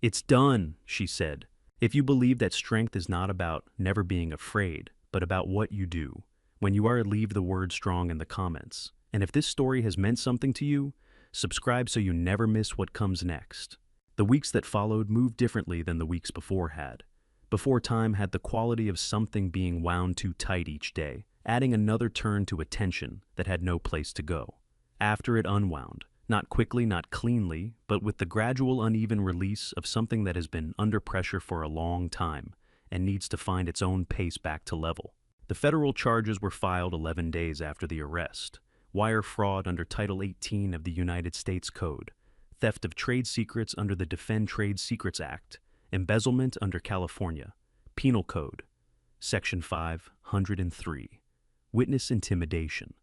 "It's done," she said. "If you believe that strength is not about never being afraid, but about what you do, when you are, leave the word strong in the comments. And if this story has meant something to you, subscribe so you never miss what comes next." The weeks that followed moved differently than the weeks before had. Before time had the quality of something being wound too tight each day, adding another turn to a tension that had no place to go. After it unwound, not quickly, not cleanly, but with the gradual uneven release of something that has been under pressure for a long time, and needs to find its own pace back to level. The federal charges were filed 11 days after the arrest: wire fraud under Title 18 of the United States Code, theft of trade secrets under the Defend Trade Secrets Act, embezzlement under California Penal Code, Section 503, witness intimidation.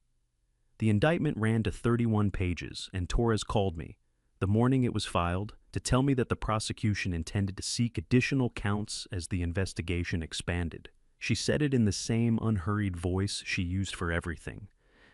The indictment ran to 31 pages, and Torres called me, the morning it was filed, to tell me that the prosecution intended to seek additional counts as the investigation expanded. She said it in the same unhurried voice she used for everything,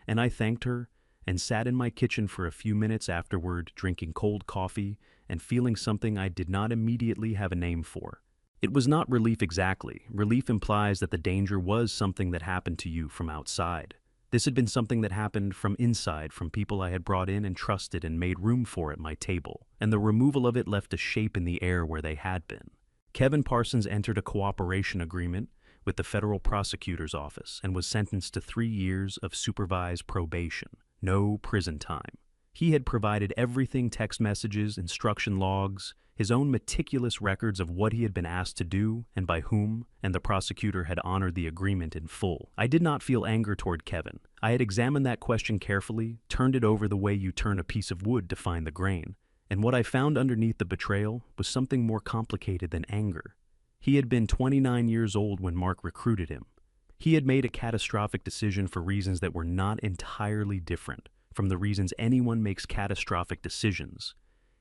and I thanked her and sat in my kitchen for a few minutes afterward, drinking cold coffee and feeling something I did not immediately have a name for. It was not relief exactly. Relief implies that the danger was something that happened to you from outside. This had been something that happened from inside, from people I had brought in and trusted and made room for at my table, and the removal of it left a shape in the air where they had been. Kevin Parsons entered a cooperation agreement with the federal prosecutor's office and was sentenced to 3 years of supervised probation, no prison time. He had provided everything: text messages, instruction logs, his own meticulous records of what he had been asked to do and by whom, and the prosecutor had honored the agreement in full. I did not feel anger toward Kevin. I had examined that question carefully, turned it over the way you turn a piece of wood to find the grain, and what I found underneath the betrayal was something more complicated than anger. He had been 29 years old when Mark recruited him. He had made a catastrophic decision for reasons that were not entirely different from the reasons anyone makes catastrophic decisions.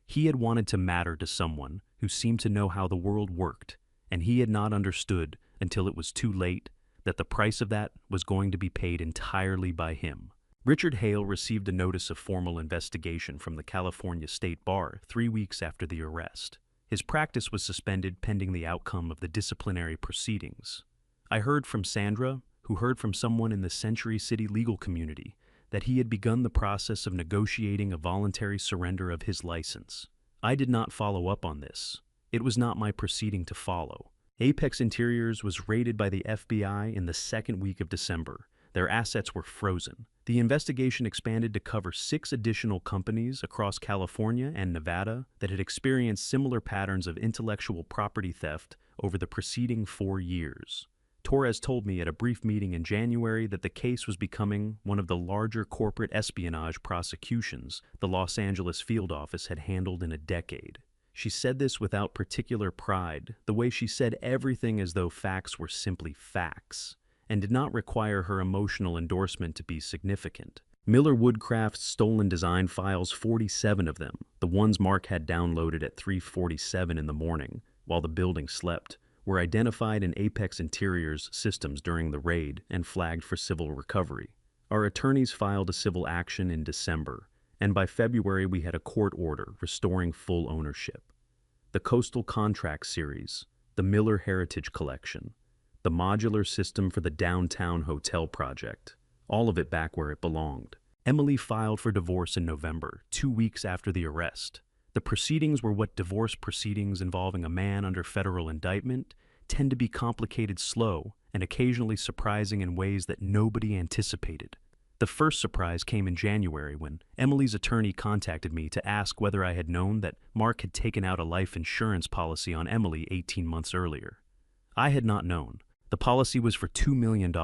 He had wanted to matter to someone who seemed to know how the world worked, and he had not understood until it was too late that the price of that was going to be paid entirely by him. Richard Hale received a notice of formal investigation from the California State Bar 3 weeks after the arrest. His practice was suspended pending the outcome of the disciplinary proceedings. I heard from Sandra, who heard from someone in the Century City legal community, that he had begun the process of negotiating a voluntary surrender of his license. I did not follow up on this. It was not my proceeding to follow. Apex Interiors was raided by the FBI in the second week of December. Their assets were frozen. The investigation expanded to cover 6 additional companies across California and Nevada that had experienced similar patterns of intellectual property theft over the preceding 4 years. Torres told me at a brief meeting in January that the case was becoming one of the larger corporate espionage prosecutions the Los Angeles field office had handled in a decade. She said this without particular pride, the way she said everything as though facts were simply facts, and did not require her emotional endorsement to be significant. Miller Woodcraft's stolen design files, 47 of them, the ones Mark had downloaded at 3:47 in the morning while the building slept, were identified in Apex Interiors systems during the raid and flagged for civil recovery. Our attorneys filed a civil action in December, and by February we had a court order restoring full ownership. The Coastal Contract Series, the Miller Heritage Collection, the modular system for the downtown hotel project, all of it back where it belonged. Emily filed for divorce in November, 2 weeks after the arrest. The proceedings were what divorce proceedings involving a man under federal indictment tend to be: complicated, slow, and occasionally surprising in ways that nobody anticipated. The first surprise came in January when Emily's attorney contacted me to ask whether I had known that Mark had taken out a life insurance policy on Emily 18 months earlier. I had not known. The policy was for $2 million.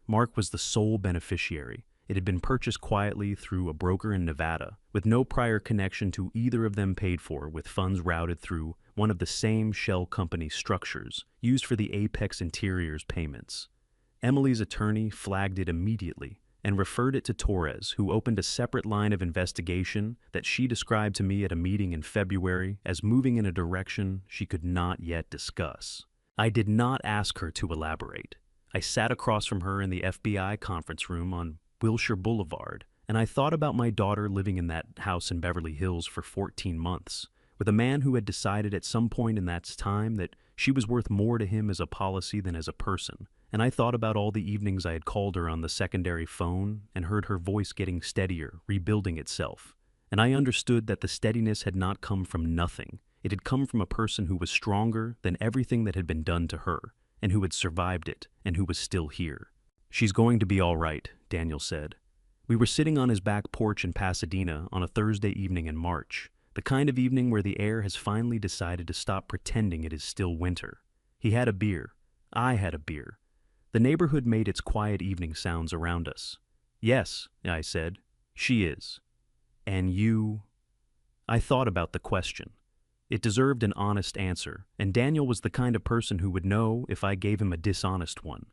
Mark was the sole beneficiary. It had been purchased quietly through a broker in Nevada, with no prior connection to either of them, paid for with funds routed through one of the same shell company structures used for the Apex Interiors payments. Emily's attorney flagged it immediately and referred it to Torres, who opened a separate line of investigation that she described to me at a meeting in February as moving in a direction she could not yet discuss. I did not ask her to elaborate. I sat across from her in the FBI conference room on Wilshire Boulevard, and I thought about my daughter living in that house in Beverly Hills for 14 months, with a man who had decided at some point in that time that she was worth more to him as a policy than as a person. And I thought about all the evenings I had called her on the secondary phone and heard her voice getting steadier, rebuilding itself. And I understood that the steadiness had not come from nothing. It had come from a person who was stronger than everything that had been done to her, and who had survived it, and who was still here. "She's going to be all right," Daniel said. We were sitting on his back porch in Pasadena on a Thursday evening in March, the kind of evening where the air has finally decided to stop pretending it is still winter. He had a beer, I had a beer. The neighborhood made its quiet evening sounds around us. Yes, I said, she is. And you? I thought about the question. It deserved an honest answer, and Daniel was the kind of person who would know if I gave him a dishonest one.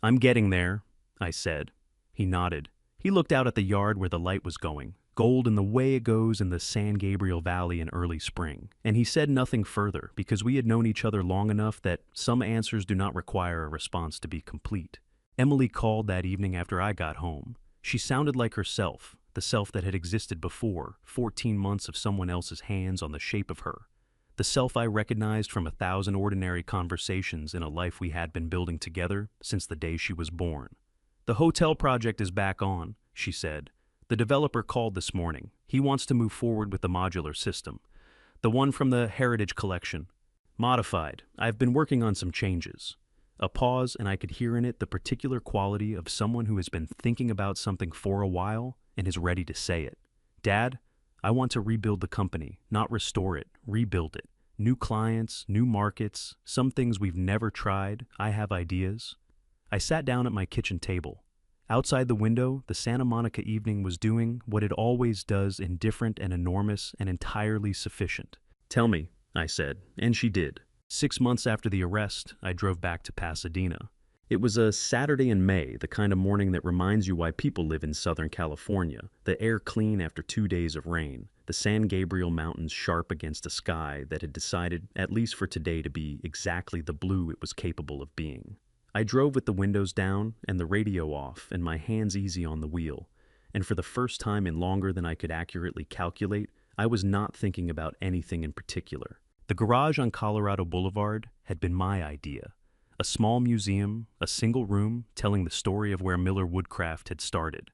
I'm getting there, I said. He nodded. He looked out at the yard where the light was going, gold in the way it goes in the San Gabriel Valley in early spring, and he said nothing further because we had known each other long enough that some answers do not require a response to be complete. Emily called that evening after I got home. She sounded like herself, the self that had existed before, 14 months of someone else's hands on the shape of her. The self I recognized from 1,000 ordinary conversations in a life we had been building together since the day she was born. The hotel project is back on, she said. The developer called this morning. He wants to move forward with the modular system, the one from the Heritage Collection. Modified. I've been working on some changes. A pause, and I could hear in it the particular quality of someone who has been thinking about something for a while and is ready to say it. Dad, I want to rebuild the company, not restore it, rebuild it. New clients, new markets, some things we've never tried. I have ideas. I sat down at my kitchen table. Outside the window, the Santa Monica evening was doing what it always does, indifferent and enormous and entirely sufficient. Tell me, I said, and she did. 6 months after the arrest, I drove back to Pasadena. It was a Saturday in May, the kind of morning that reminds you why people live in Southern California. The air clean after 2 days of rain, the San Gabriel Mountains sharp against a sky that had decided, at least for today, to be exactly the blue it was capable of being. I drove with the windows down and the radio off and my hands easy on the wheel, and for the first time in longer than I could accurately calculate, I was not thinking about anything in particular. The garage on Colorado Boulevard had been my idea. A small museum, a single room telling the story of where Miller Woodcraft had started.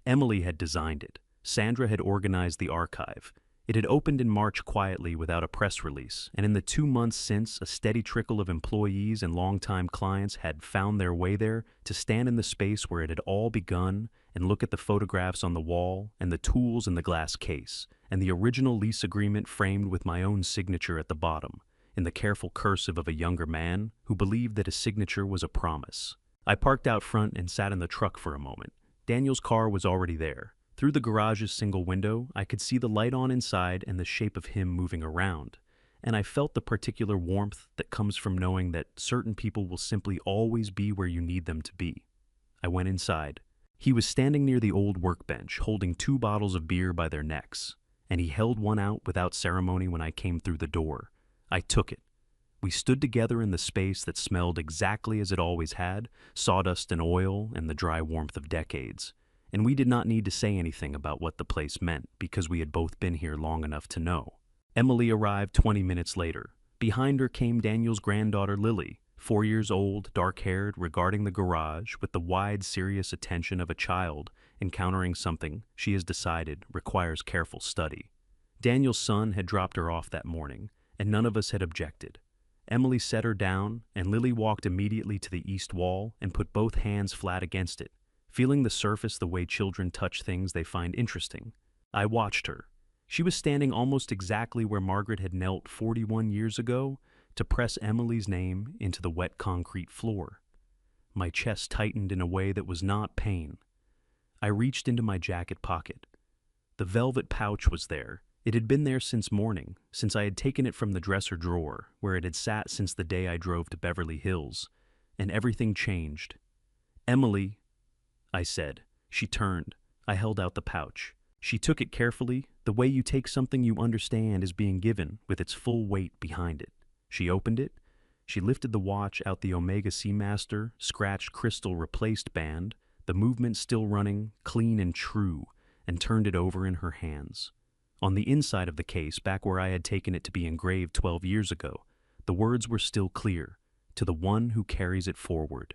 Emily had designed it. Sandra had organized the archive. It had opened in March quietly without a press release, and in the 2 months since, a steady trickle of employees and longtime clients had found their way there to stand in the space where it had all begun and look at the photographs on the wall and the tools in the glass case, and the original lease agreement framed with my own signature at the bottom, in the careful cursive of a younger man who believed that a signature was a promise. I parked out front and sat in the truck for a moment. Daniel's car was already there. Through the garage's single window, I could see the light on inside and the shape of him moving around, and I felt the particular warmth that comes from knowing that certain people will simply always be where you need them to be. I went inside. He was standing near the old workbench, holding 2 bottles of beer by their necks, and he held one out without ceremony when I came through the door. I took it. We stood together in the space that smelled exactly as it always had, sawdust and oil and the dry warmth of decades. And we did not need to say anything about what the place meant because we had both been here long enough to know. Emily arrived 20 minutes later. Behind her came Daniel's granddaughter Lily, 4 years old, dark-haired, regarding the garage with the wide, serious attention of a child encountering something she has decided requires careful study. Daniel's son had dropped her off that morning, and none of us had objected. Emily set her down, and Lily walked immediately to the east wall and put both hands flat against it, feeling the surface the way children touch things they find interesting. I watched her. She was standing almost exactly where Margaret had knelt 41 years ago to press Emily's name into the wet concrete floor. My chest tightened in a way that was not pain. I reached into my jacket pocket. The velvet pouch was there. It had been there since morning, since I had taken it from the dresser drawer, where it had sat since the day I drove to Beverly Hills, and everything changed. Emily, I said. She turned. I held out the pouch. She took it carefully, the way you take something you understand is being given, with its full weight behind it. She opened it. She lifted the watch out the Omega Seamaster, scratched crystal replaced band, the movement still running, clean and true, and turned it over in her hands. On the inside of the case, back where I had taken it to be engraved 12 years ago, the words were still clear, to the one who carries it forward.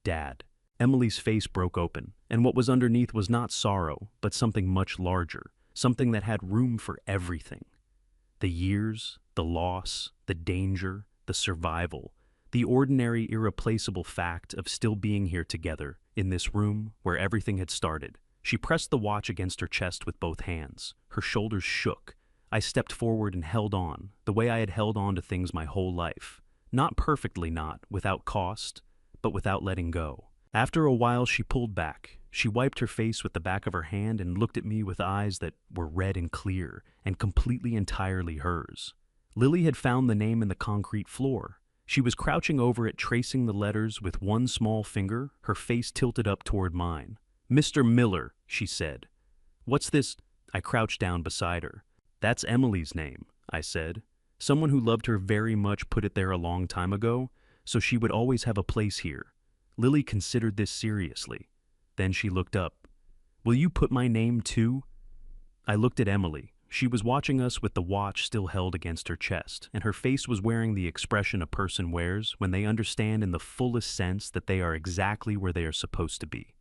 Dad. Emily's face broke open, and what was underneath was not sorrow, but something much larger, something that had room for everything. The years, the loss, the danger, the survival, the ordinary, irreplaceable fact of still being here together, in this room where everything had started. She pressed the watch against her chest with both hands. Her shoulders shook. I stepped forward and held on, the way I had held on to things my whole life. Not perfectly not, without cost, but without letting go. After a while, she pulled back. She wiped her face with the back of her hand and looked at me with eyes that were red and clear and completely entirely hers. Lily had found the name in the concrete floor. She was crouching over it, tracing the letters with one small finger, her face tilted up toward mine. "Mr. Miller," she said. "What's this?" I crouched down beside her. "That's Emily's name," I said. "Someone who loved her very much put it there a long time ago, so she would always have a place here." Lily considered this seriously. Then she looked up. "Will you put my name too?" I looked at Emily. She was watching us with the watch still held against her chest, and her face was wearing the expression a person wears when they understand in the fullest sense that they are exactly where they are supposed to be.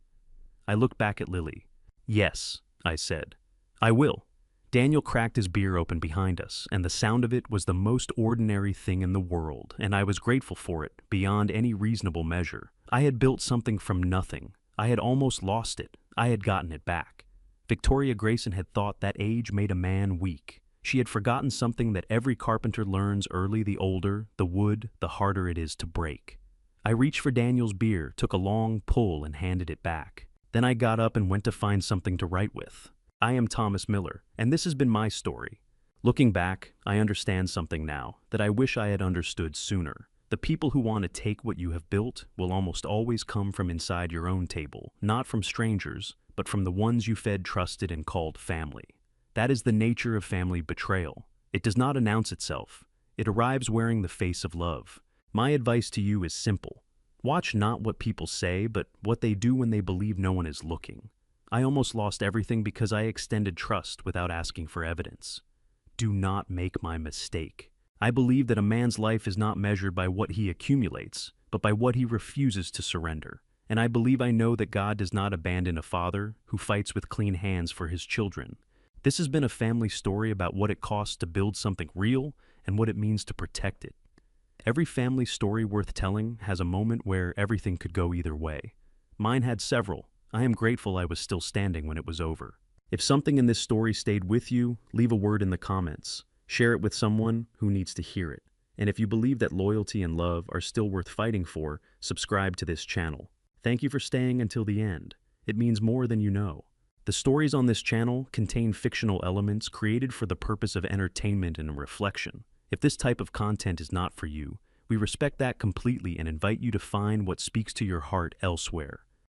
I looked back at Lily. "Yes," I said. "I will." Daniel cracked his beer open behind us, and the sound of it was the most ordinary thing in the world, and I was grateful for it, beyond any reasonable measure. I had built something from nothing. I had almost lost it. I had gotten it back. Victoria Grayson had thought that age made a man weak. She had forgotten something that every carpenter learns early: the older the wood, the harder it is to break. I reached for Daniel's beer, took a long pull, and handed it back. Then I got up and went to find something to write with. I am Thomas Miller, and this has been my story. Looking back, I understand something now that I wish I had understood sooner. The people who want to take what you have built will almost always come from inside your own table, not from strangers, but from the ones you fed, trusted, and called family. That is the nature of family betrayal. It does not announce itself. It arrives wearing the face of love. My advice to you is simple. Watch not what people say, but what they do when they believe no one is looking. I almost lost everything because I extended trust without asking for evidence. Do not make my mistake. I believe that a man's life is not measured by what he accumulates, but by what he refuses to surrender. And I believe I know that God does not abandon a father who fights with clean hands for his children. This has been a family story about what it costs to build something real and what it means to protect it. Every family story worth telling has a moment where everything could go either way. Mine had several. I am grateful I was still standing when it was over. If something in this story stayed with you, leave a word in the comments. Share it with someone who needs to hear it. And if you believe that loyalty and love are still worth fighting for, subscribe to this channel. Thank you for staying until the end. It means more than you know. The stories on this channel contain fictional elements created for the purpose of entertainment and reflection. If this type of content is not for you, we respect that completely and invite you to find what speaks to your heart elsewhere.